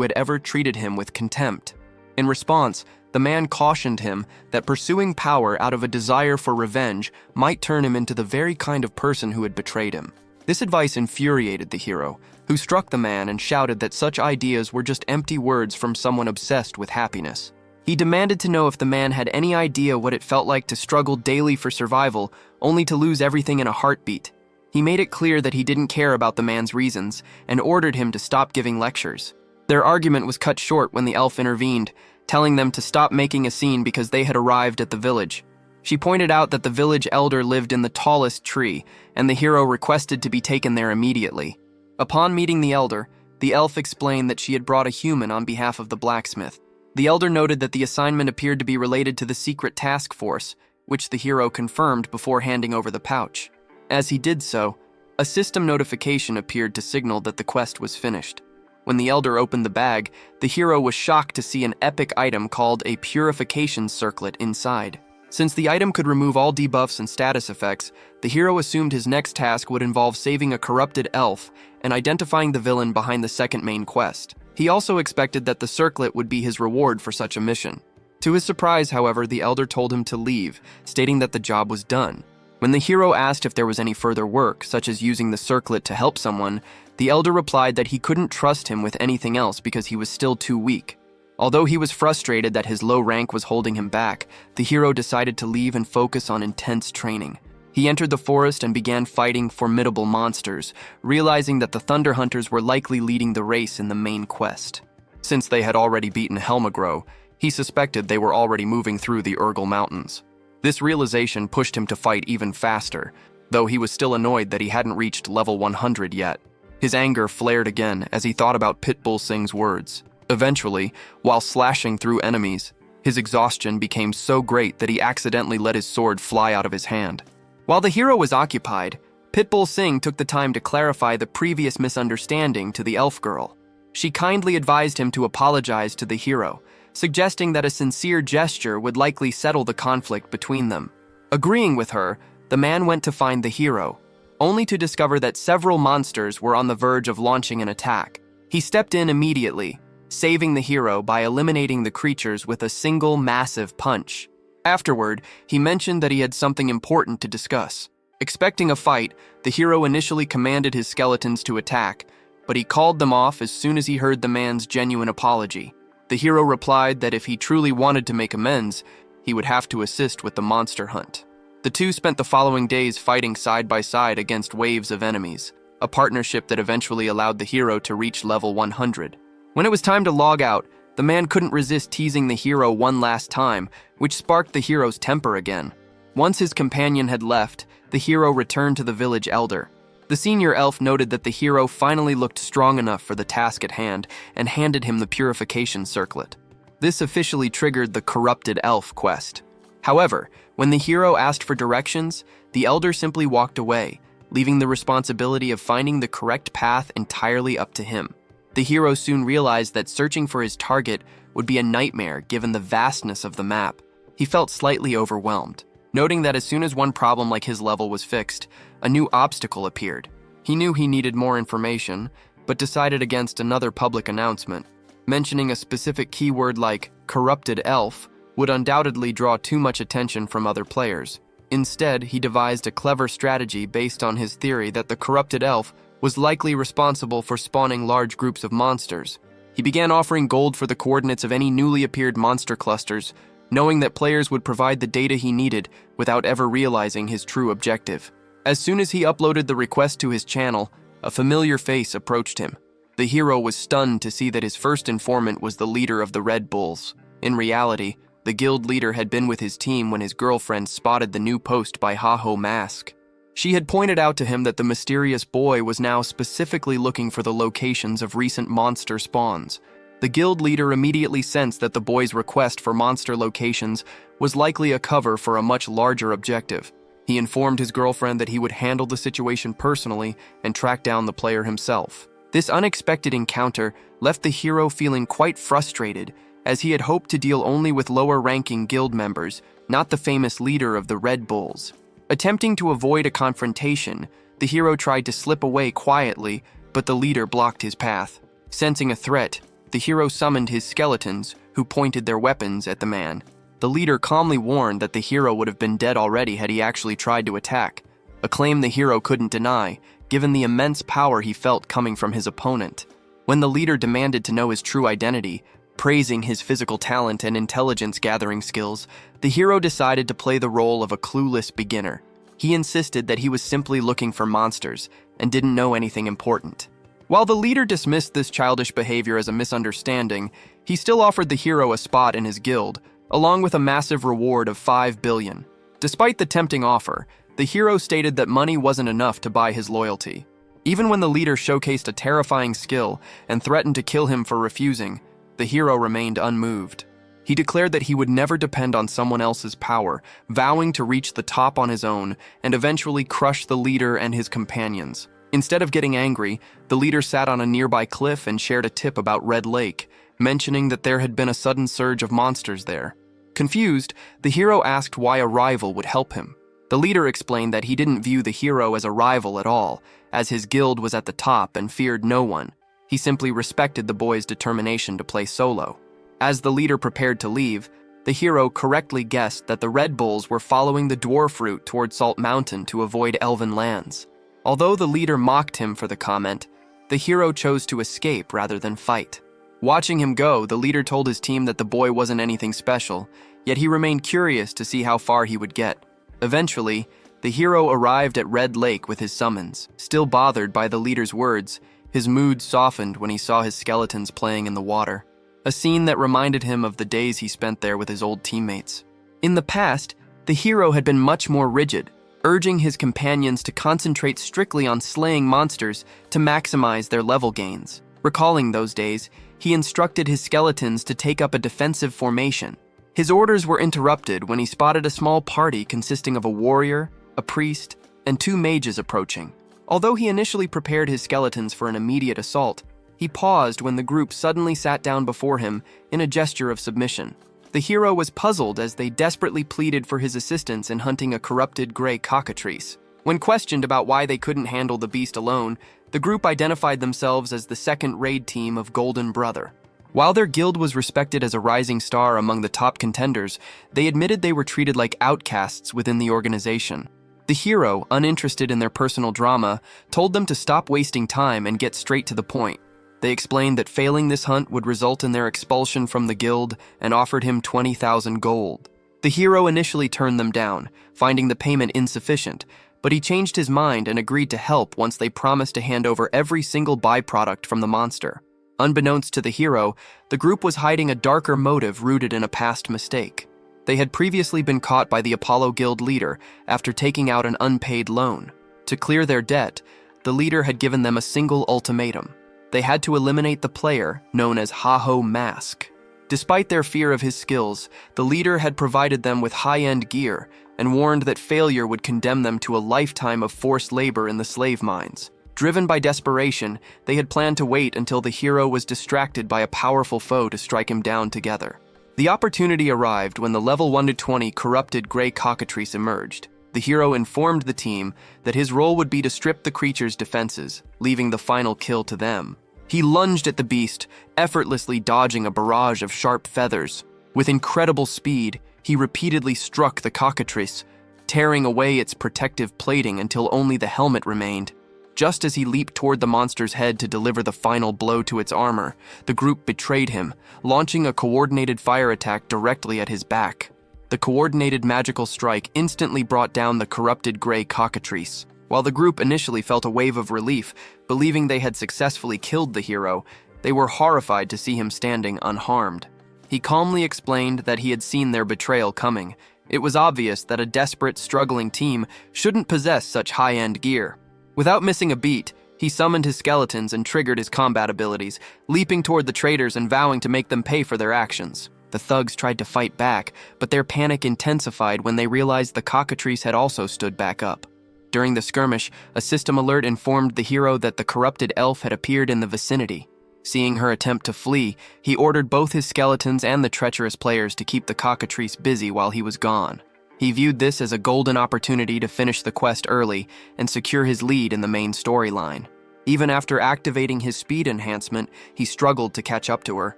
had ever treated him with contempt. In response, the man cautioned him that pursuing power out of a desire for revenge might turn him into the very kind of person who had betrayed him. This advice infuriated the hero, who struck the man and shouted that such ideas were just empty words from someone obsessed with happiness. He demanded to know if the man had any idea what it felt like to struggle daily for survival, only to lose everything in a heartbeat. He made it clear that he didn't care about the man's reasons and ordered him to stop giving lectures. Their argument was cut short when the elf intervened, telling them to stop making a scene because they had arrived at the village. She pointed out that the village elder lived in the tallest tree, and the hero requested to be taken there immediately. Upon meeting the elder, the elf explained that she had brought a human on behalf of the blacksmith. The elder noted that the assignment appeared to be related to the secret task force, which the hero confirmed before handing over the pouch. As he did so, a system notification appeared to signal that the quest was finished. When the elder opened the bag, the hero was shocked to see an epic item called a purification circlet inside. Since the item could remove all debuffs and status effects, the hero assumed his next task would involve saving a corrupted elf and identifying the villain behind the second main quest. He also expected that the circlet would be his reward for such a mission. To his surprise, however, the elder told him to leave, stating that the job was done. When the hero asked if there was any further work, such as using the circlet to help someone, the elder replied that he couldn't trust him with anything else because he was still too weak. Although he was frustrated that his low rank was holding him back, the hero decided to leave and focus on intense training. He entered the forest and began fighting formidable monsters, realizing that the Thunder Hunters were likely leading the race in the main quest. Since they had already beaten Helmagro, he suspected they were already moving through the Urgel Mountains. This realization pushed him to fight even faster, though he was still annoyed that he hadn't reached level 100 yet. His anger flared again as he thought about Pitbull Singh's words. Eventually, while slashing through enemies, his exhaustion became so great that he accidentally let his sword fly out of his hand. While the hero was occupied, Pitbull Singh took the time to clarify the previous misunderstanding to the elf girl. She kindly advised him to apologize to the hero, suggesting that a sincere gesture would likely settle the conflict between them. Agreeing with her, the man went to find the hero, only to discover that several monsters were on the verge of launching an attack. He stepped in immediately, saving the hero by eliminating the creatures with a single massive punch. Afterward, he mentioned that he had something important to discuss. Expecting a fight, the hero initially commanded his skeletons to attack, but he called them off as soon as he heard the man's genuine apology. The hero replied that if he truly wanted to make amends, he would have to assist with the monster hunt. The two spent the following days fighting side by side against waves of enemies, a partnership that eventually allowed the hero to reach level 100. When it was time to log out, the man couldn't resist teasing the hero one last time, which sparked the hero's temper again. Once his companion had left, the hero returned to the village elder. The senior elf noted that the hero finally looked strong enough for the task at hand and handed him the purification circlet. This officially triggered the corrupted elf quest. However, when the hero asked for directions, the elder simply walked away, leaving the responsibility of finding the correct path entirely up to him. The hero soon realized that searching for his target would be a nightmare given the vastness of the map. He felt slightly overwhelmed, noting that as soon as one problem like his level was fixed, a new obstacle appeared. He knew he needed more information, but decided against another public announcement. Mentioning a specific keyword like corrupted elf would undoubtedly draw too much attention from other players. Instead, he devised a clever strategy based on his theory that the corrupted elf was likely responsible for spawning large groups of monsters. He began offering gold for the coordinates of any newly appeared monster clusters, knowing that players would provide the data he needed without ever realizing his true objective. As soon as he uploaded the request to his channel, a familiar face approached him. The hero was stunned to see that his first informant was the leader of the Red Bulls. In reality, the guild leader had been with his team when his girlfriend spotted the new post by Haho Mask. She had pointed out to him that the mysterious boy was now specifically looking for the locations of recent monster spawns. The guild leader immediately sensed that the boy's request for monster locations was likely a cover for a much larger objective. He informed his girlfriend that he would handle the situation personally and track down the player himself. This unexpected encounter left the hero feeling quite frustrated, as he had hoped to deal only with lower-ranking guild members, not the famous leader of the Red Bulls. Attempting to avoid a confrontation, the hero tried to slip away quietly, but the leader blocked his path. Sensing a threat, the hero summoned his skeletons, who pointed their weapons at the man. The leader calmly warned that the hero would have been dead already had he actually tried to attack, a claim the hero couldn't deny, given the immense power he felt coming from his opponent. When the leader demanded to know his true identity, praising his physical talent and intelligence-gathering skills, the hero decided to play the role of a clueless beginner. He insisted that he was simply looking for monsters and didn't know anything important. While the leader dismissed this childish behavior as a misunderstanding, he still offered the hero a spot in his guild, along with a massive reward of 5 billion. Despite the tempting offer, the hero stated that money wasn't enough to buy his loyalty. Even when the leader showcased a terrifying skill and threatened to kill him for refusing, the hero remained unmoved. He declared that he would never depend on someone else's power, vowing to reach the top on his own and eventually crush the leader and his companions. Instead of getting angry, the leader sat on a nearby cliff and shared a tip about Red Lake, mentioning that there had been a sudden surge of monsters there. Confused, the hero asked why a rival would help him. The leader explained that he didn't view the hero as a rival at all, as his guild was at the top and feared no one. He simply respected the boy's determination to play solo. As the leader prepared to leave, the hero correctly guessed that the Red Bulls were following the dwarf route toward Salt Mountain to avoid elven lands. Although the leader mocked him for the comment, the hero chose to escape rather than fight. Watching him go, the leader told his team that the boy wasn't anything special, yet he remained curious to see how far he would get. Eventually, the hero arrived at Red Lake with his summons. Still bothered by the leader's words, his mood softened when he saw his skeletons playing in the water, a scene that reminded him of the days he spent there with his old teammates. In the past, the hero had been much more rigid, urging his companions to concentrate strictly on slaying monsters to maximize their level gains. Recalling those days, he instructed his skeletons to take up a defensive formation. His orders were interrupted when he spotted a small party consisting of a warrior, a priest, and 2 mages approaching. Although he initially prepared his skeletons for an immediate assault, he paused when the group suddenly sat down before him in a gesture of submission. The hero was puzzled as they desperately pleaded for his assistance in hunting a corrupted gray cockatrice. When questioned about why they couldn't handle the beast alone, the group identified themselves as the second raid team of Golden Brother. While their guild was respected as a rising star among the top contenders, they admitted they were treated like outcasts within the organization. The hero, uninterested in their personal drama, told them to stop wasting time and get straight to the point. They explained that failing this hunt would result in their expulsion from the guild and offered him 20,000 gold. The hero initially turned them down, finding the payment insufficient, but he changed his mind and agreed to help once they promised to hand over every single byproduct from the monster. Unbeknownst to the hero, the group was hiding a darker motive rooted in a past mistake. They had previously been caught by the Apollo Guild leader after taking out an unpaid loan. To clear their debt, the leader had given them a single ultimatum. They had to eliminate the player, known as Haho Mask. Despite their fear of his skills, the leader had provided them with high-end gear and warned that failure would condemn them to a lifetime of forced labor in the slave mines. Driven by desperation, they had planned to wait until the hero was distracted by a powerful foe to strike him down together. The opportunity arrived when the level 1 to 20 corrupted gray cockatrice emerged. The hero informed the team that his role would be to strip the creature's defenses, leaving the final kill to them. He lunged at the beast, effortlessly dodging a barrage of sharp feathers. With incredible speed, he repeatedly struck the cockatrice, tearing away its protective plating until only the helmet remained. Just as he leaped toward the monster's head to deliver the final blow to its armor, the group betrayed him, launching a coordinated fire attack directly at his back. The coordinated magical strike instantly brought down the corrupted gray cockatrice. While the group initially felt a wave of relief, believing they had successfully killed the hero, they were horrified to see him standing unharmed. He calmly explained that he had seen their betrayal coming. It was obvious that a desperate, struggling team shouldn't possess such high-end gear. Without missing a beat, he summoned his skeletons and triggered his combat abilities, leaping toward the traitors and vowing to make them pay for their actions. The thugs tried to fight back, but their panic intensified when they realized the cockatrice had also stood back up. During the skirmish, a system alert informed the hero that the corrupted elf had appeared in the vicinity. Seeing her attempt to flee, he ordered both his skeletons and the treacherous players to keep the cockatrice busy while he was gone. He viewed this as a golden opportunity to finish the quest early and secure his lead in the main storyline. Even after activating his speed enhancement, he struggled to catch up to her.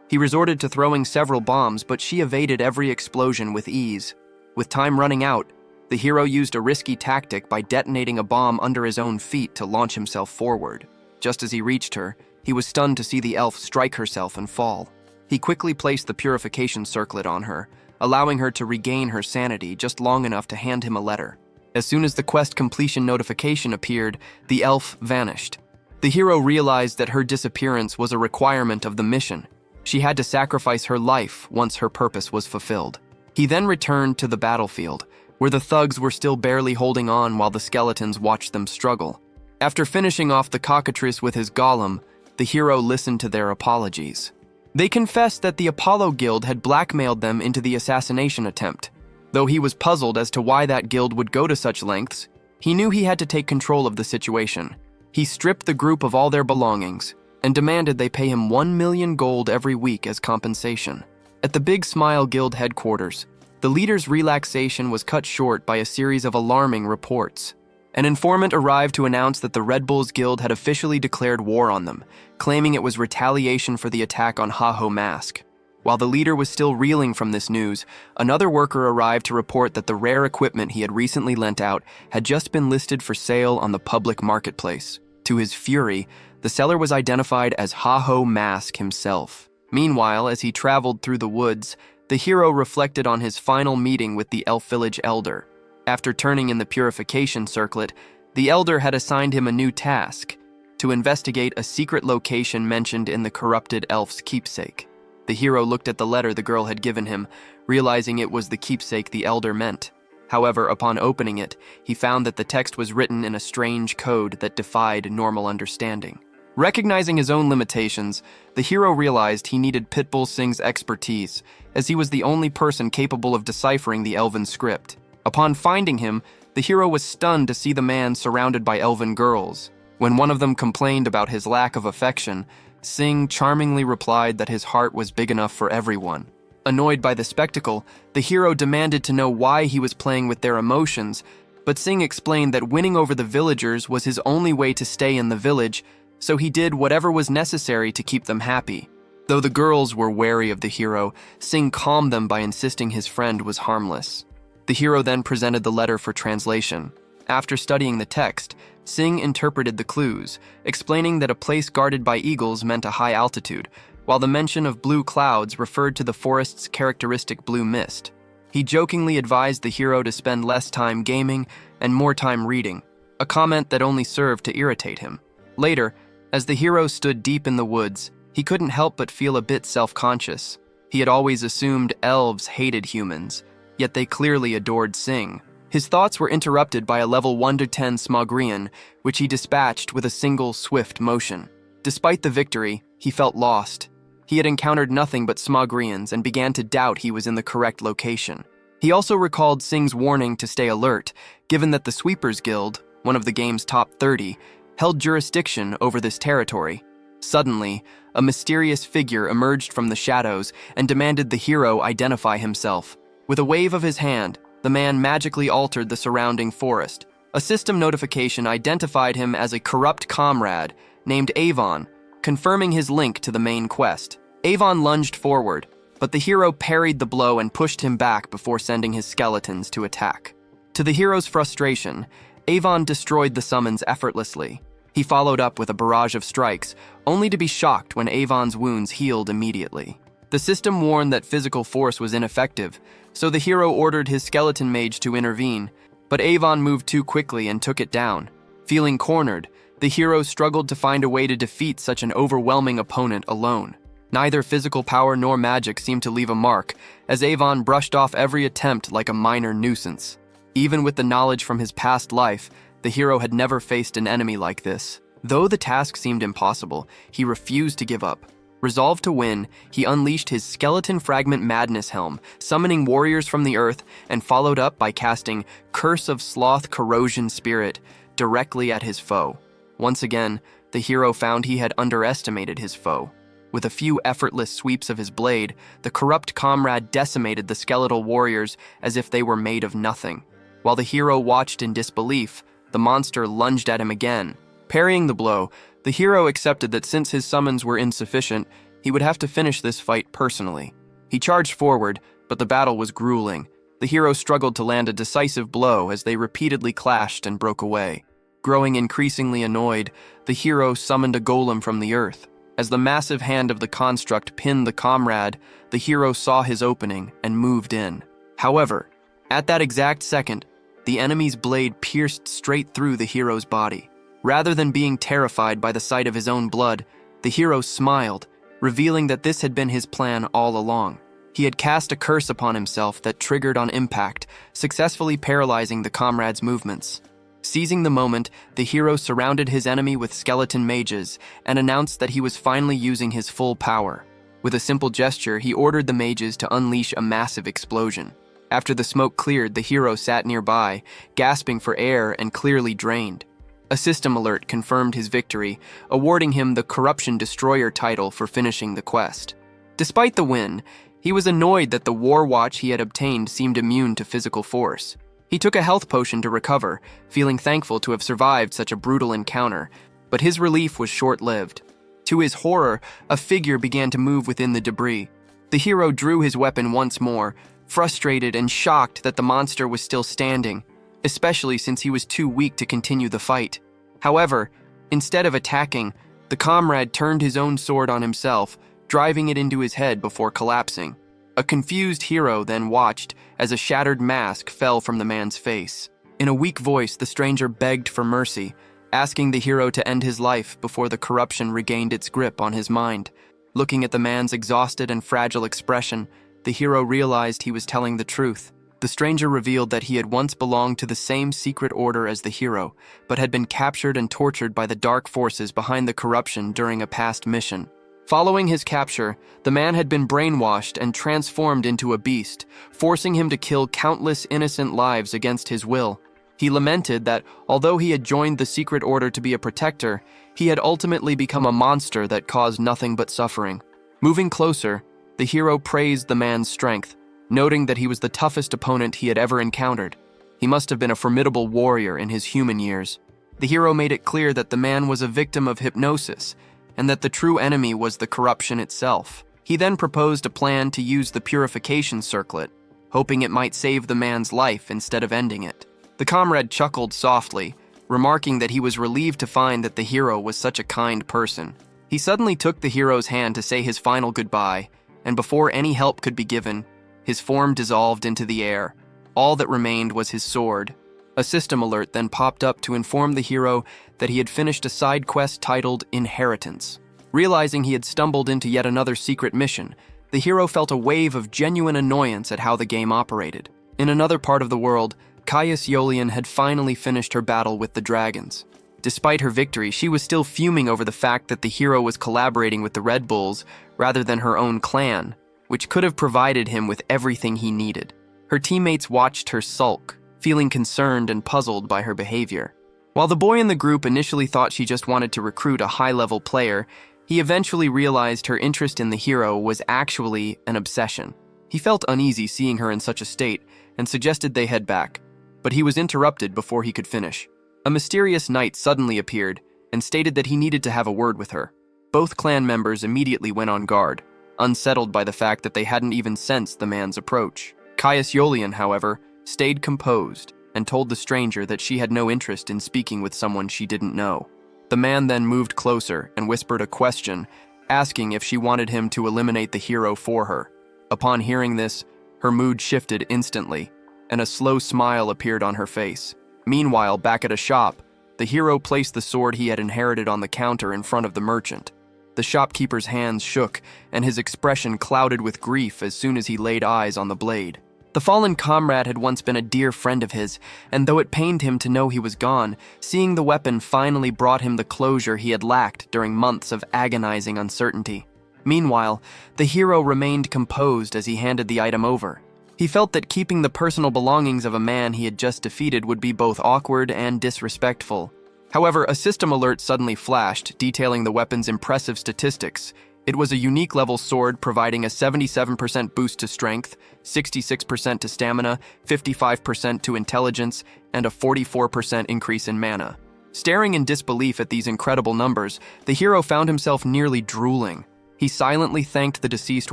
He resorted to throwing several bombs, but she evaded every explosion with ease. With time running out, the hero used a risky tactic by detonating a bomb under his own feet to launch himself forward. Just as he reached her, he was stunned to see the elf strike herself and fall. He quickly placed the purification circlet on her, allowing her to regain her sanity just long enough to hand him a letter. As soon as the quest completion notification appeared, the elf vanished. The hero realized that her disappearance was a requirement of the mission. She had to sacrifice her life once her purpose was fulfilled. He then returned to the battlefield, where the thugs were still barely holding on while the skeletons watched them struggle. After finishing off the cockatrice with his golem, the hero listened to their apologies. They confessed that the Apollo Guild had blackmailed them into the assassination attempt. Though he was puzzled as to why that guild would go to such lengths, he knew he had to take control of the situation. He stripped the group of all their belongings and demanded they pay him 1 million gold every week as compensation. At the Big Smile Guild headquarters, the leader's relaxation was cut short by a series of alarming reports. An informant arrived to announce that the Red Bulls Guild had officially declared war on them, claiming it was retaliation for the attack on Ha-Ho Mask. While the leader was still reeling from this news, another worker arrived to report that the rare equipment he had recently lent out had just been listed for sale on the public marketplace. To his fury, the seller was identified as Ha-Ho Mask himself. Meanwhile, as he traveled through the woods, the hero reflected on his final meeting with the Elf Village Elder. After turning in the purification circlet, the Elder had assigned him a new task: to investigate a secret location mentioned in the corrupted elf's keepsake. The hero looked at the letter the girl had given him, realizing it was the keepsake the Elder meant. However, upon opening it, he found that the text was written in a strange code that defied normal understanding. Recognizing his own limitations, the hero realized he needed Pitbull Singh's expertise, as he was the only person capable of deciphering the elven script. Upon finding him, the hero was stunned to see the man surrounded by elven girls. When one of them complained about his lack of affection, Singh charmingly replied that his heart was big enough for everyone. Annoyed by the spectacle, the hero demanded to know why he was playing with their emotions, but Singh explained that winning over the villagers was his only way to stay in the village, so he did whatever was necessary to keep them happy. Though the girls were wary of the hero, Singh calmed them by insisting his friend was harmless. The hero then presented the letter for translation. After studying the text, Singh interpreted the clues, explaining that a place guarded by eagles meant a high altitude, while the mention of blue clouds referred to the forest's characteristic blue mist. He jokingly advised the hero to spend less time gaming and more time reading, a comment that only served to irritate him. Later, as the hero stood deep in the woods, he couldn't help but feel a bit self-conscious. He had always assumed elves hated humans, yet they clearly adored Singh. His thoughts were interrupted by a level 1 to 10 Smogrian, which he dispatched with a single swift motion. Despite the victory, he felt lost. He had encountered nothing but Smogrians and began to doubt he was in the correct location. He also recalled Singh's warning to stay alert, given that the Sweepers Guild, one of the game's top 30, held jurisdiction over this territory. Suddenly, a mysterious figure emerged from the shadows and demanded the hero identify himself. With a wave of his hand, the man magically altered the surrounding forest. A system notification identified him as a corrupt comrade named Avon, confirming his link to the main quest. Avon lunged forward, but the hero parried the blow and pushed him back before sending his skeletons to attack. To the hero's frustration, Avon destroyed the summons effortlessly. He followed up with a barrage of strikes, only to be shocked when Avon's wounds healed immediately. The system warned that physical force was ineffective, so the hero ordered his skeleton mage to intervene, but Avon moved too quickly and took it down. Feeling cornered, the hero struggled to find a way to defeat such an overwhelming opponent alone. Neither physical power nor magic seemed to leave a mark, as Avon brushed off every attempt like a minor nuisance. Even with the knowledge from his past life, the hero had never faced an enemy like this. Though the task seemed impossible, he refused to give up. Resolved to win, he unleashed his skeleton fragment madness helm, summoning warriors from the earth, and followed up by casting Curse of Sloth Corrosion Spirit directly at his foe. Once again, the hero found he had underestimated his foe. With a few effortless sweeps of his blade, the corrupt comrade decimated the skeletal warriors as if they were made of nothing. While the hero watched in disbelief, the monster lunged at him again. Parrying the blow, the hero accepted that since his summons were insufficient, he would have to finish this fight personally. He charged forward, but the battle was grueling. The hero struggled to land a decisive blow as they repeatedly clashed and broke away. Growing increasingly annoyed, the hero summoned a golem from the earth. As the massive hand of the construct pinned the comrade, the hero saw his opening and moved in. However, at that exact second, the enemy's blade pierced straight through the hero's body. Rather than being terrified by the sight of his own blood, the hero smiled, revealing that this had been his plan all along. He had cast a curse upon himself that triggered on impact, successfully paralyzing the comrade's movements. Seizing the moment, the hero surrounded his enemy with skeleton mages and announced that he was finally using his full power. With a simple gesture, he ordered the mages to unleash a massive explosion. After the smoke cleared, the hero sat nearby, gasping for air and clearly drained. A system alert confirmed his victory, awarding him the Corruption Destroyer title for finishing the quest. Despite the win, he was annoyed that the war watch he had obtained seemed immune to physical force. He took a health potion to recover, feeling thankful to have survived such a brutal encounter, but his relief was short-lived. To his horror, a figure began to move within the debris. The hero drew his weapon once more, frustrated and shocked that the monster was still standing, especially since he was too weak to continue the fight. However, instead of attacking, the comrade turned his own sword on himself, driving it into his head before collapsing. A confused hero then watched as a shattered mask fell from the man's face. In a weak voice, the stranger begged for mercy, asking the hero to end his life before the corruption regained its grip on his mind. Looking at the man's exhausted and fragile expression, the hero realized he was telling the truth. The stranger revealed that he had once belonged to the same secret order as the hero, but had been captured and tortured by the dark forces behind the corruption during a past mission. Following his capture, the man had been brainwashed and transformed into a beast, forcing him to kill countless innocent lives against his will. He lamented that, although he had joined the secret order to be a protector, he had ultimately become a monster that caused nothing but suffering. Moving closer, the hero praised the man's strength, noting that he was the toughest opponent he had ever encountered. He must have been a formidable warrior in his human years. The hero made it clear that the man was a victim of hypnosis, and that the true enemy was the corruption itself. He then proposed a plan to use the purification circlet, hoping it might save the man's life instead of ending it. The comrade chuckled softly, remarking that he was relieved to find that the hero was such a kind person. He suddenly took the hero's hand to say his final goodbye, and before any help could be given, his form dissolved into the air. All that remained was his sword. A system alert then popped up to inform the hero that he had finished a side quest titled Inheritance. Realizing he had stumbled into yet another secret mission, the hero felt a wave of genuine annoyance at how the game operated. In another part of the world, Caius Yolian had finally finished her battle with the dragons. Despite her victory, she was still fuming over the fact that the hero was collaborating with the Red Bulls rather than her own clan, which could have provided him with everything he needed. Her teammates watched her sulk, feeling concerned and puzzled by her behavior. While the boy in the group initially thought she just wanted to recruit a high-level player, he eventually realized her interest in the hero was actually an obsession. He felt uneasy seeing her in such a state and suggested they head back, but he was interrupted before he could finish. A mysterious knight suddenly appeared and stated that he needed to have a word with her. Both clan members immediately went on guard, unsettled by the fact that they hadn't even sensed the man's approach. Caius Yolian, however, stayed composed and told the stranger that she had no interest in speaking with someone she didn't know. The man then moved closer and whispered a question, asking if she wanted him to eliminate the hero for her. Upon hearing this, her mood shifted instantly, and a slow smile appeared on her face. Meanwhile, back at a shop, the hero placed the sword he had inherited on the counter in front of the merchant. The shopkeeper's hands shook, and his expression clouded with grief as soon as he laid eyes on the blade. The fallen comrade had once been a dear friend of his, and though it pained him to know he was gone, seeing the weapon finally brought him the closure he had lacked during months of agonizing uncertainty. Meanwhile, the hero remained composed as he handed the item over. He felt that keeping the personal belongings of a man he had just defeated would be both awkward and disrespectful. However, a system alert suddenly flashed, detailing the weapon's impressive statistics. It was a unique level sword providing a 77% boost to strength, 66% to stamina, 55% to intelligence, and a 44% increase in mana. Staring in disbelief at these incredible numbers, the hero found himself nearly drooling. He silently thanked the deceased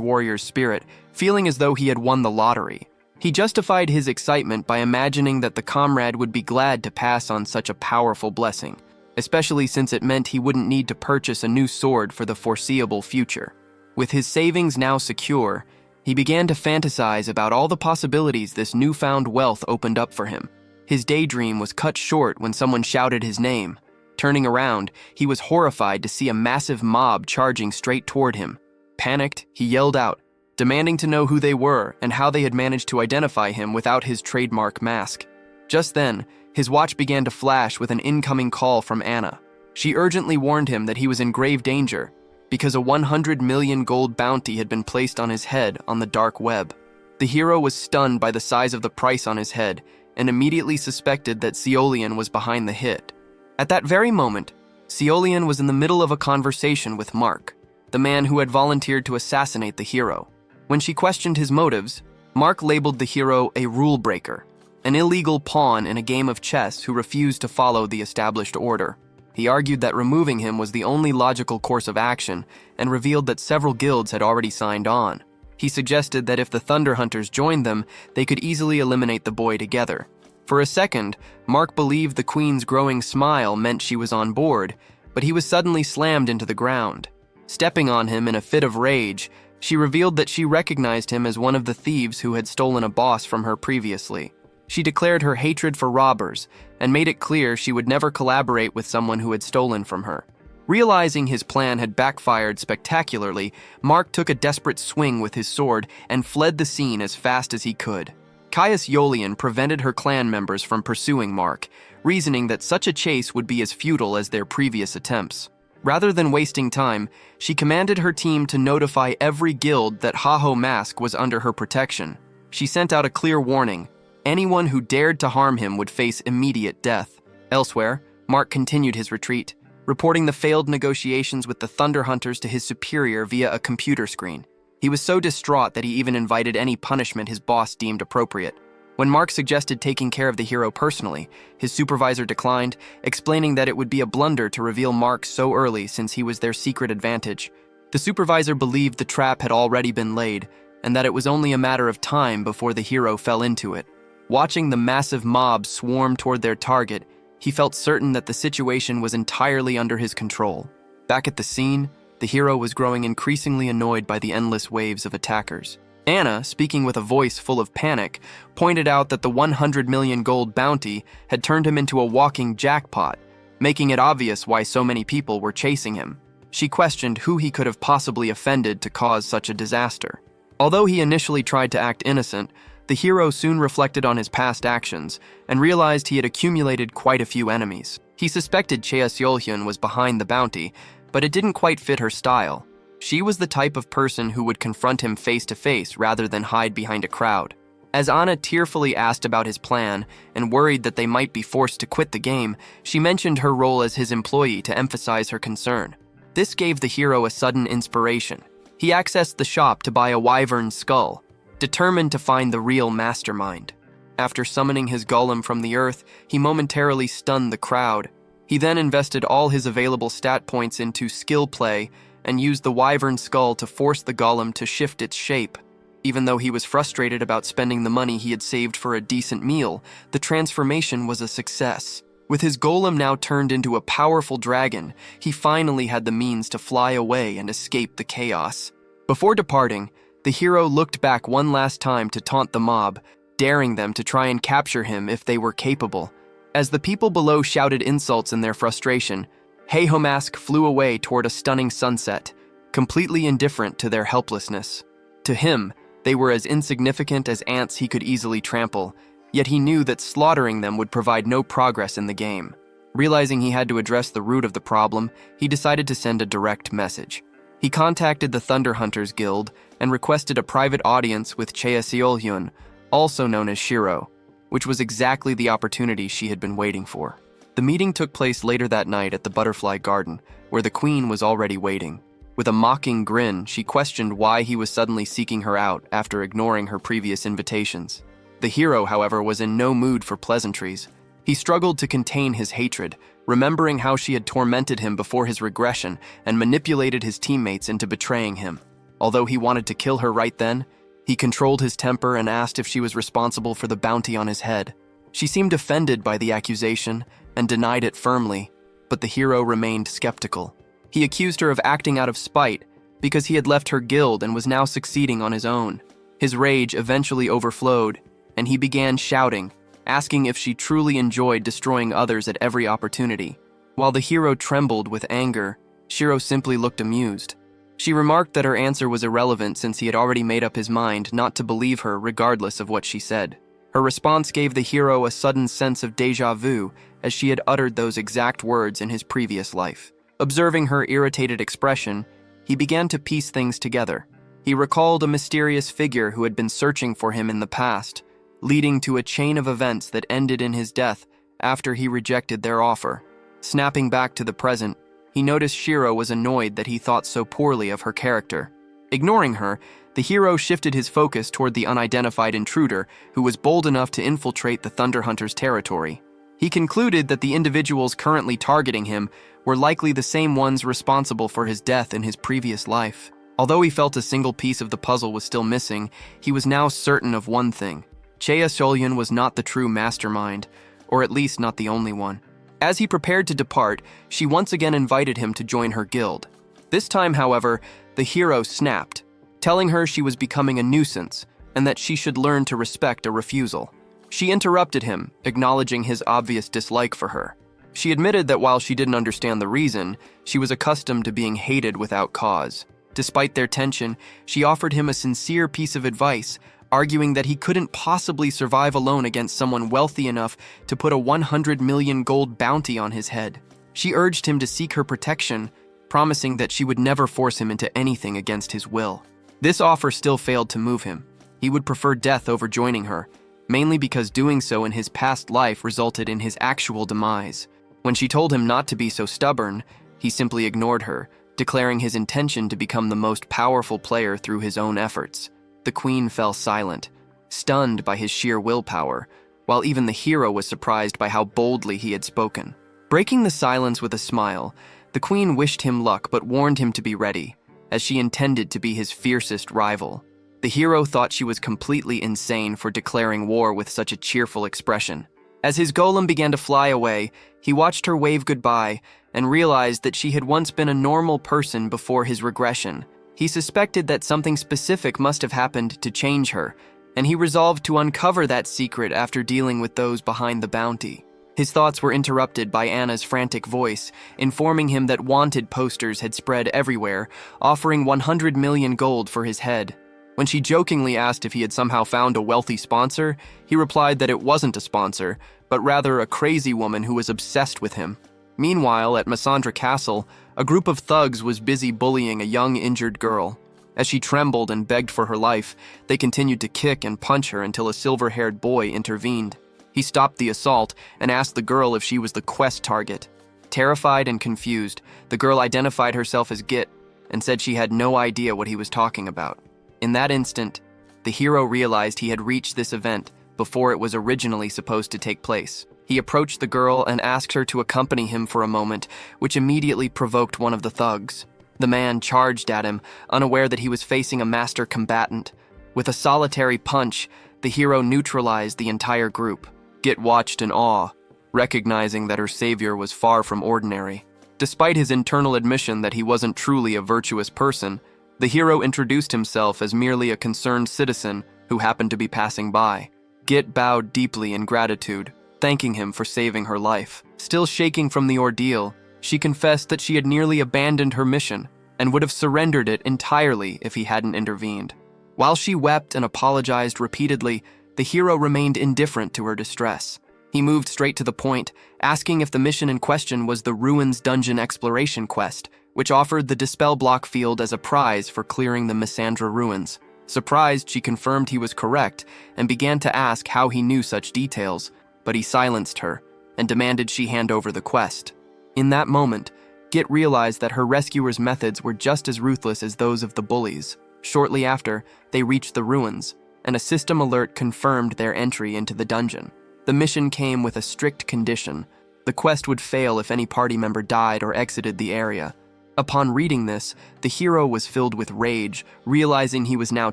warrior's spirit, feeling as though he had won the lottery. He justified his excitement by imagining that the comrade would be glad to pass on such a powerful blessing, especially since it meant he wouldn't need to purchase a new sword for the foreseeable future. With his savings now secure, he began to fantasize about all the possibilities this newfound wealth opened up for him. His daydream was cut short when someone shouted his name. Turning around, he was horrified to see a massive mob charging straight toward him. Panicked, he yelled out, demanding to know who they were and how they had managed to identify him without his trademark mask. Just then, his watch began to flash with an incoming call from Anna. She urgently warned him that he was in grave danger because a 100 million gold bounty had been placed on his head on the dark web. The hero was stunned by the size of the price on his head and immediately suspected that Seolian was behind the hit. At that very moment, Seolian was in the middle of a conversation with Mark, the man who had volunteered to assassinate the hero. When she questioned his motives, Mark labeled the hero a rule breaker, an illegal pawn in a game of chess who refused to follow the established order. He argued that removing him was the only logical course of action and revealed that several guilds had already signed on. He suggested that if the Thunder Hunters joined them, they could easily eliminate the boy together. For a second, Mark believed the Queen's growing smile meant she was on board, but he was suddenly slammed into the ground. Stepping on him in a fit of rage, she revealed that she recognized him as one of the thieves who had stolen a boss from her previously. She declared her hatred for robbers and made it clear she would never collaborate with someone who had stolen from her. Realizing his plan had backfired spectacularly, Mark took a desperate swing with his sword and fled the scene as fast as he could. Caius Yolian prevented her clan members from pursuing Mark, reasoning that such a chase would be as futile as their previous attempts. Rather than wasting time, she commanded her team to notify every guild that Haho Mask was under her protection. She sent out a clear warning. Anyone who dared to harm him would face immediate death. Elsewhere, Mark continued his retreat, reporting the failed negotiations with the Thunder Hunters to his superior via a computer screen. He was so distraught that he even invited any punishment his boss deemed appropriate. When Mark suggested taking care of the hero personally, his supervisor declined, explaining that it would be a blunder to reveal Mark so early since he was their secret advantage. The supervisor believed the trap had already been laid, and that it was only a matter of time before the hero fell into it. Watching the massive mob swarm toward their target, he felt certain that the situation was entirely under his control. Back at the scene, the hero was growing increasingly annoyed by the endless waves of attackers. Anna, speaking with a voice full of panic, pointed out that the 100 million gold bounty had turned him into a walking jackpot, making it obvious why so many people were chasing him. She questioned who he could have possibly offended to cause such a disaster. Although he initially tried to act innocent, the hero soon reflected on his past actions and realized he had accumulated quite a few enemies. He suspected Chea Seolhyun was behind the bounty, but it didn't quite fit her style. She was the type of person who would confront him face to face rather than hide behind a crowd. As Anna tearfully asked about his plan and worried that they might be forced to quit the game, she mentioned her role as his employee to emphasize her concern. This gave the hero a sudden inspiration. He accessed the shop to buy a wyvern skull, determined to find the real mastermind. After summoning his golem from the earth, he momentarily stunned the crowd. He then invested all his available stat points into skill play and used the wyvern skull to force the golem to shift its shape. Even though he was frustrated about spending the money he had saved for a decent meal, the transformation was a success. With his golem now turned into a powerful dragon, he finally had the means to fly away and escape the chaos. Before departing, the hero looked back one last time to taunt the mob, daring them to try and capture him if they were capable. As the people below shouted insults in their frustration, Heihomask flew away toward a stunning sunset, completely indifferent to their helplessness. To him, they were as insignificant as ants he could easily trample, yet he knew that slaughtering them would provide no progress in the game. Realizing he had to address the root of the problem, he decided to send a direct message. He contacted the Thunder Hunters Guild and requested a private audience with Chea Seolhyun, also known as Shirou, which was exactly the opportunity she had been waiting for. The meeting took place later that night at the Butterfly Garden, where the queen was already waiting. With a mocking grin, she questioned why he was suddenly seeking her out after ignoring her previous invitations. The hero, however, was in no mood for pleasantries. He struggled to contain his hatred, remembering how she had tormented him before his regression and manipulated his teammates into betraying him. Although he wanted to kill her right then, he controlled his temper and asked if she was responsible for the bounty on his head. She seemed offended by the accusation and denied it firmly, but the hero remained skeptical. He accused her of acting out of spite because he had left her guild and was now succeeding on his own. His rage eventually overflowed, and he began shouting, asking if she truly enjoyed destroying others at every opportunity. While the hero trembled with anger, Shirou simply looked amused. She remarked that her answer was irrelevant since he had already made up his mind not to believe her regardless of what she said. Her response gave the hero a sudden sense of déjà vu as she had uttered those exact words in his previous life. Observing her irritated expression, he began to piece things together. He recalled a mysterious figure who had been searching for him in the past, leading to a chain of events that ended in his death after he rejected their offer. Snapping back to the present, he noticed Shirou was annoyed that he thought so poorly of her character. Ignoring her, the hero shifted his focus toward the unidentified intruder who was bold enough to infiltrate the Thunder Hunters' territory. He concluded that the individuals currently targeting him were likely the same ones responsible for his death in his previous life. Although he felt a single piece of the puzzle was still missing, he was now certain of one thing. Chea Seolhyun was not the true mastermind, or at least not the only one. As he prepared to depart, she once again invited him to join her guild. This time, however, the hero snapped, telling her she was becoming a nuisance and that she should learn to respect a refusal. She interrupted him, acknowledging his obvious dislike for her. She admitted that while she didn't understand the reason, she was accustomed to being hated without cause. Despite their tension, she offered him a sincere piece of advice, arguing that he couldn't possibly survive alone against someone wealthy enough to put a 100 million gold bounty on his head. She urged him to seek her protection, promising that she would never force him into anything against his will. This offer still failed to move him. He would prefer death over joining her, mainly because doing so in his past life resulted in his actual demise. When she told him not to be so stubborn, he simply ignored her, declaring his intention to become the most powerful player through his own efforts. The queen fell silent, stunned by his sheer willpower, while even the hero was surprised by how boldly he had spoken. Breaking the silence with a smile, the queen wished him luck but warned him to be ready, as she intended to be his fiercest rival. The hero thought she was completely insane for declaring war with such a cheerful expression. As his golem began to fly away, he watched her wave goodbye and realized that she had once been a normal person before his regression. He suspected that something specific must have happened to change her, and he resolved to uncover that secret after dealing with those behind the bounty. His thoughts were interrupted by Anna's frantic voice, informing him that wanted posters had spread everywhere, offering 100 million gold for his head. When she jokingly asked if he had somehow found a wealthy sponsor, he replied that it wasn't a sponsor, but rather a crazy woman who was obsessed with him. Meanwhile, at Massandra Castle, a group of thugs was busy bullying a young injured girl. As she trembled and begged for her life, they continued to kick and punch her until a silver-haired boy intervened. He stopped the assault and asked the girl if she was the quest target. Terrified and confused, the girl identified herself as Git and said she had no idea what he was talking about. In that instant, the hero realized he had reached this event before it was originally supposed to take place. He approached the girl and asked her to accompany him for a moment, which immediately provoked one of the thugs. The man charged at him, unaware that he was facing a master combatant. With a solitary punch, the hero neutralized the entire group. Git watched in awe, recognizing that her savior was far from ordinary. Despite his internal admission that he wasn't truly a virtuous person, the hero introduced himself as merely a concerned citizen who happened to be passing by. Git bowed deeply in gratitude, thanking him for saving her life. Still shaking from the ordeal, she confessed that she had nearly abandoned her mission and would have surrendered it entirely if he hadn't intervened. While she wept and apologized repeatedly, the hero remained indifferent to her distress. He moved straight to the point, asking if the mission in question was the Ruins Dungeon Exploration quest, which offered the Dispel Block field as a prize for clearing the Misandra ruins. Surprised, she confirmed he was correct and began to ask how he knew such details, but he silenced her and demanded she hand over the quest. In that moment, Git realized that her rescuer's methods were just as ruthless as those of the bullies. Shortly after, they reached the ruins, and a system alert confirmed their entry into the dungeon. The mission came with a strict condition. The quest would fail if any party member died or exited the area. Upon reading this, the hero was filled with rage, realizing he was now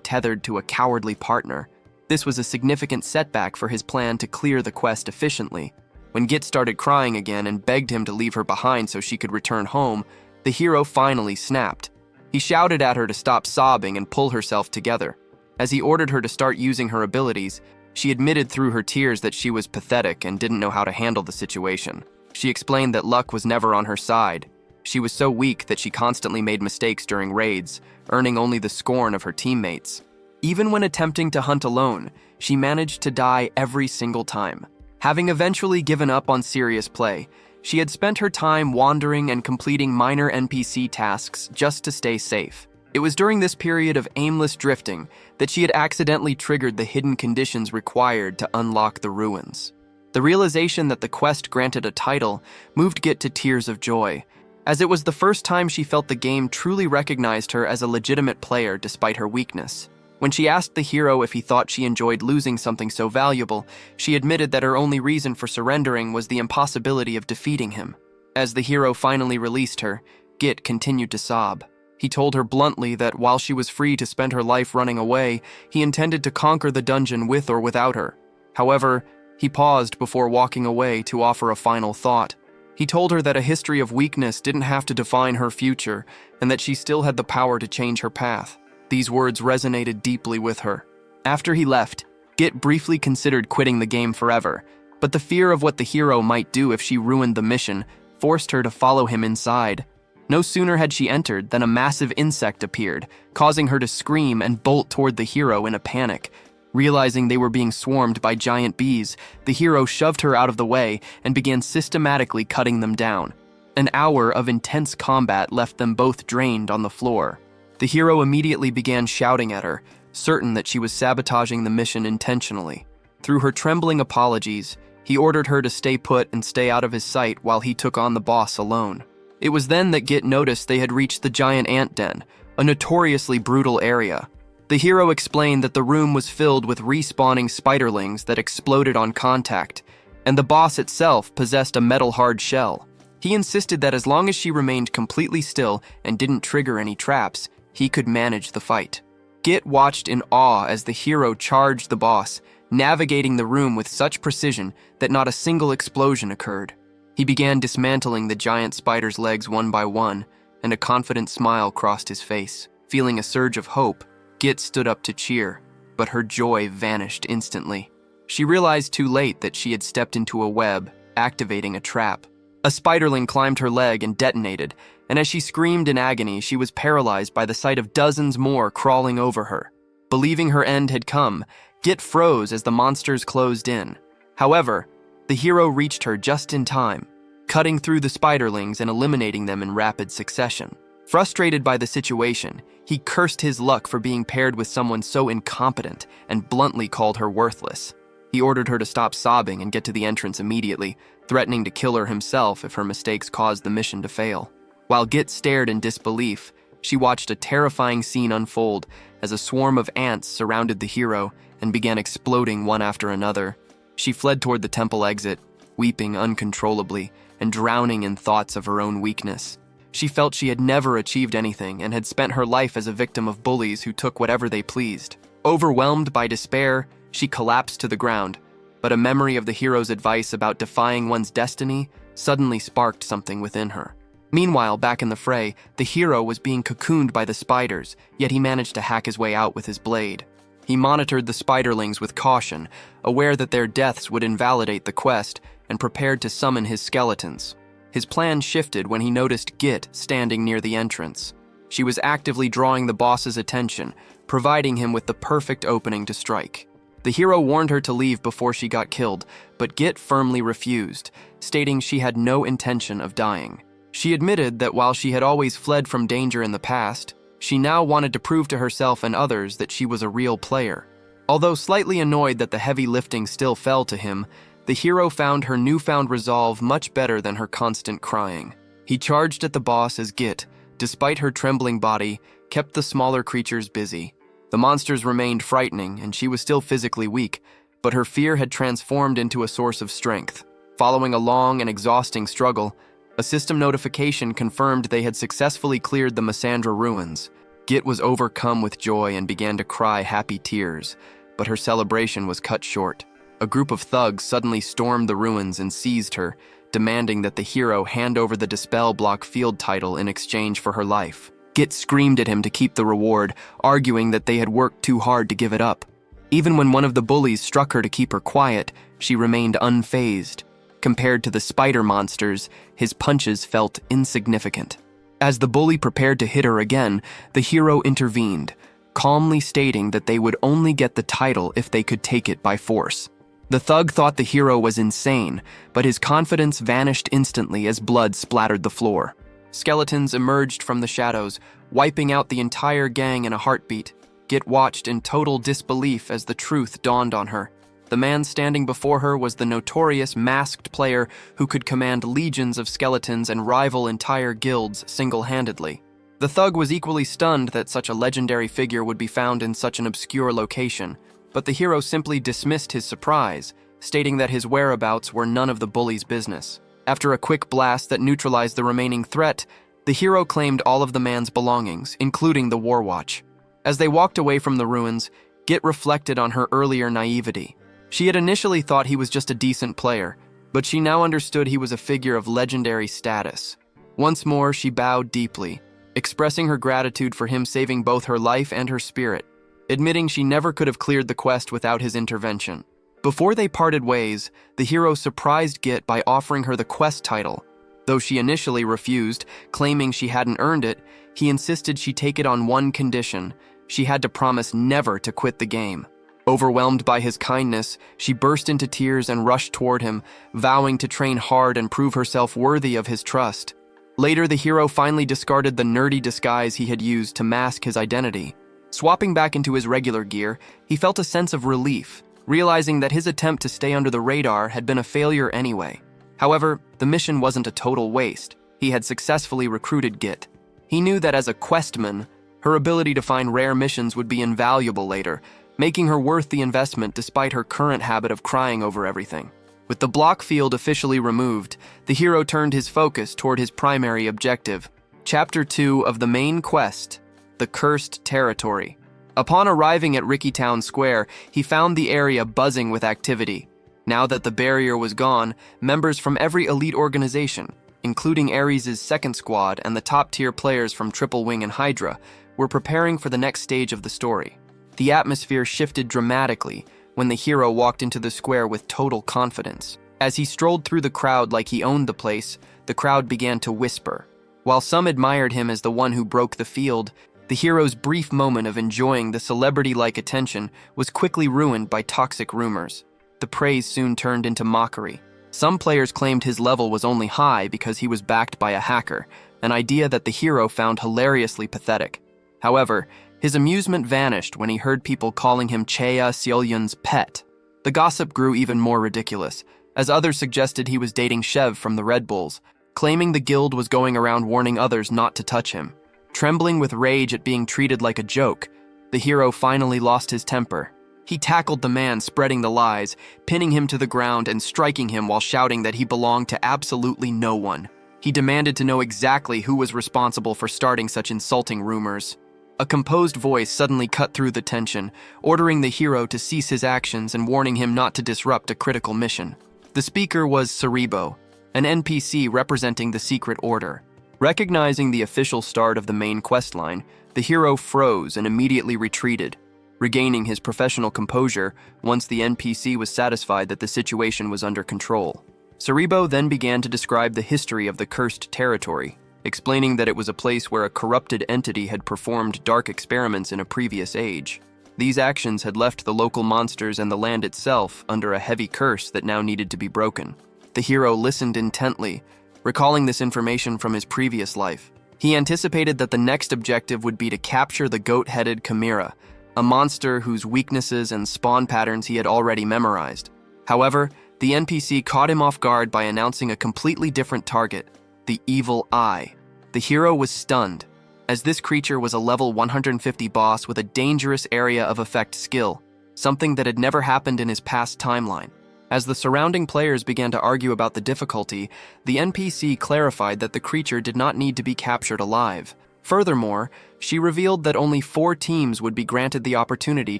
tethered to a cowardly partner. This was a significant setback for his plan to clear the quest efficiently. When Git started crying again and begged him to leave her behind so she could return home, the hero finally snapped. He shouted at her to stop sobbing and pull herself together. As he ordered her to start using her abilities, she admitted through her tears that she was pathetic and didn't know how to handle the situation. She explained that luck was never on her side. She was so weak that she constantly made mistakes during raids, earning only the scorn of her teammates. Even when attempting to hunt alone, she managed to die every single time. Having eventually given up on serious play, she had spent her time wandering and completing minor NPC tasks just to stay safe. It was during this period of aimless drifting that she had accidentally triggered the hidden conditions required to unlock the ruins. The realization that the quest granted a title moved Git to tears of joy, as it was the first time she felt the game truly recognized her as a legitimate player despite her weakness. When she asked the hero if he thought she enjoyed losing something so valuable, she admitted that her only reason for surrendering was the impossibility of defeating him. As the hero finally released her, Git continued to sob. He told her bluntly that while she was free to spend her life running away, he intended to conquer the dungeon with or without her. However, he paused before walking away to offer a final thought. He told her that a history of weakness didn't have to define her future, and that she still had the power to change her path. These words resonated deeply with her. After he left, Git briefly considered quitting the game forever, but the fear of what the hero might do if she ruined the mission forced her to follow him inside. No sooner had she entered than a massive insect appeared, causing her to scream and bolt toward the hero in a panic. Realizing they were being swarmed by giant bees, the hero shoved her out of the way and began systematically cutting them down. An hour of intense combat left them both drained on the floor. The hero immediately began shouting at her, certain that she was sabotaging the mission intentionally. Through her trembling apologies, he ordered her to stay put and stay out of his sight while he took on the boss alone. It was then that Git noticed they had reached the giant ant den, a notoriously brutal area. The hero explained that the room was filled with respawning spiderlings that exploded on contact, and the boss itself possessed a metal-hard shell. He insisted that as long as she remained completely still and didn't trigger any traps, he could manage the fight. Git watched in awe as the hero charged the boss, navigating the room with such precision that not a single explosion occurred. He began dismantling the giant spider's legs one by one, and a confident smile crossed his face. Feeling a surge of hope, Git stood up to cheer, but her joy vanished instantly. She realized too late that she had stepped into a web, activating a trap. A spiderling climbed her leg and detonated, and as she screamed in agony, she was paralyzed by the sight of dozens more crawling over her. Believing her end had come, Git froze as the monsters closed in. However, the hero reached her just in time, cutting through the spiderlings and eliminating them in rapid succession. Frustrated by the situation, he cursed his luck for being paired with someone so incompetent and bluntly called her worthless. He ordered her to stop sobbing and get to the entrance immediately, threatening to kill her himself if her mistakes caused the mission to fail. While Git stared in disbelief, she watched a terrifying scene unfold as a swarm of ants surrounded the hero and began exploding one after another. She fled toward the temple exit, weeping uncontrollably and drowning in thoughts of her own weakness. She felt she had never achieved anything and had spent her life as a victim of bullies who took whatever they pleased. Overwhelmed by despair, she collapsed to the ground, but a memory of the hero's advice about defying one's destiny suddenly sparked something within her. Meanwhile, back in the fray, the hero was being cocooned by the spiders, yet he managed to hack his way out with his blade. He monitored the spiderlings with caution, aware that their deaths would invalidate the quest, and prepared to summon his skeletons. His plan shifted when he noticed Git standing near the entrance. She was actively drawing the boss's attention, providing him with the perfect opening to strike. The hero warned her to leave before she got killed, but Git firmly refused, stating she had no intention of dying. She admitted that while she had always fled from danger in the past, she now wanted to prove to herself and others that she was a real player. Although slightly annoyed that the heavy lifting still fell to him, the hero found her newfound resolve much better than her constant crying. He charged at the boss as Git, despite her trembling body, kept the smaller creatures busy. The monsters remained frightening, and she was still physically weak, but her fear had transformed into a source of strength. Following a long and exhausting struggle, a system notification confirmed they had successfully cleared the Massandra ruins. Git was overcome with joy and began to cry happy tears, but her celebration was cut short. A group of thugs suddenly stormed the ruins and seized her, demanding that the hero hand over the Dispel Block field title in exchange for her life. Git screamed at him to keep the reward, arguing that they had worked too hard to give it up. Even when one of the bullies struck her to keep her quiet, she remained unfazed. Compared to the spider monsters, his punches felt insignificant. As the bully prepared to hit her again, the hero intervened, calmly stating that they would only get the title if they could take it by force. The thug thought the hero was insane, but his confidence vanished instantly as blood splattered the floor. Skeletons emerged from the shadows, wiping out the entire gang in a heartbeat. Git watched in total disbelief as the truth dawned on her. The man standing before her was the notorious masked player who could command legions of skeletons and rival entire guilds single-handedly. The thug was equally stunned that such a legendary figure would be found in such an obscure location, but the hero simply dismissed his surprise, stating that his whereabouts were none of the bully's business. After a quick blast that neutralized the remaining threat, the hero claimed all of the man's belongings, including the war watch. As they walked away from the ruins, Git reflected on her earlier naivety. She had initially thought he was just a decent player, but she now understood he was a figure of legendary status. Once more, she bowed deeply, expressing her gratitude for him saving both her life and her spirit, admitting she never could have cleared the quest without his intervention. Before they parted ways, the hero surprised Git by offering her the quest title. Though she initially refused, claiming she hadn't earned it, he insisted she take it on one condition: she had to promise never to quit the game. Overwhelmed by his kindness, she burst into tears and rushed toward him, vowing to train hard and prove herself worthy of his trust. Later, the hero finally discarded the nerdy disguise he had used to mask his identity. Swapping back into his regular gear, he felt a sense of relief, realizing that his attempt to stay under the radar had been a failure anyway. However, the mission wasn't a total waste. He had successfully recruited Git. He knew that as a questman, her ability to find rare missions would be invaluable later, making her worth the investment despite her current habit of crying over everything. With the block field officially removed, the hero turned his focus toward his primary objective. Chapter 2 of the main quest, The Cursed Territory. Upon arriving at Rickytown Square, he found the area buzzing with activity. Now that the barrier was gone, members from every elite organization, including Ares' second squad and the top-tier players from Triple Wing and Hydra, were preparing for the next stage of the story. The atmosphere shifted dramatically when the hero walked into the square with total confidence. As he strolled through the crowd like he owned the place, the crowd began to whisper. While some admired him as the one who broke the field, the hero's brief moment of enjoying the celebrity-like attention was quickly ruined by toxic rumors. The praise soon turned into mockery. Some players claimed his level was only high because he was backed by a hacker, an idea that the hero found hilariously pathetic. However, his amusement vanished when he heard people calling him Chea Seolyun's pet. The gossip grew even more ridiculous, as others suggested he was dating Chev from the Red Bulls, claiming the guild was going around warning others not to touch him. Trembling with rage at being treated like a joke, the hero finally lost his temper. He tackled the man spreading the lies, pinning him to the ground and striking him while shouting that he belonged to absolutely no one. He demanded to know exactly who was responsible for starting such insulting rumors. A composed voice suddenly cut through the tension, ordering the hero to cease his actions and warning him not to disrupt a critical mission. The speaker was Shirou, an NPC representing the Secret Order. Recognizing the official start of the main questline, the hero froze and immediately retreated, regaining his professional composure once the NPC was satisfied that the situation was under control. Shirou then began to describe the history of the cursed territory, explaining that it was a place where a corrupted entity had performed dark experiments in a previous age. These actions had left the local monsters and the land itself under a heavy curse that now needed to be broken. The hero listened intently, recalling this information from his previous life. He anticipated that the next objective would be to capture the goat-headed chimera, a monster whose weaknesses and spawn patterns he had already memorized. However, the NPC caught him off guard by announcing a completely different target, the Evil Eye. The hero was stunned, as this creature was a level 150 boss with a dangerous area of effect skill, something that had never happened in his past timeline. As the surrounding players began to argue about the difficulty, the NPC clarified that the creature did not need to be captured alive. Furthermore, she revealed that only 4 teams would be granted the opportunity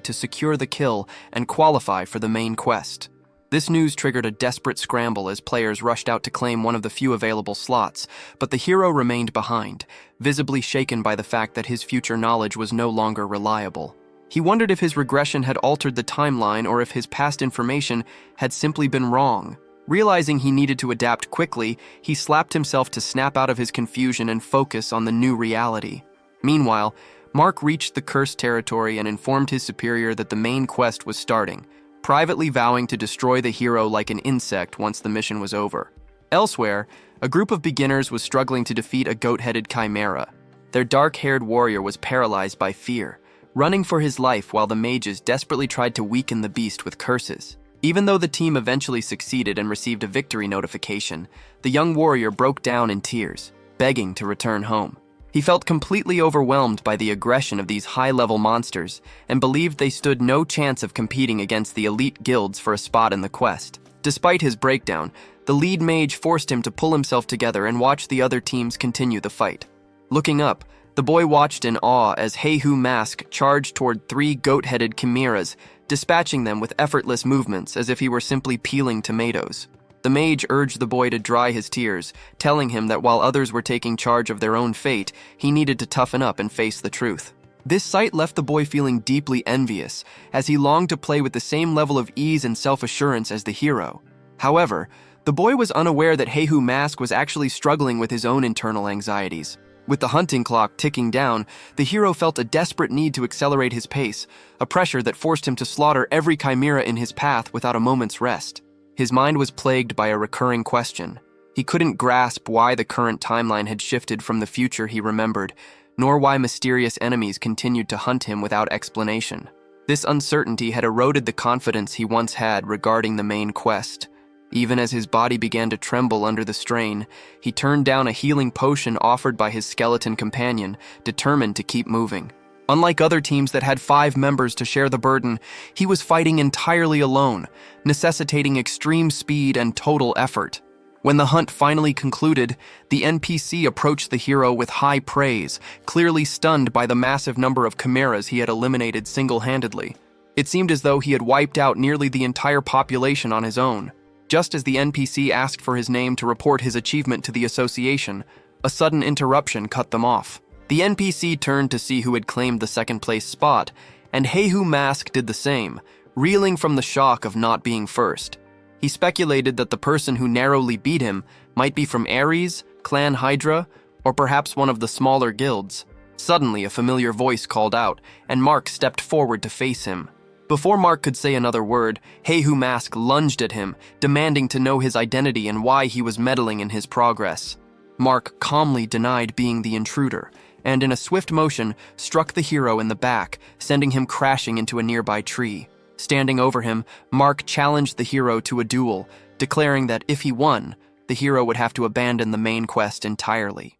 to secure the kill and qualify for the main quest. This news triggered a desperate scramble as players rushed out to claim one of the few available slots, but the hero remained behind, visibly shaken by the fact that his future knowledge was no longer reliable. He wondered if his regression had altered the timeline or if his past information had simply been wrong. Realizing he needed to adapt quickly, he slapped himself to snap out of his confusion and focus on the new reality. Meanwhile, Mark reached the cursed territory and informed his superior that the main quest was starting, privately vowing to destroy the hero like an insect once the mission was over. Elsewhere, a group of beginners was struggling to defeat a goat-headed chimera. Their dark-haired warrior was paralyzed by fear, running for his life while the mages desperately tried to weaken the beast with curses. Even though the team eventually succeeded and received a victory notification, the young warrior broke down in tears, begging to return home. He felt completely overwhelmed by the aggression of these high-level monsters and believed they stood no chance of competing against the elite guilds for a spot in the quest. Despite his breakdown, the lead mage forced him to pull himself together and watch the other teams continue the fight. Looking up, the boy watched in awe as Heihu Mask charged toward 3 goat-headed chimeras, dispatching them with effortless movements as if he were simply peeling tomatoes. The mage urged the boy to dry his tears, telling him that while others were taking charge of their own fate, he needed to toughen up and face the truth. This sight left the boy feeling deeply envious, as he longed to play with the same level of ease and self-assurance as the hero. However, the boy was unaware that Heihu Mask was actually struggling with his own internal anxieties. With the hunting clock ticking down, the hero felt a desperate need to accelerate his pace, a pressure that forced him to slaughter every chimera in his path without a moment's rest. His mind was plagued by a recurring question. He couldn't grasp why the current timeline had shifted from the future he remembered, nor why mysterious enemies continued to hunt him without explanation. This uncertainty had eroded the confidence he once had regarding the main quest. Even as his body began to tremble under the strain, he turned down a healing potion offered by his skeleton companion, determined to keep moving. Unlike other teams that had 5 members to share the burden, he was fighting entirely alone, necessitating extreme speed and total effort. When the hunt finally concluded, the NPC approached the hero with high praise, clearly stunned by the massive number of chimeras he had eliminated single-handedly. It seemed as though he had wiped out nearly the entire population on his own. Just as the NPC asked for his name to report his achievement to the association, a sudden interruption cut them off. The NPC turned to see who had claimed the second-place spot, and Heihu Mask did the same, reeling from the shock of not being first. He speculated that the person who narrowly beat him might be from Ares, Clan Hydra, or perhaps one of the smaller guilds. Suddenly, a familiar voice called out, and Mark stepped forward to face him. Before Mark could say another word, Heihu Mask lunged at him, demanding to know his identity and why he was meddling in his progress. Mark calmly denied being the intruder, and in a swift motion, struck the hero in the back, sending him crashing into a nearby tree. Standing over him, Mark challenged the hero to a duel, declaring that if he won, the hero would have to abandon the main quest entirely.